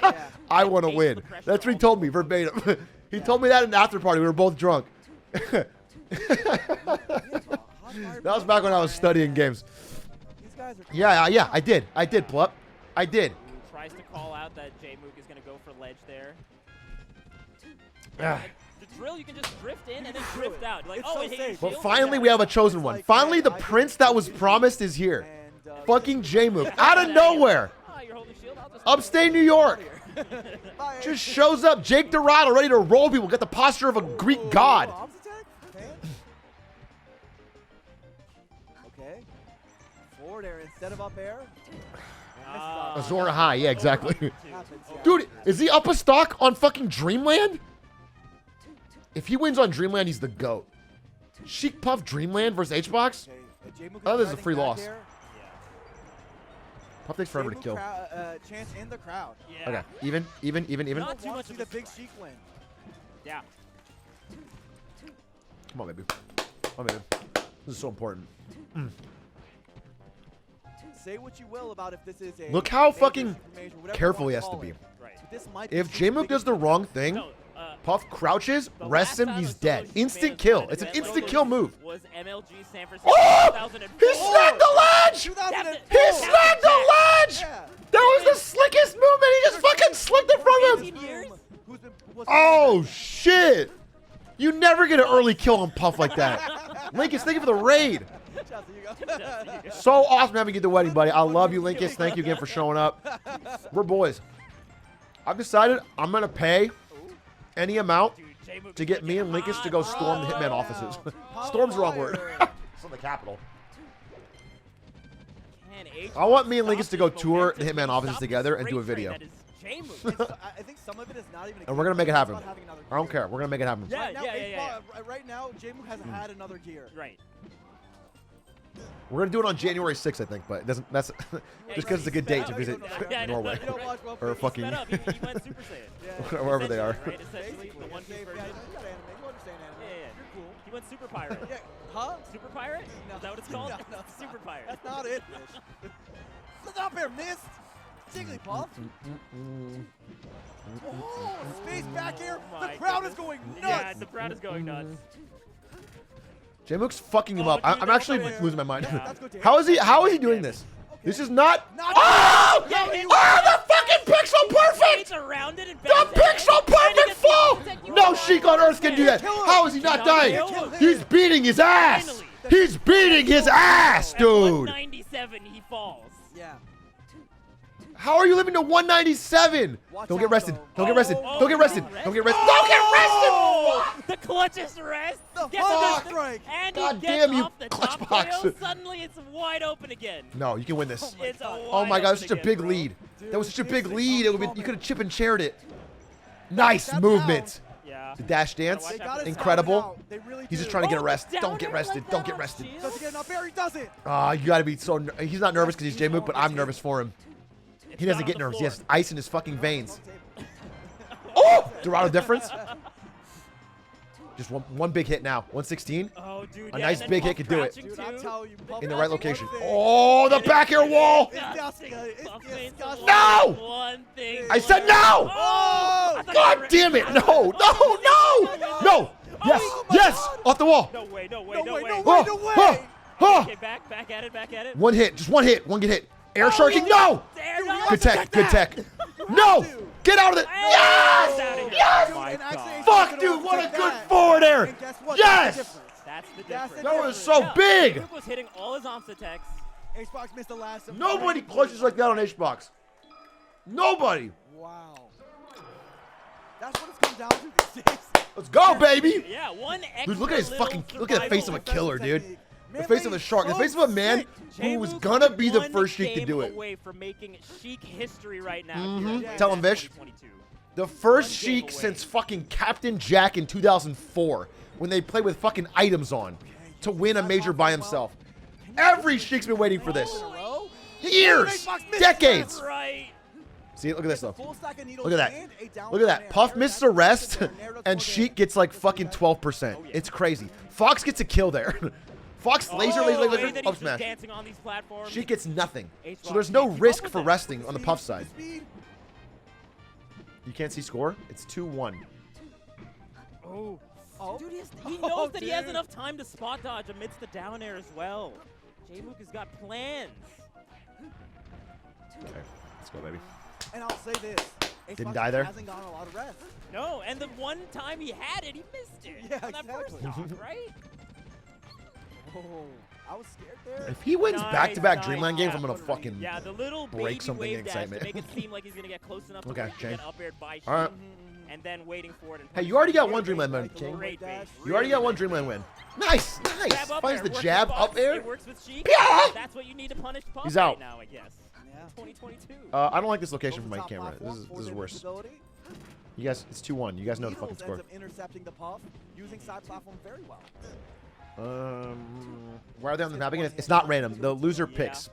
Yeah. I want to Takes win. the pressure That's what he off told of me him. verbatim. He told me that in the after party. We were both drunk. That was back when I was studying games. These guys are Yeah, I did, Plup. I did. Tries to call out that J Mook is going to go for ledge there. Ah. The drill, you can just drift in and then drift out. Like, It's oh, so it hit your safe. But shield. finally, Yeah. we have a chosen one. Finally, the prince that was promised is here. and Fucking J-Mook. Out of nowhere. Ah, you're holding shield. I'll just Upstate New York. Fire. Just shows up. Jake Dorado ready to roll people. Got the posture of a Greek god. Bombs attack? Okay. Forward air instead of up air. Ah. Azora high. Yeah, exactly. Happens, yeah. Dude, is he up a stock on fucking Dreamland? If he wins on Dreamland, he's the GOAT. Sheik Puff Dreamland versus H-Box? Okay, J-Mook Oh, is this is a driving free back loss. air. Puff takes forever to J-Mook kill. Chance in the crowd. Yeah. Okay, even. Not too Want much to see of the a big spread. Sheik win. Yeah. Come on, baby. Come on, baby. This is so important. Say what you will about if this is a Look how major, fucking super major, whatever you careful wanna he has to call be. it. Right. But this might If be J-Mook does the wrong thing, No, Puff crouches, the rests last him, time he's a dead. solo Instant man kill. had It's an been instant solo kill move. Was MLG San Francisco Oh! 2004. He snagged the ledge! 2004. He snagged the ledge! Yeah. That was the slickest movement. He just fucking slicked it from 18 him. years? Was Oh, shit. You never get an early kill on Puff like that. Linkus, thank you for the raid. Chelsea, you go. So awesome having you at the wedding, buddy. I love you, Linkus. Thank you again for showing up. We're boys. I've decided I'm going to pay any amount Dude, J-Mook to is get me and looking Linkus to go hot, storm the bro. Hitman offices. Storm's the wrong word. It's on the Capitol. Can H I want me and Linkus stop to go this tour momentum? the Hitman Can offices stop the together and do a straight video. train that is J-Mook. I think some of it is not even. And we're going to make it happen. About having another I don't gear. care. We're going to make it happen. Yeah, Right now, yeah. Right now, J-Mook hasn't had another gear. Right. We're going to do it on January 6th, I think, but it doesn't. That's just because it's a good date to visit Norway You don't watch well or for fucking Sped up. He went Super Saiyan. Yeah. wherever they are. Right, essentially, the One Piece Yeah, version. you got anime. You understand anime. Yeah, yeah. You're cool. He went Super Pirate. Yeah. Huh? Super Pirate? No. Is that what it's called? No, Super Pirate. That's not it, Fish. Stop there, missed. Jigglypuff. Oh, space back here. Oh The my crowd is goodness. going Yeah, nuts. the crowd is going nuts. J-Mook's fucking him Oh, up. dude, I'm that's actually okay. losing my mind. That's good to hear. How is he doing this? This is not. Not Oh! Yeah, Oh, the fucking pixel perfect! It's around it and The bounces pixel in, trying to perfect get the fall! upset. You No are Sheik on Earth can do that. Kill him. How is he not dying? Kill him. He's beating his ass. Finally. He's beating his ass, At dude. 197, he falls. Yeah. How are you living to 197? Watch Don't get out, rested. though. Don't get rested. Oh, Don't get rested. rest? Don't get rested. Don't get rested. Oh! The clutchest rest. The Gets fuck the- strike. And God he gets damn you, off the clutch top box. KO. Suddenly, it's wide open again. No, you can win this. It's a Oh my wide God, that's such a open big again, lead. Dude, That was such a big it's lead. It would be, you uncommon. could have chip and chaired it. Nice That's movement. Bro. Yeah. The dash dance. They gotta Incredible. sound it out. They really He's just do. trying to get a Oh, rest. the Don't get downer rested. like Don't that get on rested. shield? Does he get enough air? He doesn't. You gotta be so. He's not nervous because he's J-Mook, but I'm nervous for him. He doesn't down get on the nervous. He has floor. ice in his fucking veins. Table. Oh! Dorado difference. Just one big hit now. 116. Oh, dude. A yeah, nice and then big hit Puff could do it. crouching Dude, I'm too. telling you, Puff In the right Puff location. one thing. Oh, the back air wall. Disgusting. It's Puff means disgusting. No! One thing. I said no! Oh! I thought you God were- damn it! No! No! Yes! Oh my Yes! God. Off the wall! No way, no way, No no way, way. no way, Oh, no way. oh, oh. Okay, back at it, back at it. One hit, just one hit, one get hit. Air sharking, no! There, no. Good tech, good tech. No! Get out of it! Yes! Yes! Yes! Dude, and actually, Fuck, H-Box dude, what a did good that. forward air! And guess what? Yes! That's the difference. That's the That's difference. the That was so Yeah, big! Luke was hitting all his omps attacks. H-Box missed the last. Nobody clutches like that on H-Box. Nobody. Wow. That's what it's come down to these days. Let's go, baby. Yeah, one extra Dude, look at his little fucking, look at the face of a survival. killer, dude. Man, The face of a shark. The face of a man Jay who was Mook gonna be the one first Sheik to game do it. away from making Sheik history right now. Mhm. here at Tell him, Vish. 2022. The first One game Sheik away. since fucking Captain Jack in 2004 when they played with fucking items on to win a major by himself. Every Sheik's been waiting for this. Years. Decades. That's right. See, look at this though. Full stack of needles Look at that. and a down Look at that. air. Puff misses a rest, and Sheik Sheik gets like fucking 12%. It's crazy. Fox gets a kill there. Fox laser, Oh, laser, the way laser, that up he's just smash. dancing on these platforms. Sheik gets nothing. H-Box So there's no can't keep up risk with for that. resting on the Puff side. Speed. You can't see score? It's 2-1. Oh. Oh. Dude, he knows Oh, that he has dude. enough time to spot dodge amidst the down air as well. Jay Mook has got plans. Okay, let's go, baby. And I'll say this. Didn't Xbox die there? Hasn't gotten a lot of rest. No, and the one time he had it, he missed it. Yeah, on that first exactly. stock, right? Oh, I was scared there. If he wins Nice, back-to-back nice. Dreamland games, I'm Yeah. gonna fucking. Yeah, the little break baby something in wave dash excitement. to make it seem like he's gonna get close enough to Okay, where he can Shane. get up aired by All right. Sheik, and then waiting for it. And Hey, you already got Great one bait, Dreamland win, right? King. Great bait. You already got one Dreamland win. Nice, nice. Jab up Finds air, the works jab with up Puff, air. It works with Sheik. Yeah. That's what you need to punish Puff He's right out. now, I guess. Yeah. 2022. I don't like this location Over for my top camera. platform This for is their worse. visibility. You guys, it's 2-1. You guys know the fucking Needles score. ends up intercepting the Puff using side platform very well. Why are they on the map again? It's not random. The loser Yeah. picks.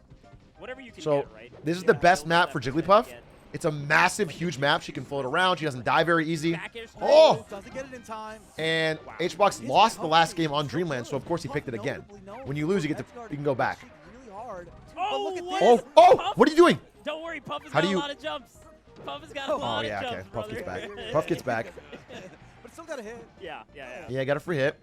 Whatever you can So get, right? this is the Yeah, best build map that for percent Jigglypuff. get. It's a massive, huge map. She can float around. She doesn't die very easy. Back air straight. Oh! Doesn't get it in time. And HBox lost the last game on Dreamland, so of course he picked it again. When you lose, you can go back. Really hard. Oh, look at what this. is- Oh, Puff- what are you doing? Don't worry, Puff has How got do you- a lot of jumps. Puff has got a Oh lot yeah, of okay. jumps, Puff gets brother. back. Puff gets back. But still got a hit. Yeah, yeah, yeah. Yeah, got a free hit.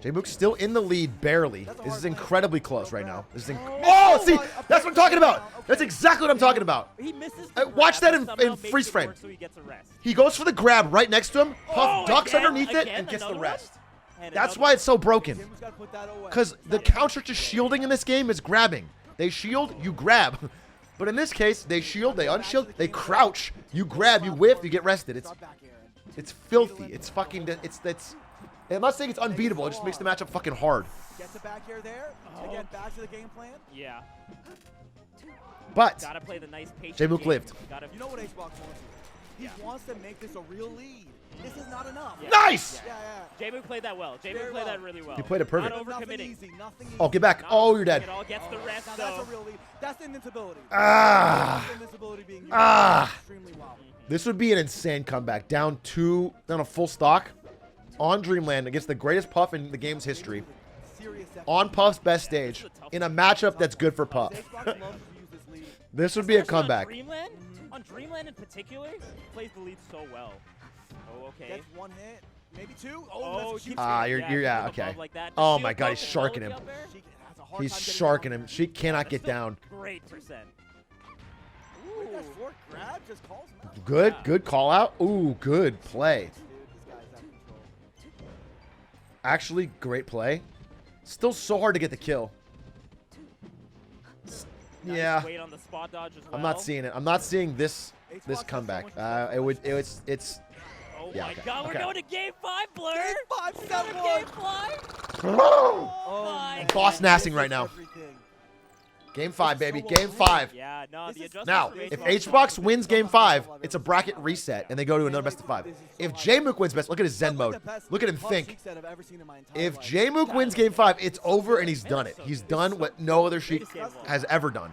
J-Mook's still in the lead, barely. This is incredibly close right now. This is oh, see, that's what I'm talking about. That's exactly what I'm talking about. He misses. Watch that grab, in- but somehow in makes freeze it frame. work So he gets a rest. He goes for the grab right next to him. Puff Oh, ducks again, underneath it again, and gets the another rest. one? And That's another why it's so broken. Jim's gotta put that away. Because the counter to shielding in this game is grabbing. They shield, you grab. But in this case, they shield, they unshield, they crouch, you grab, you whiff, you get rested. It's Start back air. it's filthy. It's fucking it's. I'm not saying it's unbeatable. It just makes the matchup fucking hard. Gets it back here there. Again, back to the game plan. Yeah. But Gotta play the nice patient. J-Mook game. lived. Gotta. You know what Xbox wants here? He wants to make this a real lead. This is not enough. Yeah. nice. Yeah, J-Mook played that well. J-Mook Very played well. that really well. He played it perfect. Not Nothing overcommitting. easy. Nothing easy. Oh, get back. Not Oh, you're overcommitting dead. It all gets the Now rest that's though. a real lead. That's invincibility. Ah. That's invincibility being used Ah. extremely well. This would be an insane comeback. Down a full stock on Dreamland against the greatest Puff in the game's history. Serious effort. On Puff's best stage in a matchup that's good for Puff. Xbox loves to use this lead. This would be a Especially comeback. On Dreamland, on Dreamland in particular, he plays the lead so well. Oh, okay. Gets one hit, maybe two. Oh, Oh, that's a keeps huge Ah, hit. you're keep yeah, him okay. above like that. Oh Does my shield God, go he's as well sharking with him. the up air? She has a hard He's time getting sharking down him. She cannot That's get still down. Greght percent. there. Wait, that short grab just calls him out. Good, Yeah. good call out. Ooh, good play. Dude, this guy's out of control. Actually, great play. Still so hard to get the kill. Now Yeah, just wait on the spot dodge as well. I'm not seeing it. I'm not seeing this Xbox has so comeback. much control. It's Oh Yeah, my okay, God, we're okay. going to game 5, Blur. Game 5, We're going step to one. game 5. Oh my Boss God, nassing this right is now. everything. Game 5, baby. so Game well 5. Yeah, no, This the is- adjustments Now, for if Xbox HBox wins Game 5, it's a bracket reset, and they go to another best of 5. If J-Mook wins best, look at his Zen Like mode. the best Look at him Puff think. Sheiks that I've ever seen in my entire If life. J-Mook wins Game 5, it's over, and he's done it. He's done what no other Sheik has ever done.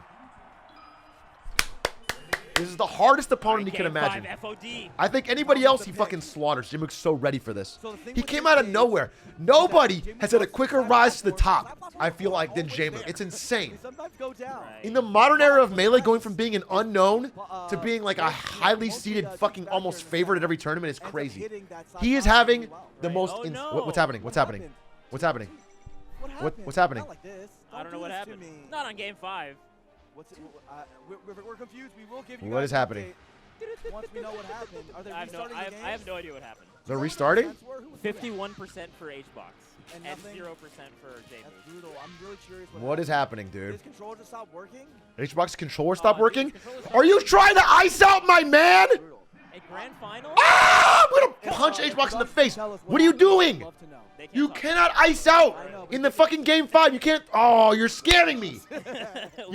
This is the hardest opponent he can Game 5 imagine. FOD. I think anybody else he fucking slaughters. J-Mook's so ready for this. So the thing He with came this out of is nowhere. Nobody has had a quicker rise to the top, I feel like, than J-Mook. It's insane. They sometimes go down. Right. In the modern era of Melee, going from being an unknown to being like a highly seeded, fucking almost favorite at every tournament is Ends up crazy. hitting that side He is pocket having really well. the Right. most. Oh, What's no. happening? What's happening? happened? What's happening? What What- happened? what's happening? Not like this. I don't know do what this to happened. me. Not on game 5. What's it, we're confused. We will give you What guys is an happening? update Once we know what happened. Are they I have no, restarting the I game? have no idea what happened. They're restarting? 51% for HBox. and and nothing. 0% for J That's Mook. brutal. I'm really curious What is happening, Did dude? his controller just stop working? HBox controller stop dude, working? his controller Are you stopped trying to ice out my man? Brutal. A grand final? Ah! I'm gonna punch HBox in the face. What are you doing? Love to know. They can't You talk. cannot ice out I know, in the fucking game 5. You can't. Oh, you're scamming me. You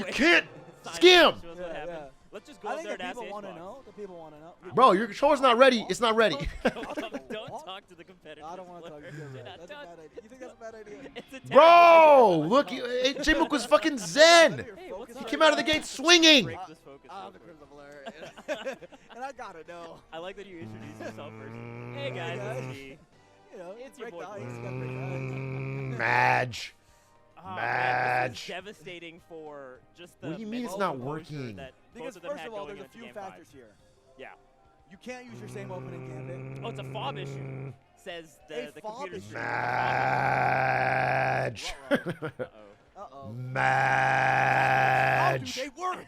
Wait, can't Simon scam. shows what Yeah, happened. yeah. Let's just go I up think there the and ask people want to Xbox. know. The people want to know. Bro, your controller's not ready. It's not ready. Don't talk to the competitors. I don't want to talk to you. Do not That's a talk. bad idea. You think that's a bad idea? It's a terrible Bro, idea. look, J-Mook was fucking zen. Hey, what's He up? came out of the gate swinging. Break this focus I'm real the quick. Crimson Blur. And I gotta know. I like that you introduced yourself first. Hey guys, guys. it's me. You know, It's your break boy the ice. Blur. Gotta break the ice. Madge. Oh, man, this Madge. is devastating for just the. What do you mean it's mental not composure working? That Because both of them first had of all, going there's a into few game factors 5. here. Yeah. You can't use your same opening gambit. Oh, it's a fob issue. Says A the fob computer issue. stream. Madge. Uh-oh. Uh-oh. Madge. How do they work?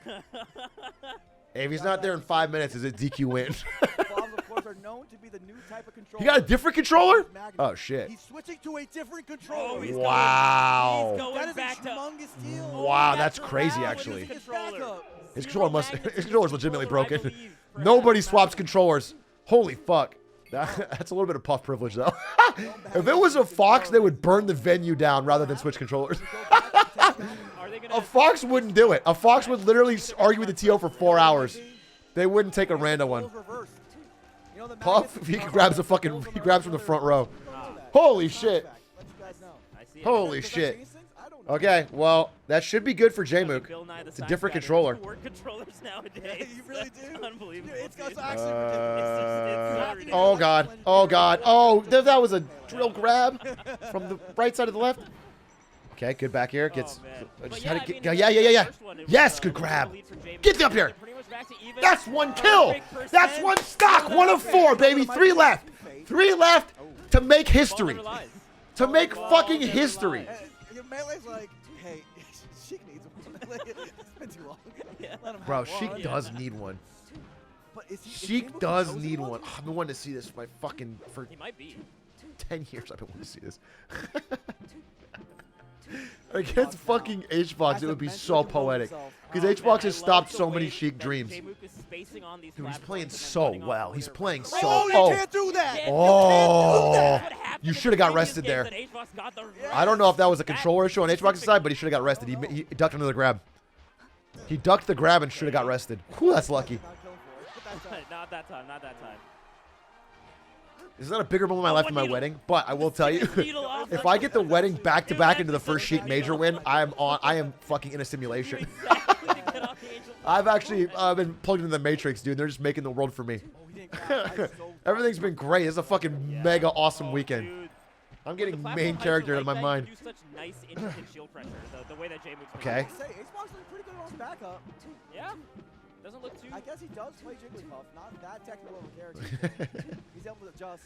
Hey, if he's not there in 5 minutes, is it DQ win? Fobs, of course, are known to be the new type of controller. He got a different controller? Magnet. Oh, shit. He's switching to a different controller. Oh, he's Wow. He's going That is back a to. humongous deal. Wow, that's Back to crazy, Rao actually. with his controller. His Zero controller must. magnets His in controller's legitimately controller, I broken. believe, for Nobody Magnus. swaps controllers. Holy fuck. That's a little bit of puff privilege, though. If it was a Fox, they would burn the venue down rather than switch controllers. Are they gonna? A Fox wouldn't do it. A Fox would literally argue with the TO for 4 hours. They wouldn't take a random one. Puff, he grabs a fucking, he grabs from the front row. Holy shit. I see it. Holy shit. Okay, well, that should be good for J-Mook. Bill Nye the It's a Science different Guy. controller. There's work controllers nowadays. You really do. It's unbelievable. It's dude. actually It's Oh god. Oh god. Oh, that was a drill grab from the right side of the left. Okay, good back here. Gets. man. I just But had yeah, to I get. mean, Yeah, yeah, yeah, yeah. the first one, it was, Yes, it good was a grab. lead for James. Get up here. They're pretty much back to even. That's one kill. Perfect That's percent. one stock. 1 of 4, baby. 3 left. 3 left to make Ball history. never lies. To make Ball fucking never history. lies. Your Melee's like, hey, Sheik needs one. It's been too long. Yeah. Let him Bro, have Sheik one. does need one. But is he, is Sheik J-Mook does chosen need one. I've been wanting to see this for He might be. 10 years. I've been wanting to see this. Against fucking HBox, Has it to would be mentally so compose poetic. himself. Because Oh, man, HBox I has love stopped the so many way Sheik that dreams. J-Mook is spacing on these Dude, he's platforms playing and then so cutting off well. the He's leader. playing so. Oh, you Oh, can't do that. Yeah, Oh. that's what happened You in shoulda got previous rested games there. that HBox got the I don't know if that was a rest. controller issue on HBox's side, but he should have got rested. He ducked under the grab. He ducked the grab and should have got rested. Whew, that's lucky. Not that time. Not that time. This is not a bigger moment in my life than my needle. wedding, but I will tell you, Needle off. if I get the wedding back to back Dude, into the that's first just Sheik a major needle. win, I am fucking in a simulation. Exactly to get off the angel. I've actually been plugged into the Matrix, dude. They're just making the world for me. Everything's been great. It's a fucking mega awesome weekend. Dude. I'm The getting platform main heights character are out of my like mind. that, you do such nice intricate shield pressure. The way that J-Mook's Okay. Say, Xbox looking pretty good on his backup. Yeah. Doesn't look too. I guess he does play Jigglypuff. Not that technical of a character. He's able to adjust.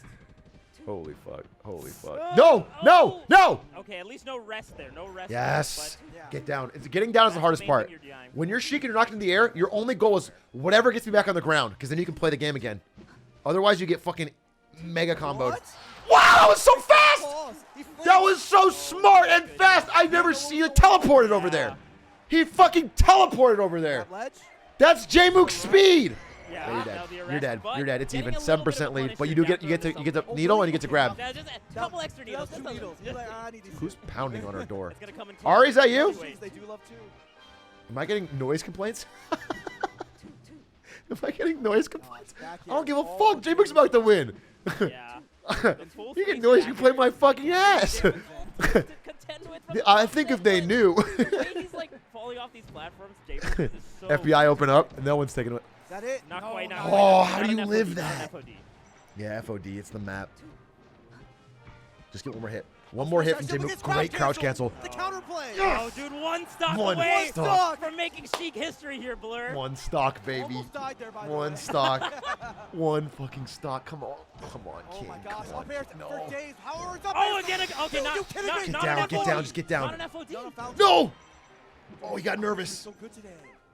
Holy fuck. Holy fuck. Oh, No! No! oh. No! Okay, at least no rest there. No rest. Yes. There, Yeah. Get down. Getting down is the hardest part. When you're Sheik and you're knocked in the air, your only goal is whatever gets me back on the ground, because then you can play the game again. Otherwise, you get fucking mega comboed. What? Wow, that was so fast! Pause. He flinched. That was so smart and fast. I've never seen it teleported over there. He fucking teleported over there. That ledge. That's J-Mook's speed. Yeah, Yeah, you're now dead. the You're arrest, dead. but You're dead. It's getting even. a little bit 7% of lead, punish but you here do get down you throw get the something. needle and you get to grab. Yeah, just a couple extra needles. That's two That's needles. He's like, I need these. Who's pounding on our door? It's gonna come in Ari, is that you? clutch. They do love too. Am I getting noise complaints? Am I getting noise complaints? Back I don't give a here. fuck. J-Mook's about to win. Yeah. You get noise complaint my fucking ass. To contend with from I the think if offset, they but knew. the way he's like falling off these platforms, J-Mook is so FBI open up and no one's taking it. Is that it? Not No, quite. Not no. quite, Oh, not how do an you FOD, live not an that? FOD. Yeah, FOD. It's the map. Just get one more hit. One more hit from J-Mook. Great crouch cancel. The counterplay. Oh, dude, one stock One away stock. from making Sheik history here, Blur. One stock, baby. Almost died there, by the One way. stock. One fucking stock. Come on. Come on, Oh King. my gosh, Come on. up air No. for days. How are up Oh, air? again. Okay, Dude, not, you kidding not, me? not Get down, an get FOD. down, just get down. Not an FOD. Not a foul. No! Oh, he got nervous. So good today.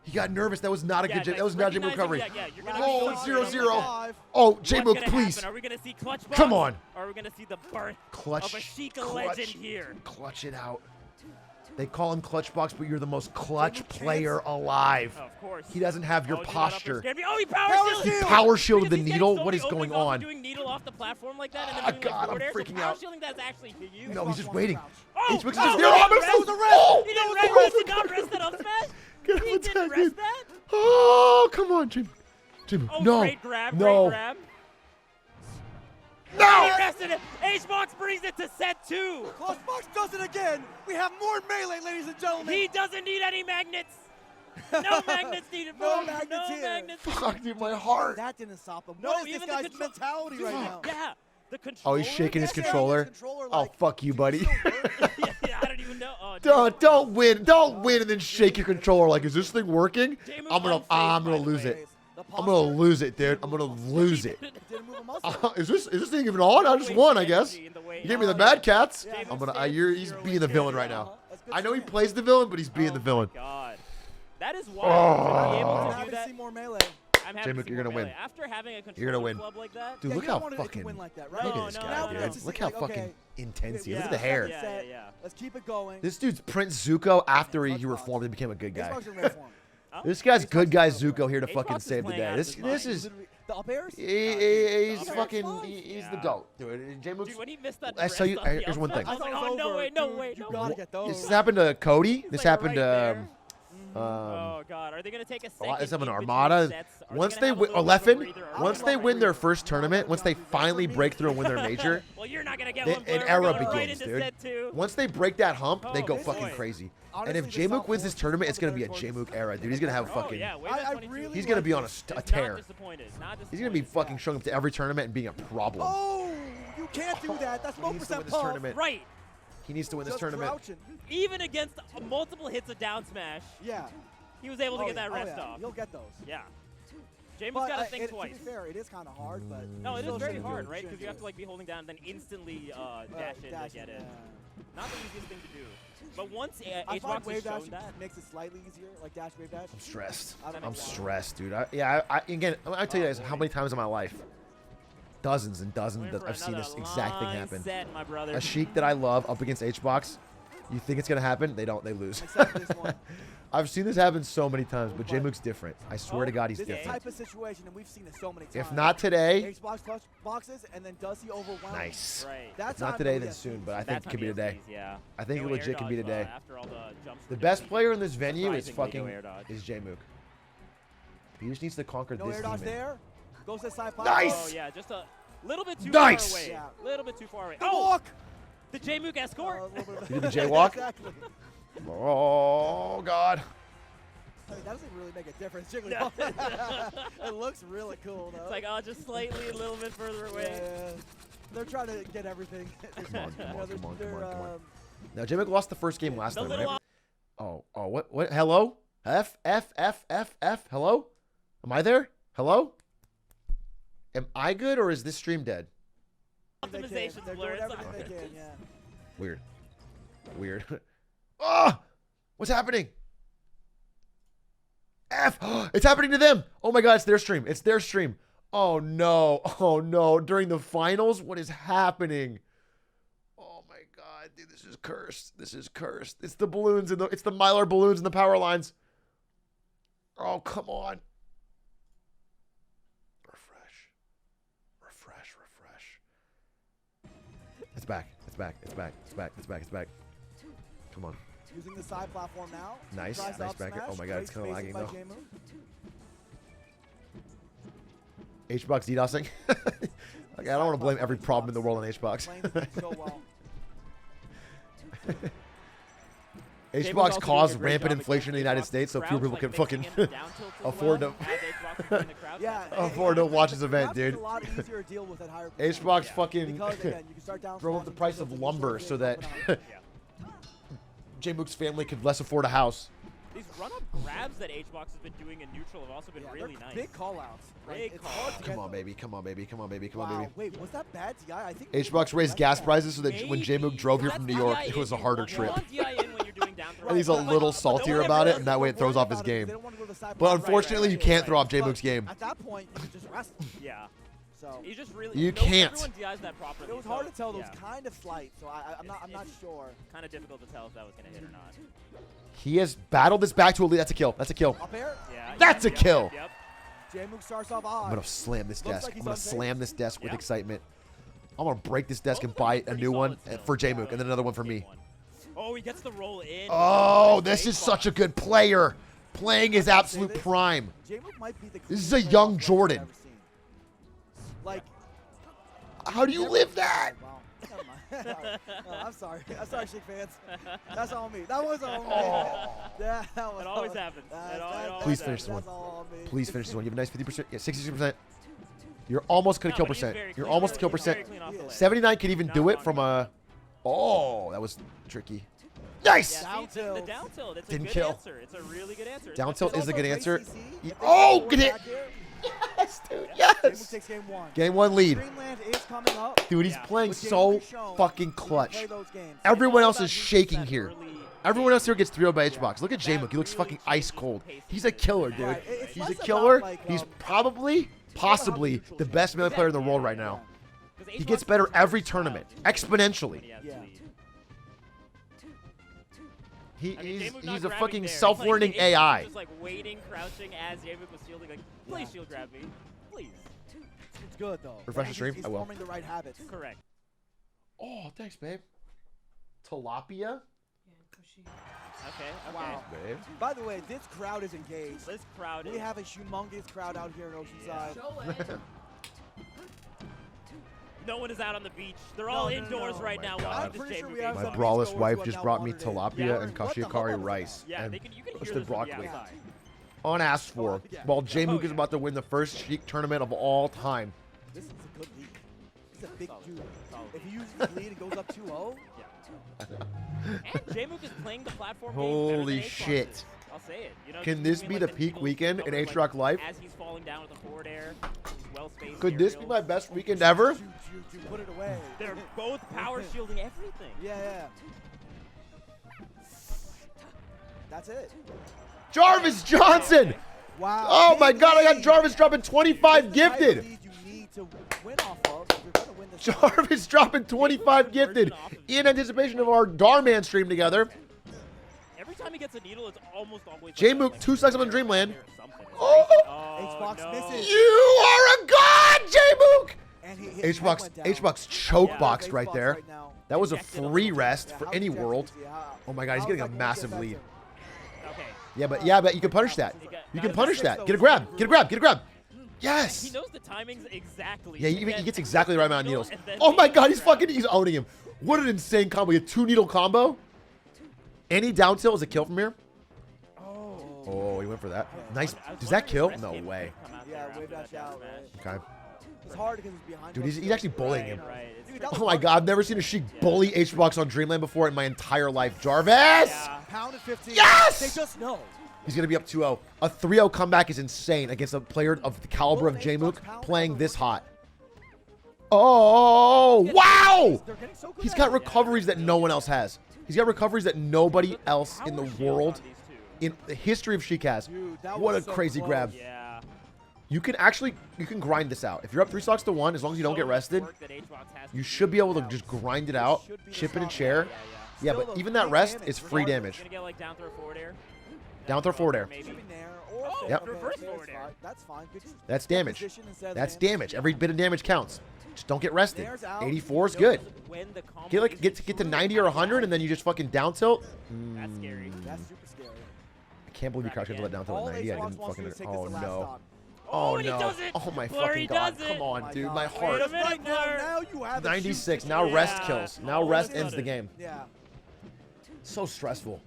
He got nervous. That was not a good. That was not a J-Mook recovery. Yeah, you're gonna Oh, be 0-0. Oh, J-Mook, What's gonna please. happen? Are we gonna see clutch box? Come on. Or are we gonna see the birth Clutch. of a Sheikah legend here? Clutch it out. They call him Clutch Box, but you're the most clutch player alive. Oh, of course. He doesn't have your Oh, he got up and posture. scared me. Oh, he power He shielded. power shielded the Because he's needle. getting What is so many going openings off on? Doing needle off the platform like that, and then Ah, doing God, like forward I'm air. freaking so power out. shielding that's actually big use. No, he's just waiting. Oh, H-Box is oh, just he there. didn't Oh, rest. Moses. Oh, He didn't rest. He did not rest that up smash. Get He him didn't attacked. rest that. Oh, come on, Jim. Jim, Oh, no. great grab. No. Great grab. No. He rested it. H-Box brings it to set 2. Clutchbox does it again. We have more melee, ladies and gentlemen. He doesn't need any magnets. No magnets needed. No folks. magnets No here. magnets. Fuck, dude, my heart. That didn't stop him. No, What is even this the guy's control- mentality right now? Yeah. The Oh, controller. he's shaking his That's it, controller. controller, Oh, like, fuck you, buddy. Yeah, I don't even know. Oh, Don't win. Don't win and then shake your controller like, is this thing working? J-Mook I'm unfazed, gonna by the lose way. it. I'm gonna lose it, dude. I'm gonna lose it. Didn't move a muscle. Is this thing even on? I just won, I guess. You gave me the Mad Cats. Yeah. I'm gonna. He's being the villain right now. That's good I know he to see. plays the villain, but he's being the villain. God. That is Oh. wild. To be able I'm to do happy to that. see more melee. I'm happy J-Mook, to see you're more gonna melee. win. After having a controller You're gonna win. club like that. Dude, Yeah, look you don't how want it to fucking. win like that, right? Look No, at this no, guy, no, dude. no. Look how Like, fucking okay, intense he is. Yeah. Look at the hair. Yeah. Let's keep it going. This dude's Prince Zuko after he reformed and became a good guy. Xbox in red form. This guy's good guy Zuko here to Xbox fucking is save the playing day. out of This his this mind. is Literally- the up airs? he's Okay. fucking he's the Yeah. goat, dude. J-Mook's. Dude, when he missed that I tell you- rest off the here's one outside, thing. I was I like, thought it oh, was no over. way, no Dude, way, you no gotta way. get those. This has happened to Cody. He's This like happened right to there. Oh God, are they gonna take a second? this happened to in between Armada. sets? Are Once gonna they have a win, little bit of a Leffen, breather? Are once they they gonna win their breathe? first tournament, once they finally break through and win their major, Well, you're not gonna get Then one. an Blair. era We're going right begins, into dude. set 2. once they break that hump, they Oh, go boy. fucking crazy. Honestly, And if the J-Mook soft wins this force tournament, is it's gonna one be of a the J-Mook towards- era, dude. He's gonna have Oh fucking. yeah, wave I at 22. really He's gonna be on a Not tear. disappointed. Not disappointed. He's gonna be fucking showing up to every tournament and being a problem. Oh, you can't do that. That's He needs to 1% win this puff. tournament. Right. He needs to win this Just tournament. crouching. Even against multiple hits of down smash, Yeah. he was able to Oh, get that yeah. rest Oh, yeah. off. He'll get those. Yeah. J-Mook's got to think to twice. be fair, it is kind of hard, but No, it is still very shouldn't do hard, it. right? Shouldn't Because you do have to it. like be holding down and then instantly dash in to Dash get in, it. yeah. Not the easiest thing to do. But once I find Xbox wave has dash shown that, makes it slightly easier, like dash wave dash. I'm stressed. I don't know I'm why. stressed, dude. Again, I tell you guys how many times in my life, dozens and dozens, waiting that for I've seen this another exact thing long happen. Set, my brother. A Sheik that I love up against H-Box, you think it's gonna happen? They don't. They lose. Except for this one. I've seen this happen so many times, but J-Mook's different. I swear to God, he's This different. type of situation, and we've seen it so many times. If not today, Xbox clutch boxes, and then does he overwhelm? nice. Right. That's If not today, then soon. But I think it could be today. Yeah. I think it No legit air could be dodge, today. After all the jumps The that best he- player in this venue is Surprisingly, no fucking air dodge. is J-Mook. He just needs to conquer No this air dodge demon. there. Goes to the side Nice! Oh yeah, just a little bit too Nice! far away. Yeah. Little bit too far away. The Oh, walk. the J-Mook escort. A little bit of- You did the jaywalk? Exactly. Oh God. I mean, that doesn't really make a difference. Jigglypuff. It looks really cool, though. It's like, oh, just slightly a little bit further away. Yeah. They're trying to get everything. Come on, come on, You know, come they're- on, come they're, on, come on. um, Now J-Mook lost the first game last The time, little right? Oh, what? Hello? F. Hello? Am I there? Hello? Am I good or is this stream dead? they can. Optimization's They're blurred. doing It's everything like- they can, yeah. Weird. Oh! What's happening? F! It's happening to them! Oh my God, it's their stream. It's their stream. Oh no. Oh no. During the finals, what is happening? Oh my God, dude, this is cursed. This is cursed. It's the balloons and it's the Mylar balloons and the power lines. Oh, come on. Refresh. It's back. Come on. Using the side platform now. Nice, Tries to nice up back. smash. Oh my God, it's Great kinda lagging, spacing by though. J-Mook. H-Box DDoSing. Like, I don't want to blame every problem in the world on H-Box. Playing the game so well. H-Box also caused doing a great rampant job inflation in the United against States, so Xbox, fewer people like can mixing fucking in down tilts as afford well, to as Xbox is doing the crouch. Yeah. afford to watch this event, Perhaps dude. It's a lot easier to deal with at higher percent. H-Box fucking Because again, you can start down drove up the smashing, price build of up lumber initial so game, that up and J-Mook's family could less afford a house. These run-up grabs that H-Box has been doing in neutral have also been Yeah, really they're nice. big call-outs. Like, Big it's hard to Come get on, them. baby. Come on, baby. Come on, baby. Come Wow. on, baby. Wait, was that bad DI? I think H-Box raised gas prices so that when J-Mook Maybe. drove here Well, from that's New York, DI it was a in. harder You trip. want DI in when you're doing down throw. And he's a But, like, little but saltier nobody about it, does and that way it throws off his They game. don't want to go to the side But pass. unfortunately, you can't throw off J-Mook's game. At that point, you just rest him. Yeah. So He's just really. You no, can't. Everyone DIs that properly. it was so, hard to tell. Those yeah. kind of slight. So I'm not sure. Kind of difficult to tell if that was gonna hit or not. He has battled this back to a lead. That's a kill. That's a kill. Up air. Yeah. That's a yep, kill. Yep. J-Mook starts off odd. I'm gonna slam this Looks desk. like he's I'm gonna unfazed. slam this desk with Yeah. excitement. I'm gonna break this desk and Both buy of them a pretty new one solid still. for J-Mook, and then another one for me. Game one. Oh, he gets the roll in. Oh, Nice this is base such a ball. good player. Playing his absolute prime. J-Mook might be the This is cleanest a young playoff player Jordan. I've ever seen. Like, How do you live that? Wow. Never mind. I'm sorry. I'm sorry, Sheik fans. That's on me. That was on me. Oh. Yeah, that was It always on- happens. that- It al- that- it always Please that- finish this that's one. all on me. Please finish this one. You have a nice 50%. Yeah, 66%. You're almost gonna No, kill but he's percent. very You're clean. almost to kill He's percent. very clean off the ledge. 79 could even Not do it wrong. from a. Oh, that was tricky. Nice. Yeah, Down see, the tilt. down tilt. It's Didn't a good kill. answer. It's a really good answer. Down It's tilt a is a good Also, answer. JCC, Ye- if they Oh, go good hit. back here, Yes, dude. J-Mook Yes. takes game one. Game one lead. Dreamland is coming up. Dude, he's Yeah. playing But so J-Mook has shown fucking he can clutch. play those games. Everyone all else about is being shaking set here. early. Everyone else here gets 3-0 by H-Box. Look at J-Mook. He looks fucking ice cold. He's a killer, dude. Right, it's He's less a about, killer. like, He's probably, possibly the best melee player in the world right now. 'Cause He H-Box gets is better just every so tournament, solid when exponentially. he has Yeah. lead. He, I mean, he's J-Mook not he's a grabbing fucking there. It's self-learning like, H-Box AI. was just like waiting, crouching as J-Mook was shielding. Like, please shield grab me, please. It's good though. Refresh the He's- stream? He's I will. forming the right habits. Correct. Oh, thanks, babe. Tilapia? Yeah, Kushi. Okay. Okay. Wow. Babe. By the way, this crowd is engaged. This crowd We is. have a humongous crowd out here in Oceanside. Show it. No one is out on the beach. They're No, all no, indoors no. right Oh my now. God. watching I'm this pretty sure J-Mook we have game. My some braless beachgoers wife who just have brought now me wandered in. tilapia Yeah. and What the kashikari hell? rice Yeah, and they can, you can hear roasted this from the broccoli. outside. unasked for. Oh, yeah. While J-Mook Oh, is yeah. about to win the first Sheik tournament of all time. This is a good lead. He's a big Solid. dude. Solid. If he uses the lead and goes up 2-0, And J-Mook is playing the platform game better than Holy H-Box shit. is. I'll say it. You know, Can just this doing, be like, the peak needles weekend in over, Atrioc life? As he's falling down with a forward air, well spaced. Could this be aerials. my best weekend ever? you put it away. They're both power shielding everything. Yeah. That's it. Jarvis Johnson! Wow. Oh my big god, I got lead. Jarvis dropping This 25 is the type of gifted! lead you need to win off of if you're gonna win this game. Jarvis dropping 25 gifted in anticipation of our Darman stream together. Every time he gets a needle, it's almost always. J-Mook, like, 2 seconds up on Dreamland. or something. Oh! H-Box no. misses. You are a god, J-Mook! And his head H-Box, went down. H-Box choke Yeah. boxed right H-Box there. right now. That was a Ejected a free little bit. rest Yeah, for how any dejected world. is he? How- Oh my god, he's how getting is a that gonna massive get lead. better? Okay. Yeah, but you can punish that. You can That punish is that. Get a grab. Get a grab. Get a grab. He Yes. knows the timings exactly. Yeah, to he get gets exactly the right amount of needle needles. and then Oh my make god, the he's grab. fucking, he's owning him. What an insane combo. He had 2 needle combo. Any down tilt is a kill from here. Oh, he went for that. Nice. I was Does that wondering kill? if No Rest way. Game could come out Yeah, there wave after that down out, smash. right? Okay. It's hard because he's behind. Dude, you. he's actually bullying Right, him. right. It's Dude, pretty- that Oh my god, I've never seen a Sheik bully H-Box on Dreamland before in my entire life. Jarvis! Yeah. Pound at 15. Yes! They just know. He's going to be up 2-0. A 3-0 comeback is insane against a player of the caliber of J-Mook playing this hot. Oh, wow! They're getting so good He's at got it. recoveries that no one else has. He's got recoveries that nobody else in the Power shield world, on these two. in the history of Sheik has. Dude, that What a was so crazy close. grab. Yeah. You can actually, you can grind this out. If you're up 3 stocks to 1, as long as you don't So get much rested, work that H-Box has to you do. should be able to just grind it out, should be a chip in and stop. share. Yeah. Yeah, Still, but though, even that big rest damage, is free regardless. damage. Gonna get like down throw forward air. Down throw forward air. Maybe. Should be nair or Oh, flip. Yep. Okay, reverse that's forward air. fine. That's fine. Good. That's good damage. position instead of That's man. damage. Every bit of damage counts. Just don't get rested. Nair's out. 84 is Knows good. when the combo Get like is get to true 90 or and 100 and then you just fucking down tilt. That's scary. That's super scary. I can't believe you crouched into that down tilt All at 90. I Xbox didn't wants fucking. you to take this Oh the last no. stock. Oh and he no. does it. Oh my Blurry fucking god. does it. Come Oh on, my dude. God. My Wait a heart. minute. Right now you have a 96. shoot Now rest Yeah. kills. Now All of a rest ends the sudden. game. Yeah. So stressful.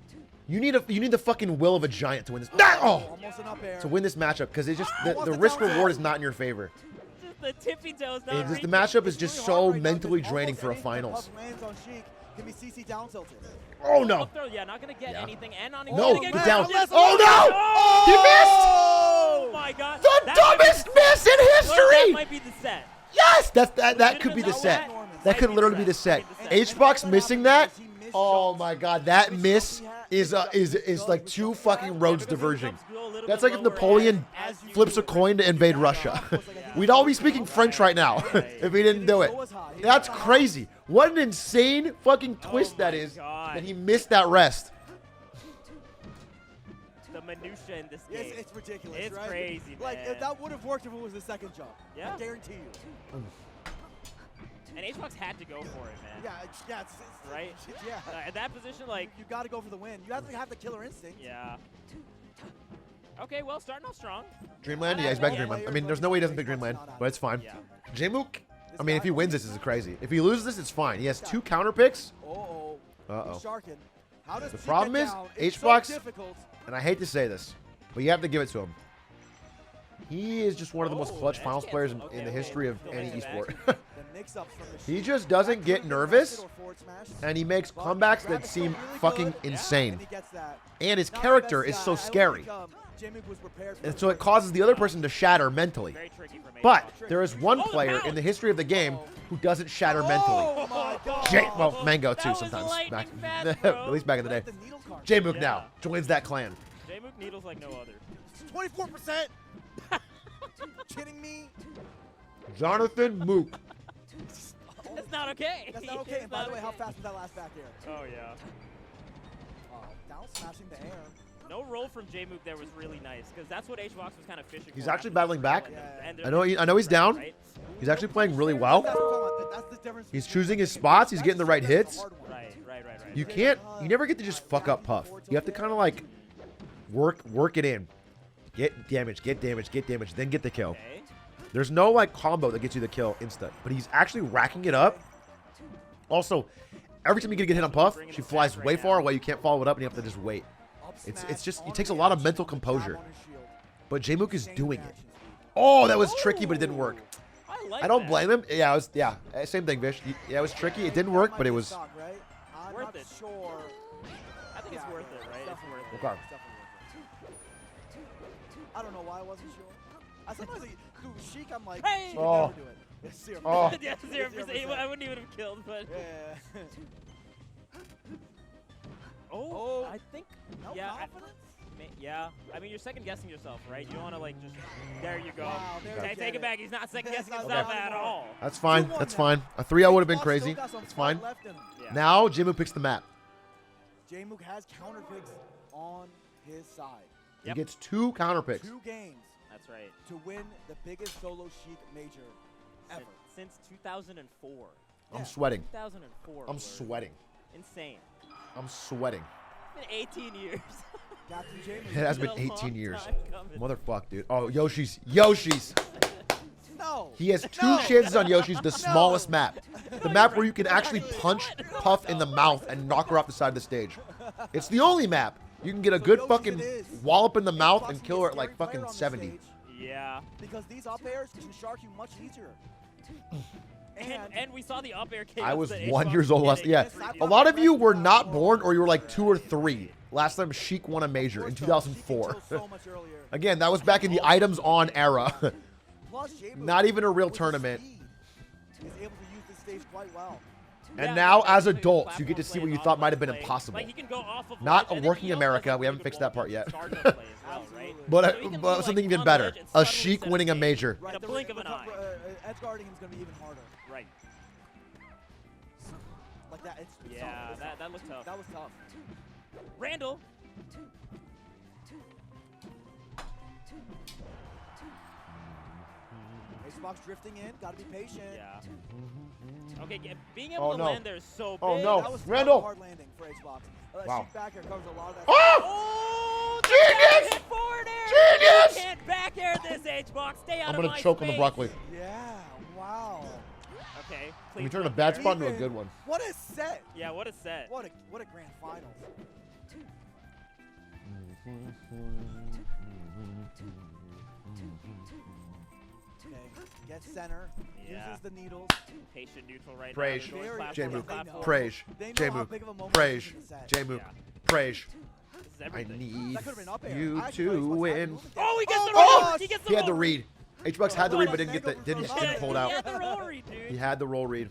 You need the fucking will of a giant to win this. Nah! Oh! Almost an up air. To win this matchup because it just the wants the risk down reward tilt. is not in your favor. Just the tippy toes. Not It just, the reaching. matchup is It's just really so hard right now mentally because draining almost for a anything that finals. Puff lands on Sheik can be CC down tilted. Oh no! Up throw, yeah, not gonna get Yeah. anything, and not No, even get gonna down. grounded. Oh no! He missed! Oh my god! The That might be dumbest miss in That history! might be the set. Yes! That could be the Shouldn't set. have known That could might be literally the be the set. set. Might be the set. H-Box missing that? Oh my God, that miss is like 2 fucking roads diverging. That's like if Napoleon flips a coin to invade Russia. We'd all be speaking French right now if he didn't do it. That's crazy. What an insane fucking twist that is that he missed that rest. The minutia in this game. It's ridiculous, It's right? crazy, Like, man. that would have worked if it was the second jump. Yeah. I guarantee you. And HBox had to go for it, man. Yeah, it's Right? yeah. In that position, like, You got to go for the win. You have to have the killer instinct. yeah. Okay, well, starting off strong. Dreamland? Yeah, he's back in Dreamland. I mean, there's no way he doesn't pick Dreamland, but it's fine. Yeah. Jmook, I mean, if he wins this is crazy. If he loses this, it's fine. He has 2 counter picks, Uh-oh. Uh-oh. He's sharking. How does The he problem get is, down? It's so HBox difficult. and I hate to say this, but you have to give it to him. He is just one of the most clutch edge finals players cancel. in the Okay, history of still any makes it esport. The mix-ups from the He sheet. just doesn't get That nervous, could've been a forward smash. and he makes But comebacks grab that it seem really fucking good, insane. And he gets that. And his Not the character best is guy. so I don't scary. think, Jmook was prepared for And this so it right causes the other person to shatter mentally. Very tricky for me. But there is one Oh, the player pound. in the history of the game who doesn't shatter mentally. Oh my God. Well, Mango That too was sometimes. lightning Back, fast, bro. at least back in the day. Let the needle card. Jmook Yeah. now joins that clan. Jmook needles like no other. 24%. Kidding me? Jonathan Mook. That's not okay. That's not okay. It's And by not the way, how okay. fast was that last back air? Oh, yeah. Down smashing the air. No roll from Jmook there was really nice, because that's what HBox was kind of fishing He's for actually after battling the back. kill, and I know he's down. Right? He's actually playing really well. That's what I'm talking about. That's the difference He's between choosing his taking- spots. He's that's getting the right that's hits. hard one. Right. You can't. You never get to just fuck up Puff. You have to kind of like work it in. Get damage, then get the kill. Okay. There's no like combo that gets you the kill instant, but he's actually racking it up. Also, every time you get hit on Puff, she flies way far away. You can't follow it up, and you have to just wait. Up It's smash just it on takes a lot of reaction, mental jab composure. on his shield. But Jmook is Insane doing it. reaction speed. Oh, that was tricky, but it didn't work. I like I don't that. blame him. Yeah, it was same thing, Vish. Yeah, it was tricky. It didn't work, That but might it be was. stock, right? I'm Worth not it. sure. I think it's Yeah, worth it, it's right? It's definitely worth it. Okay. It's definitely worth it. I don't know why I wasn't sure. I sometimes, dude, Sheik, I'm like, Hey! Sheik would Oh. never do it. It's 0%. Oh. Yeah, 0%. 0%. I wouldn't even have killed, but. Yeah. Oh, Oh. I think. No Yeah, confidence? Yeah. I mean, you're second guessing yourself, right? You don't want to, like, just. There you go. Wow, there Okay, you take get it back. He's not second guessing That's not himself bad at anymore. all. That's fine. 2-1 That's now. fine. A 3-0 would have been Boss crazy. still got some It's fight fine. left in him. Yeah. Now Jmook picks the map. Jmook has counter picks on his side. He Yep. gets 2 counter picks. 2 games That's right. to win the biggest solo Sheik major ever. Since 2004. I'm Yeah. sweating. 2004. I'm was sweating. Insane. I'm sweating. It's been 18 years. Captain Jmook. It has been It's been a 18 long years. time coming. Motherfuck, dude. Oh, Yoshi's. No. He has 2 No. chances on Yoshi's, the smallest map. The map where you can actually punch Puff in the mouth and knock her off the side of the stage. It's the only map. You can get a So good Yoshi's fucking it is. wallop in the mouth Xbox and can kill be her a at like scary player fucking on this 70. stage Yeah. Because these up airs can shark you much easier. And we saw the up air chaos I was that 1 Xbox years old last. getting. Yeah, Yes, a lot of you were not born, or you were like 2 or 3. Last time Sheik won a major in Of course, 2004. Sheik can kill so much earlier. Again, that was back in the items on era. Plus, Jmook, Not even a real with his tournament. speed, is able to use this stage quite well. And Yeah, now, like, as the adults, you get to platform see what plays you on thought might have the been play. impossible. Like, he can go off of Not ledge, and a then working he also America. has We haven't really fixed good that part wall yet. jump startup play as well, right? Absolutely. But So he can but do, something like, even on better: ledge and a suddenly Sheik set winning a stage. major. Right, the blink of an eye. Edge guarding is going to be even harder. Right. Like that. It's Yeah, tough. that looked tough. That was tough. Randall. Xbox drifting in. Got to be patient. Yeah. Okay, being Oh, able to no. land there is so big. Oh, no. That was Randall. hard landing for Xbox. Wow. Sheik back here covers a lot of that. Oh! Oh, the Genius! back forward air. Genius! You can't back air this H-box. Stay out I'm of gonna my choke on the space. broccoli. Yeah. Wow. Okay. We clean turn a flip bad there. spot into a Even- good one. What a set. Yeah, what a set. What a grand finals. Okay. Gets center. Yeah. Uses the needles. Patient neutral right Praise. now. Very J-Mook. They know. Platform. Praise. They know how J-Mook. big of a moment Praise. this is in the set. J-Mook. Yeah. Praise. This is I everything. need That could've been up air. you I actually to thought Xbox had win. movement Oh, he gets the Oh, roll. gosh! He gets the He had the roll. read. H-Bucks had the read, but didn't get the Mango didn't from didn't pull it out. He had the roll read, dude. He had the roll read.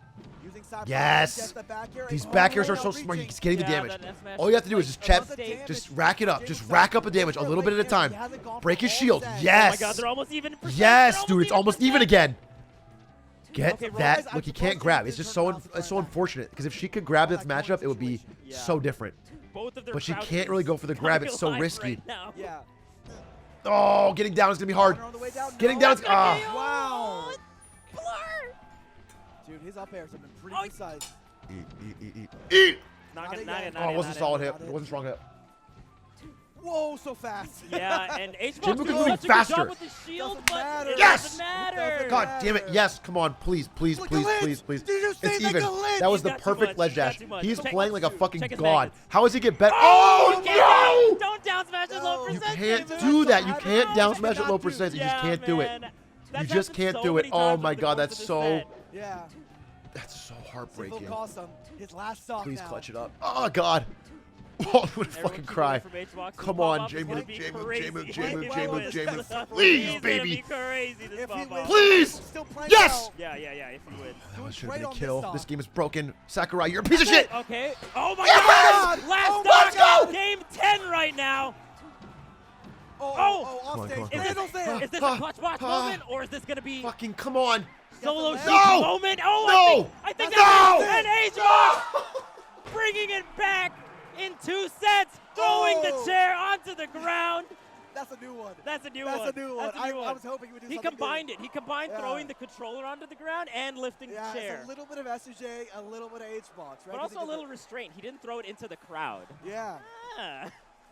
Using side Yes. gets the back air, These and back airs are now so smart. reaching. He's getting the Yeah, damage. that F smash All you have to do is just like, check, a just damage. rack it up. Just rack up a damage a little bit at a time. Break his shield. Oh my Yes. god, they're almost even. percent. Yes, They're dude. It's almost even percent. again. Get Okay, that. Royce, Look, he I'm can't supposed grab. to It's use just this so bounce it's so right now. unfortunate because if she could grab this On that matchup, it would be situation. Yeah. so different. Both of their But she crouches can't really go for the grab. It's so alive risky. right now. Yeah. Oh, getting down is gonna be hard. Runner on the way down. Getting No. down. Is, ah. Wow. Blur. Dude, his up airs have been pretty Oh, precise. Eat. Not Not gonna, it not yet. it, Oh, not it it, wasn't a not solid it. hit. It wasn't a strong hit. Whoa, so fast. Yeah, and H-Box Jim doing is moving such a good faster. job with his shield, Doesn't but matter. it Yes! doesn't matter. God damn it. Yes. Come on. Please, please, Look please, at please, Lynch. please. Did you see It's like even. a Lynch? That was He's the got too perfect much. ledge He's got dash. too much. He's Check playing his- like a fucking check his god. magnets. How does he get better? Oh, Oh, no! Don't down smash at low No. You percent. can't David. do that. You I can't know, down you smash at cannot low do percent. You just Yeah, can't do it. man. You That's just happened can't so do it. many Oh times my over the god, course that's of this so. set. Yeah. That's so Single heartbreaking. cost him his last stock Please now. clutch it up. Oh god. Oh, I'm gonna Everyone fucking keep cry. away from H-Box. Come This on, pop-up is J-Mook, gonna be J-Mook, crazy. J-Mook, It J-Mook, will. J-Mook, It's J-Mook. gonna Please, be baby. crazy, this If he pop-up. wins, Please! still playing Yes! well. Yeah, if he wins. That was should great have on been a this kill. stock. This game is broken. Sakurai, you're a piece of shit. Okay. Oh my Yes! god! Last Oh my stock! God! Game 10 right now. Oh, Oh! off Come on, stage. come on, Is come Randall's on. there. Is this a clutch box moment, or is this gonna be Fucking come on. solo No! shoot moment? Oh, No! I think No! that's it. And H-Box bringing it back in 2 sets, throwing Oh! the chair onto the ground. That's a new one. That's a new one. That's a new one. That's a new I one. was hoping he would do He something combined good. it. He combined Yeah. throwing the controller onto the ground and lifting Yeah, the chair. it's a little bit of SJ, a little bit of H-Box, right? But 'Cause he also a did little the- restraint. He didn't throw it into the crowd. Yeah. Ah.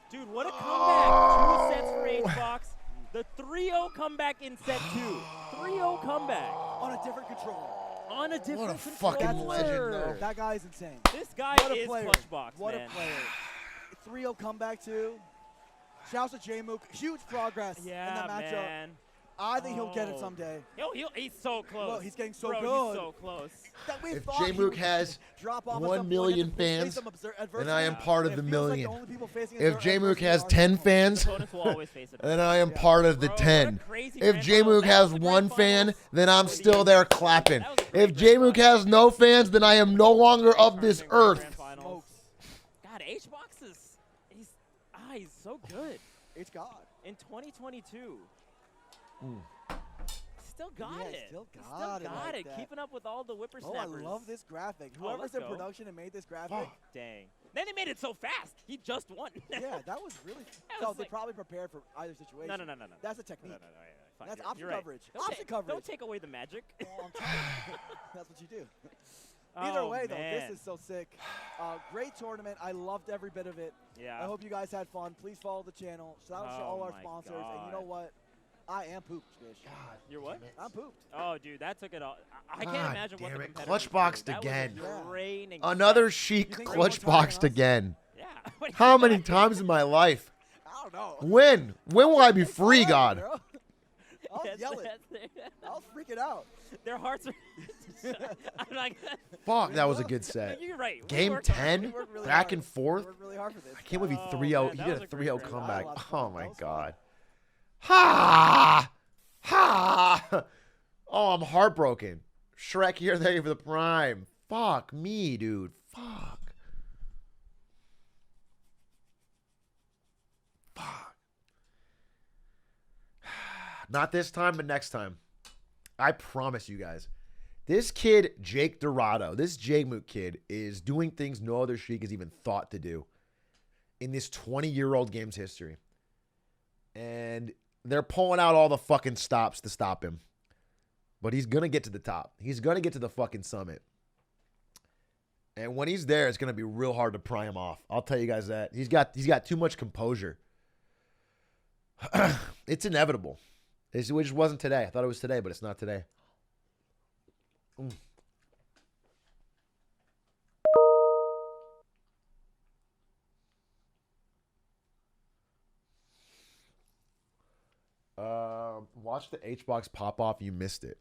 Dude, what a comeback. 2 sets for H-Box. The 3-0 comeback in set 2. 3-0 comeback On a different controller. on a different What a controller. fucking legend, though. That guy is insane. This guy What a is player. Clutchbox, What man. a player. 3-0 comeback too. Shouts to J-Mook. Huge progress in Yeah, that matchup. man. I think he'll get it Oh. someday. Yo, he's so close. Well, he's getting so Bro, good. He's so close. That we If thought he J-Mook would has drop off at 1 some point million and face fans, some then I am adversity. part of And the it feels like million. only people facing If J-Mook adversity has are 10 Arsenal. fans, Opponents will always face it. then I am Yeah. part of the Bro, 10. what a crazy If grand J-Mook finals. has That was the 1 grand fan, finals then I'm for the still year. there clapping. That was a great If grand J-Mook finals. has no fans, then I am no longer of this Tournament earth. grand finals. Smokes. God, H-Box he's so good. It's God. In 2022. Still got Yeah, it. still He got it like that. Keeping up with all the Oh, I whippersnappers. love this graphic. Oh, Whoever's let's in go. production and made this graphic. Oh. Dang. Then they made it so fast. He just won. Yeah, that was really. That No, was they like- probably prepared for either situation. No. That's a No, technique. fine, That's you're option right. coverage. Don't Option take- coverage. Don't take away the magic. Oh, I'm telling you. That's what you do. Either Oh, way, though, man. this is so sick. Great tournament. I loved every bit of it. Yeah. I hope you guys had fun. Please follow the channel. Shout out to Oh all our my sponsors. And you know God. what? I am pooped, Dish. You're what? I'm pooped. Oh, dude, that took it all. I God can't imagine what damn the it. competitors Clutchboxed did. That again. Was a draining Another set. chic You think clutch they're more tired boxed than us? again. Yeah. What do you How many think? times in my life? I don't know. When? When will I be free, Fine, God? bro. I'll Yes, yell it. that's- I'll freak it out. Their hearts are. I'm like. Fuck, that was a good set. You're right. We Game worked hard. 10, We worked really back hard. and forth. We worked really hard for this. I can't believe he Oh, 3-0. man, He that did was a a 3-0 great comeback. round. Oh That my was fun. God. Ha! Ha! Oh, I'm heartbroken. Shrek here, thank you for the prime. Fuck me, dude. Fuck. Fuck. Not this time, but next time. I promise you guys. This kid, Jake Dorado, this J-Mook kid, is doing things no other Sheik has even thought to do in this 20-year-old game's history. And they're pulling out all the fucking stops to stop him. But he's going to get to the top. He's going to get to the fucking summit. And when he's there, it's going to be real hard to pry him off. I'll tell you guys that. He's got too much composure. It's inevitable. It just wasn't today. I thought it was today, but it's not today. Watch the H-Box pop off. You missed it.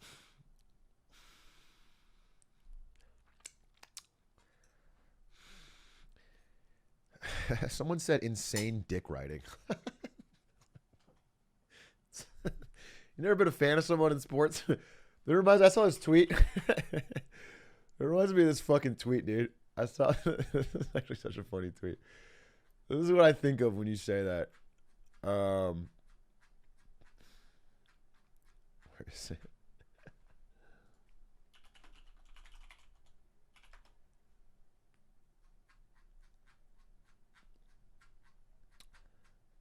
Someone said insane dick riding. You never been a fan of someone in sports? That reminds me, I saw this tweet. It reminds me of this fucking tweet, dude. I saw this is actually such a funny tweet. This is what I think of when you say that. Where is it?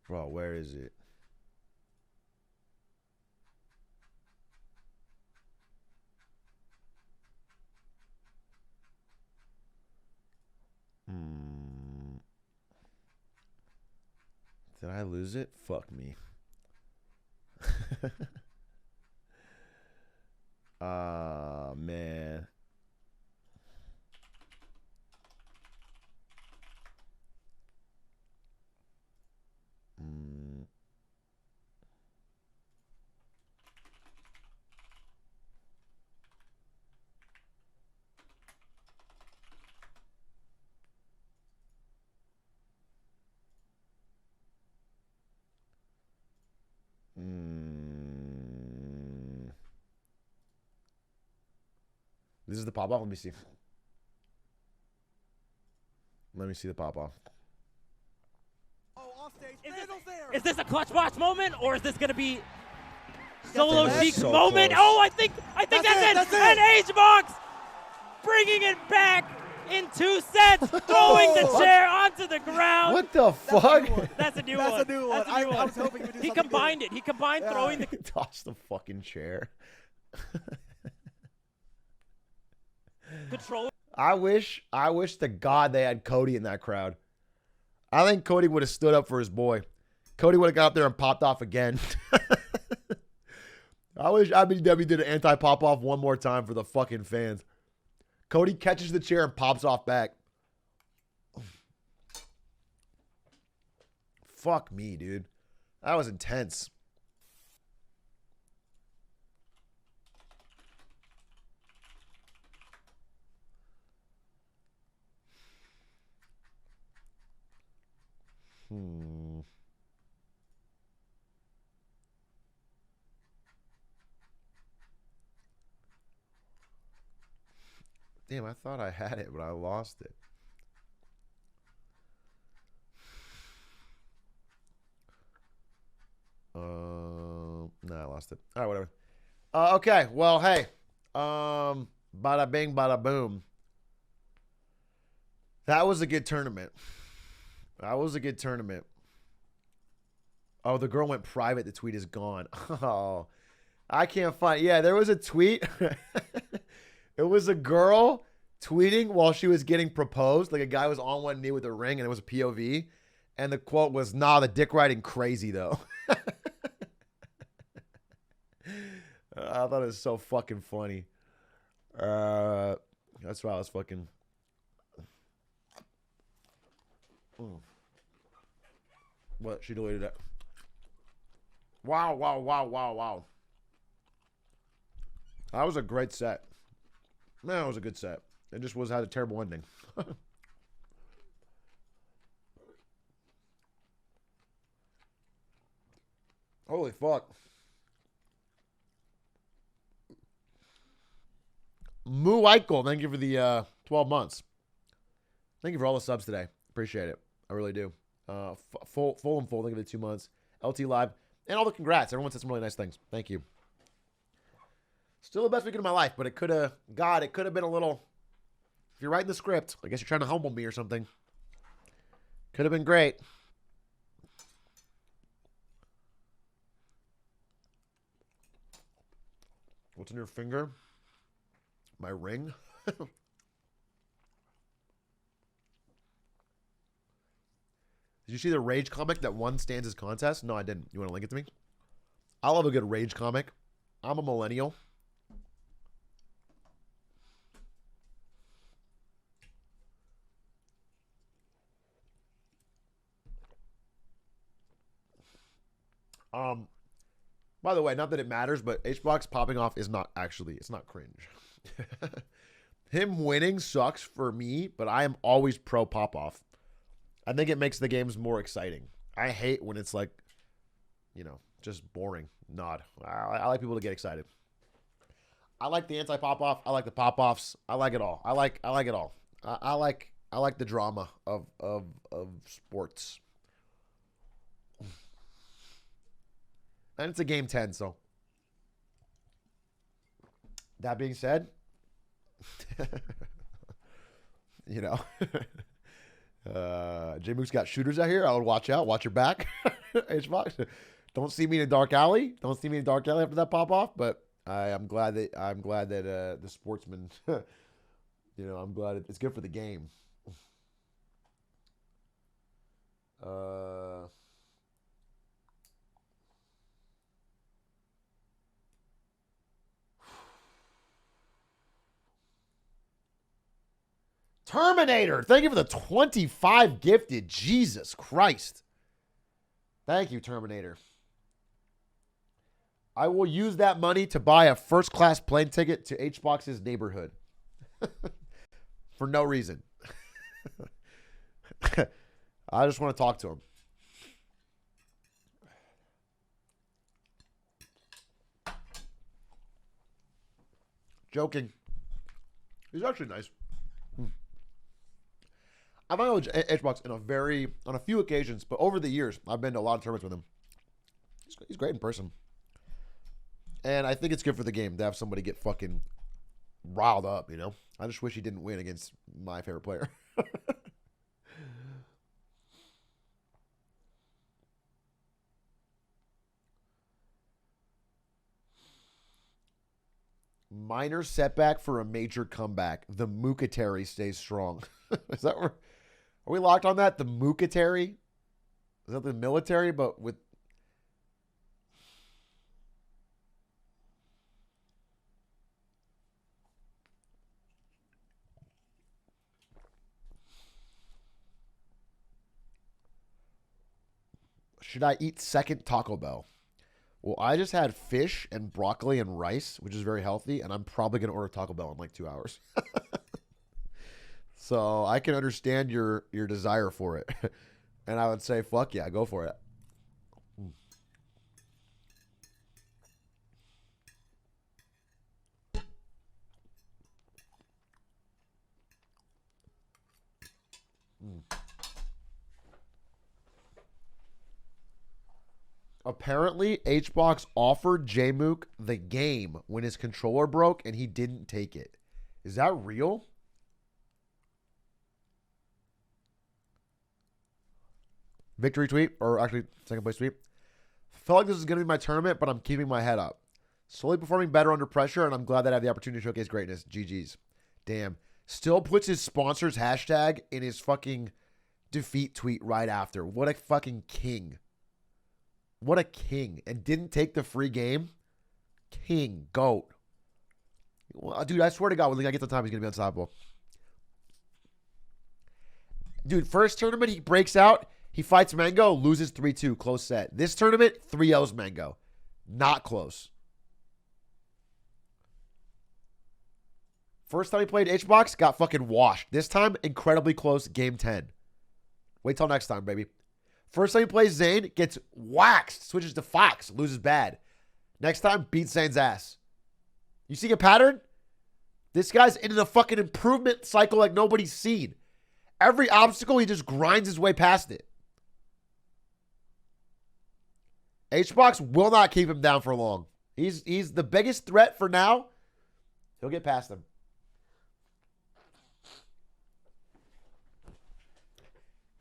Bro, where is it? Did I lose it? Fuck me. Ah, man. This is the pop off. Let me see. Let me see the pop off. Oh, off stage. Is Randall's there. Is this a clutch watch moment, or is this going to be solo it. Sheik's So moment? close. Oh, I think that's it. That's it. And H-Box bringing it back in 2 sets, throwing the chair onto the ground. What the fuck? That's a new That's one. a new one. That's a new I one. was hoping you would do He something combined it. He combined Yeah. throwing the. Toss the fucking chair. Controller. I wish to God they had Cody in that crowd. I think Cody would have stood up for his boy. Cody would have got up there and popped off again. I wish IBW did an anti-pop off one more time for the fucking fans. Cody catches the chair and pops off back. Fuck me, dude. That was intense. Damn, I thought I had it, but I lost it. No, I lost it. All right, whatever. Okay, well, hey. Bada bing, bada boom. That was a good tournament. Oh, the girl went private. The tweet is gone. Oh, I can't find. Yeah, there was a tweet. It was a girl tweeting while she was getting proposed. Like a guy was on one knee with a ring, and it was a POV. And the quote was, "Nah, the dick riding crazy though." I thought it was so fucking funny. That's why I was fucking. What? She deleted it. Wow. That was a great set. Man, it was a good set. It just had a terrible ending. Holy fuck. Moo Eichel, thank you for the 12 months. Thank you for all the subs today. Appreciate it. I really do. Full, thank you for the 2 months. LT Live, and all the congrats. Everyone said some really nice things. Thank you. Still the best weekend of my life, but it could have been a little, if you're writing the script, I guess you're trying to humble me or something. Could have been great. What's in your finger? My ring? Did you see the Rage comic that won Stan's contest? No, I didn't. You want to link it to me? I love a good Rage comic. I'm a millennial. By the way, not that it matters, but H-Box popping off is not actually, it's not cringe. Him winning sucks for me, but I am always pro pop-off. I think it makes the games more exciting. I hate when it's like, just boring. I like people to get excited. I like the anti-pop-off. I like the pop-offs. I like it all. I like it all. I like the drama of sports. And it's a game 10, so. That being said, you know, J Mook's got shooters out here. I would watch out. Watch your back. HBox. Don't see me in a dark alley. Don't see me in a dark alley after that pop off. But I'm glad that the sportsman, you know, I'm glad it's good for the game. Terminator, thank you for the 25 gifted. Jesus Christ. Thank you, Terminator. I will use that money to buy a first-class plane ticket to HBox's neighborhood. For no reason. I just want to talk to him. Joking. He's actually nice. I've known HBox on a few occasions, but over the years, I've been to a lot of tournaments with him. He's great in person. And I think it's good for the game to have somebody get fucking riled up, you know? I just wish he didn't win against my favorite player. Minor setback for a major comeback. The Mukateri stays strong. Is that where... Are we locked on that? The Mukateri? Is that the military, but with... Should I eat second Taco Bell? Well, I just had fish and broccoli and rice, which is very healthy, and I'm probably going to order Taco Bell in like 2 hours. So I can understand your desire for it. And I would say, fuck yeah, go for it. Apparently, HBox offered Jmook the game when his controller broke and he didn't take it. Is that real? Victory tweet, or actually second place tweet. Felt like this is going to be my tournament, but I'm keeping my head up. Slowly performing better under pressure, and I'm glad that I have the opportunity to showcase greatness. GG's. Damn. Still puts his sponsors hashtag in his fucking defeat tweet right after. What a fucking king. What a king. And didn't take the free game. King. GOAT. Well, dude, I swear to God, when I get the time, he's going to be unstoppable. Dude, first tournament, he breaks out. He fights Mango, loses 3-2, close set. This tournament, 3-0's Mango. Not close. First time he played HBox, got fucking washed. This time, incredibly close, game 10. Wait till next time, baby. First time he plays Zane, gets waxed, switches to Fox, loses bad. Next time, beats Zane's ass. You see a pattern? This guy's in the fucking improvement cycle like nobody's seen. Every obstacle, he just grinds his way past it. HBox will not keep him down for long. He's the biggest threat for now. He'll get past him.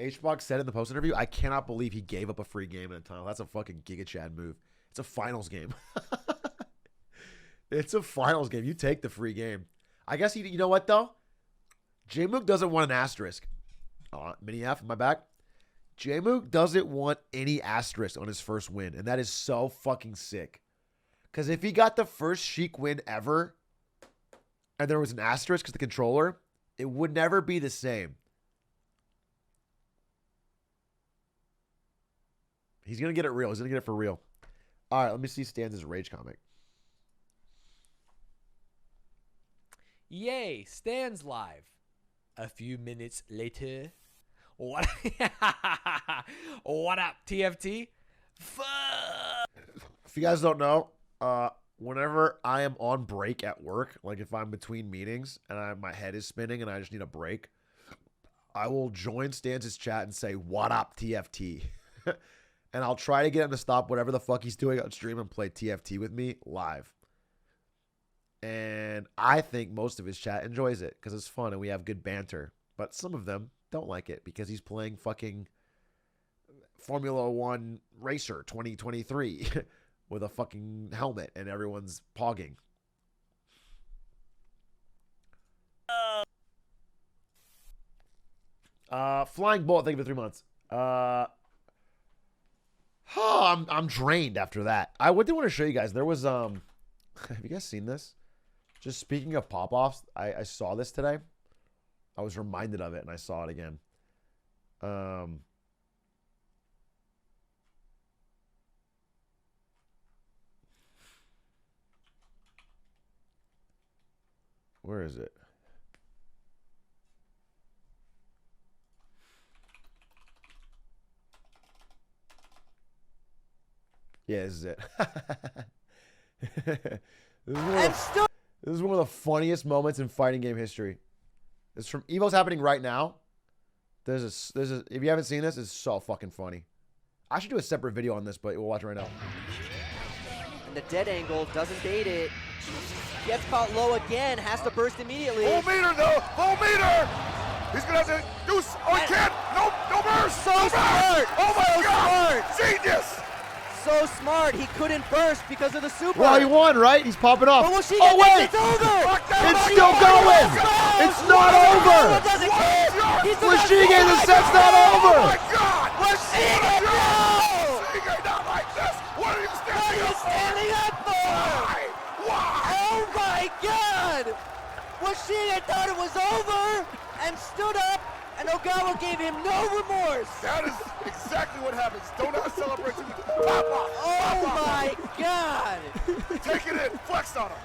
HBox said in the post interview, I cannot believe he gave up a free game in a tunnel. That's a fucking Giga Chad move. It's a finals game. It's a finals game. You take the free game. I guess you know what though? Jmook doesn't want an asterisk. Mini F in my back. Jmook doesn't want any asterisk on his first win, and that is so fucking sick. Because if he got the first Sheik win ever, and there was an asterisk because the controller, it would never be the same. He's going to get it real. He's going to get it for real. All right, let me see Stan's rage comic. Yay, Stan's live. A few minutes later. What? What up, TFT? Fuck. If you guys don't know, whenever I am on break at work, like if I'm between meetings and my head is spinning and I just need a break, I will join Stan's chat and say, "What up, TFT?" And I'll try to get him to stop whatever the fuck he's doing on stream and play TFT with me live. And I think most of his chat enjoys it because it's fun and we have good banter. But some of them don't like it because he's playing fucking Formula One Racer 2023 with a fucking helmet and everyone's pogging. Flying Bolt, thank you for 3 months. I'm drained after that. I did want to show you guys. There was have you guys seen this? Just speaking of pop-offs, I saw this today. I was reminded of it and I saw it again. Where is it? Yeah, this is it. This is one of the funniest moments in fighting game history. It's from Evo's happening right now. There's a if you haven't seen this, it's so fucking funny. I should do a separate video on this, but we'll watch it right now. And the dead angle doesn't bait it. Gets caught low again, has to burst immediately. Full meter though, full meter! He's gonna have to do, oh he can't, no burst! So smart! Oh my so God! smart! Genius! So smart, he couldn't burst because of the super. Well, he won, right? He's popping off. But will she Oh, wait! it's over! It's still going! It's not over! Doesn't care! He's Lashige, the set's not over! Oh my God! Lashige, no! Lashige, not like this! What are you What are you standing up for? standing up for? Why? Oh my God! Lashige thought it was over and stood up, and Ogawa gave him no remorse. That is exactly what happens. Don't have to celebrate too much. Pop off! Oh my God! Take it in, flex on him.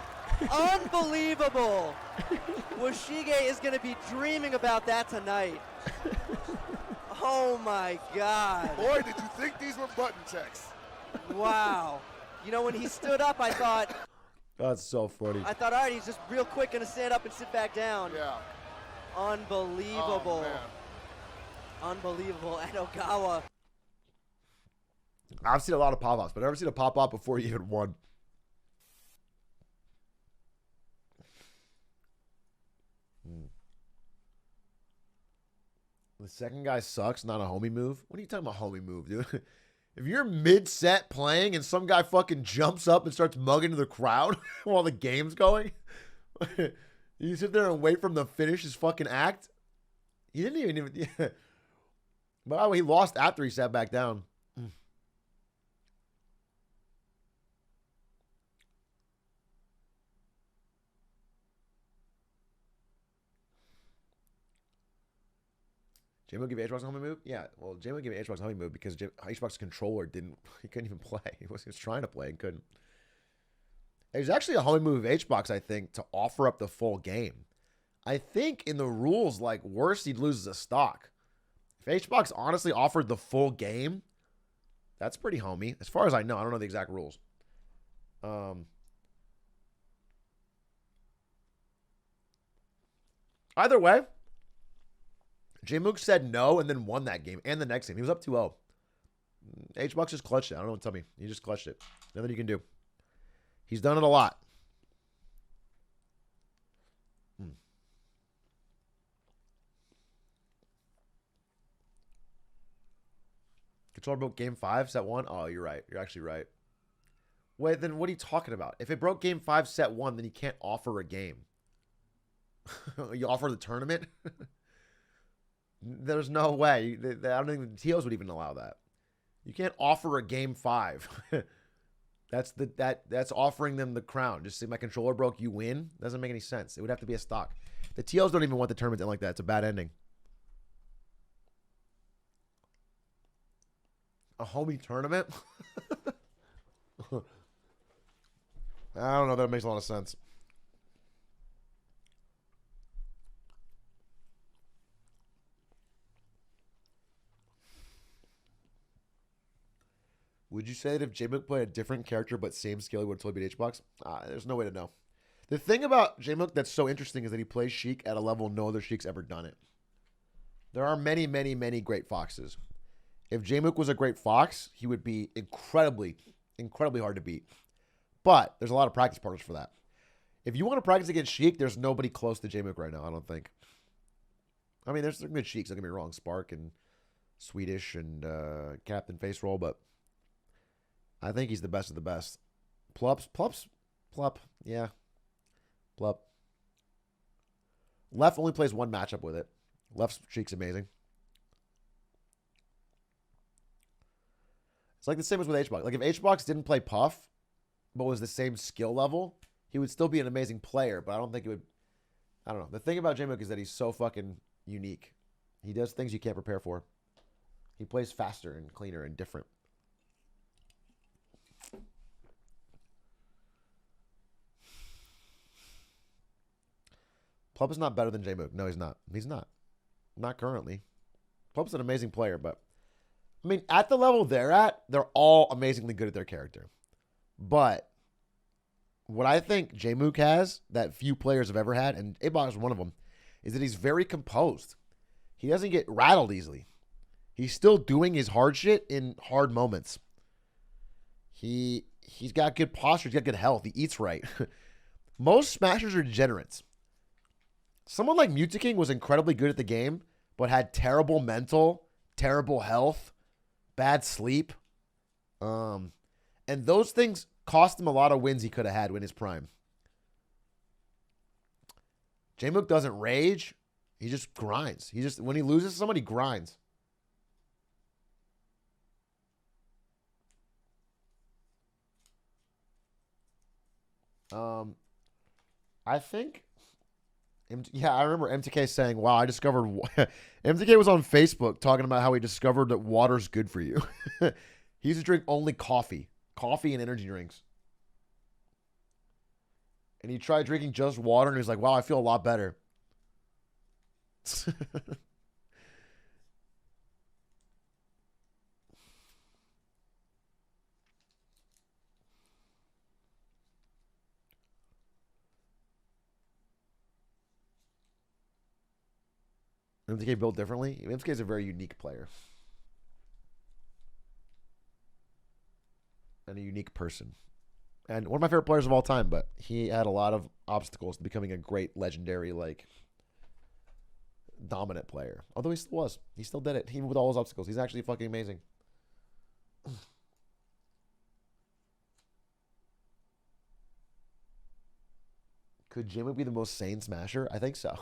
Unbelievable! Washige is going to be dreaming about that tonight. Oh my God! Boy, did you think these were button checks? Wow! You know, when he stood up, I thought, That's so funny. all right, he's just real quick going to stand up and sit back down. Yeah. Unbelievable! Oh, man. Unbelievable! And Ogawa. I've seen a lot of pop-offs, but I've never seen a pop-off before he even won. The second guy sucks, not a homie move. What are you talking about homie move, dude? If you're mid-set playing and some guy fucking jumps up and starts mugging the crowd while the game's going, you sit there and wait for him to finish his fucking act? He didn't even yeah. By the way, he lost after he sat back down. J-Mo give HBox a homie move? Yeah, well, J-Mo gave HBox a homie move because HBox's controller he couldn't even play. He was trying to play and couldn't. It was actually a homie move of HBox, I think, to offer up the full game. I think in the rules, like, worst he'd lose a stock. If HBox honestly offered the full game, that's pretty homie. As far as I know, I don't know the exact rules. Either way, J-Mook said no and then won that game and the next game. He was up 2-0. HBox just clutched it. I don't know what to tell me. He just clutched it. Nothing you can do. He's done it a lot. Controller broke game 5, set 1? Oh, you're right. You're actually right. Wait, then what are you talking about? If it broke game 5, set 1, then you can't offer a game. You offer the tournament? There's no way. I don't think the TOs would even allow that. You can't offer a game 5. That's offering them the crown. Just say my controller broke, you win. Doesn't make any sense. It would have to be a stock. The TOs don't even want the tournament to end like that. It's a bad ending. A homie tournament? I don't know if that makes a lot of sense. Would you say that if J-Mook played a different character but same skill, he would have totally beat H-Box? There's no way to know. The thing about J-Mook that's so interesting is that he plays Sheik at a level no other Sheik's ever done it. There are many, many, many great Foxes. If J-Mook was a great Fox, he would be incredibly, incredibly hard to beat. But there's a lot of practice partners for that. If you want to practice against Sheik, there's nobody close to J-Mook right now, I don't think. I mean, there's some good Sheiks, don't get me wrong. Spark and Swedish and Captain Face Roll, but I think he's the best of the best. Plup, yeah. Plup. Left only plays one matchup with it. Left's Sheik's amazing. It's like the same as with H-Box. Like if H-Box didn't play Puff, but was the same skill level, he would still be an amazing player, but I don't think it would... I don't know. The thing about J-Mook is that he's so fucking unique. He does things you can't prepare for. He plays faster and cleaner and different. Plup is not better than J-Mook. No, he's not. He's not. Not currently. Plup's an amazing player, but... I mean, at the level they're at, they're all amazingly good at their character. But what I think J-Mook has that few players have ever had, and A-Box is one of them, is that he's very composed. He doesn't get rattled easily. He's still doing his hard shit in hard moments. He's got good posture. He's got good health. He eats right. Most smashers are degenerates. Someone like Mutaking was incredibly good at the game, but had terrible mental, terrible health, bad sleep. And those things cost him a lot of wins he could have had in his prime. J-Mook doesn't rage. He just grinds. When he loses someone, he grinds. I think... Yeah, I remember MTK saying, wow, I discovered... MTK was on Facebook talking about how he discovered that water's good for you. He used to drink only coffee. Coffee and energy drinks. And he tried drinking just water, and he was like, wow, I feel a lot better. MTK built differently. MTK is a very unique player. And a unique person. And one of my favorite players of all time, but he had a lot of obstacles to becoming a great, legendary, like, dominant player. Although he still was. He still did it. Even with all those obstacles. He's actually fucking amazing. Could J-Mook be the most sane smasher? I think so.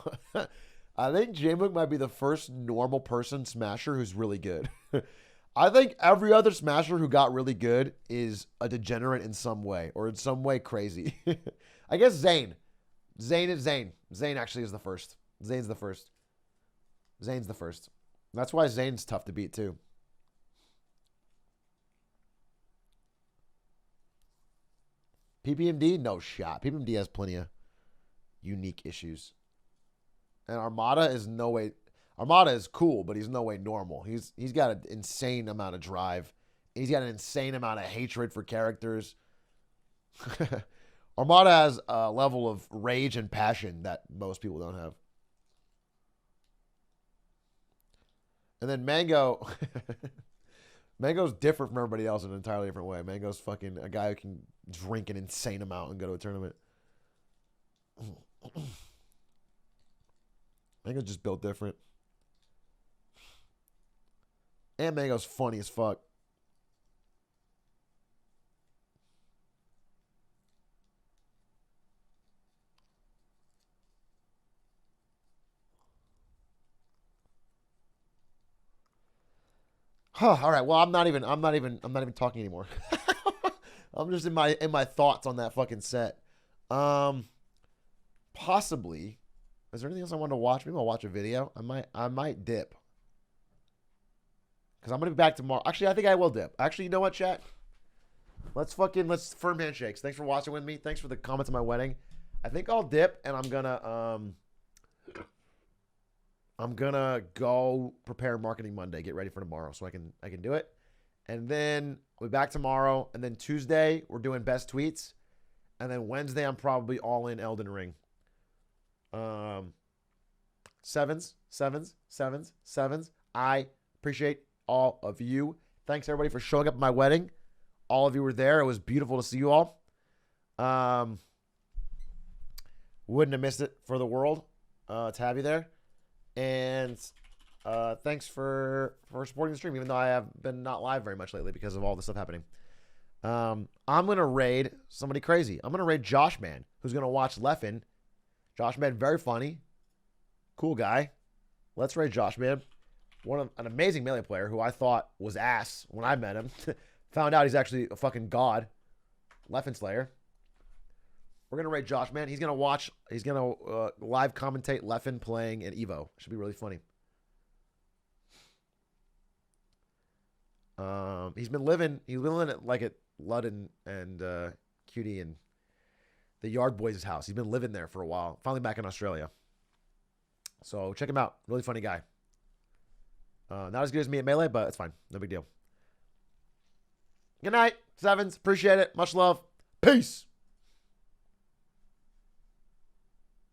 I think J-Mook might be the first normal person smasher who's really good. I think every other smasher who got really good is a degenerate in some way, or in some way crazy. I guess Zane. Zane actually is the first. Zane's the first. That's why Zane's tough to beat too. PPMD? No shot. PPMD has plenty of unique issues. And Armada is no way... Armada is cool, but he's no way normal. He's got an insane amount of drive. He's got an insane amount of hatred for characters. Armada has a level of rage and passion that most people don't have. And then Mango... Mango's different from everybody else in an entirely different way. Mango's fucking a guy who can drink an insane amount and go to a tournament. Mango's just built different. And Mango's funny as fuck. Huh, all right. Well, I'm not even talking anymore. I'm just in my thoughts on that fucking set. Possibly. Is there anything else I want to watch? Maybe I'll watch a video. I might dip. Because I'm going to be back tomorrow. Actually, I think I will dip. Actually, you know what, chat? Let's firm handshakes. Thanks for watching with me. Thanks for the comments on my wedding. I think I'll dip, and I'm gonna go prepare Marketing Monday. Get ready for tomorrow so I can do it. And then I'll be back tomorrow. And then Tuesday, we're doing best tweets. And then Wednesday, I'm probably all in Elden Ring. Sevens. I appreciate all of you. Thanks, everybody, for showing up at my wedding. All of you were there. It was beautiful to see you all. Wouldn't have missed it for the world to have you there. And thanks for supporting the stream, even though I have been not live very much lately because of all the stuff happening. I'm going to raid somebody crazy. I'm going to raid Josh Man, who's going to watch Leffen. Josh Man, very funny. Cool guy. Let's raid Josh Man. An amazing Melee player who I thought was ass when I met him. Found out he's actually a fucking god. Leffen Slayer. We're going to raid Josh Man. He's going to live commentate Leffen playing in Evo. Should be really funny. He's been living at Ludden and Cutie and the Yard Boys' house. He's been living there for a while. Finally back in Australia. So check him out. Really funny guy. Not as good as me at Melee, but it's fine. No big deal. Good night, Sevens. Appreciate it. Much love. Peace.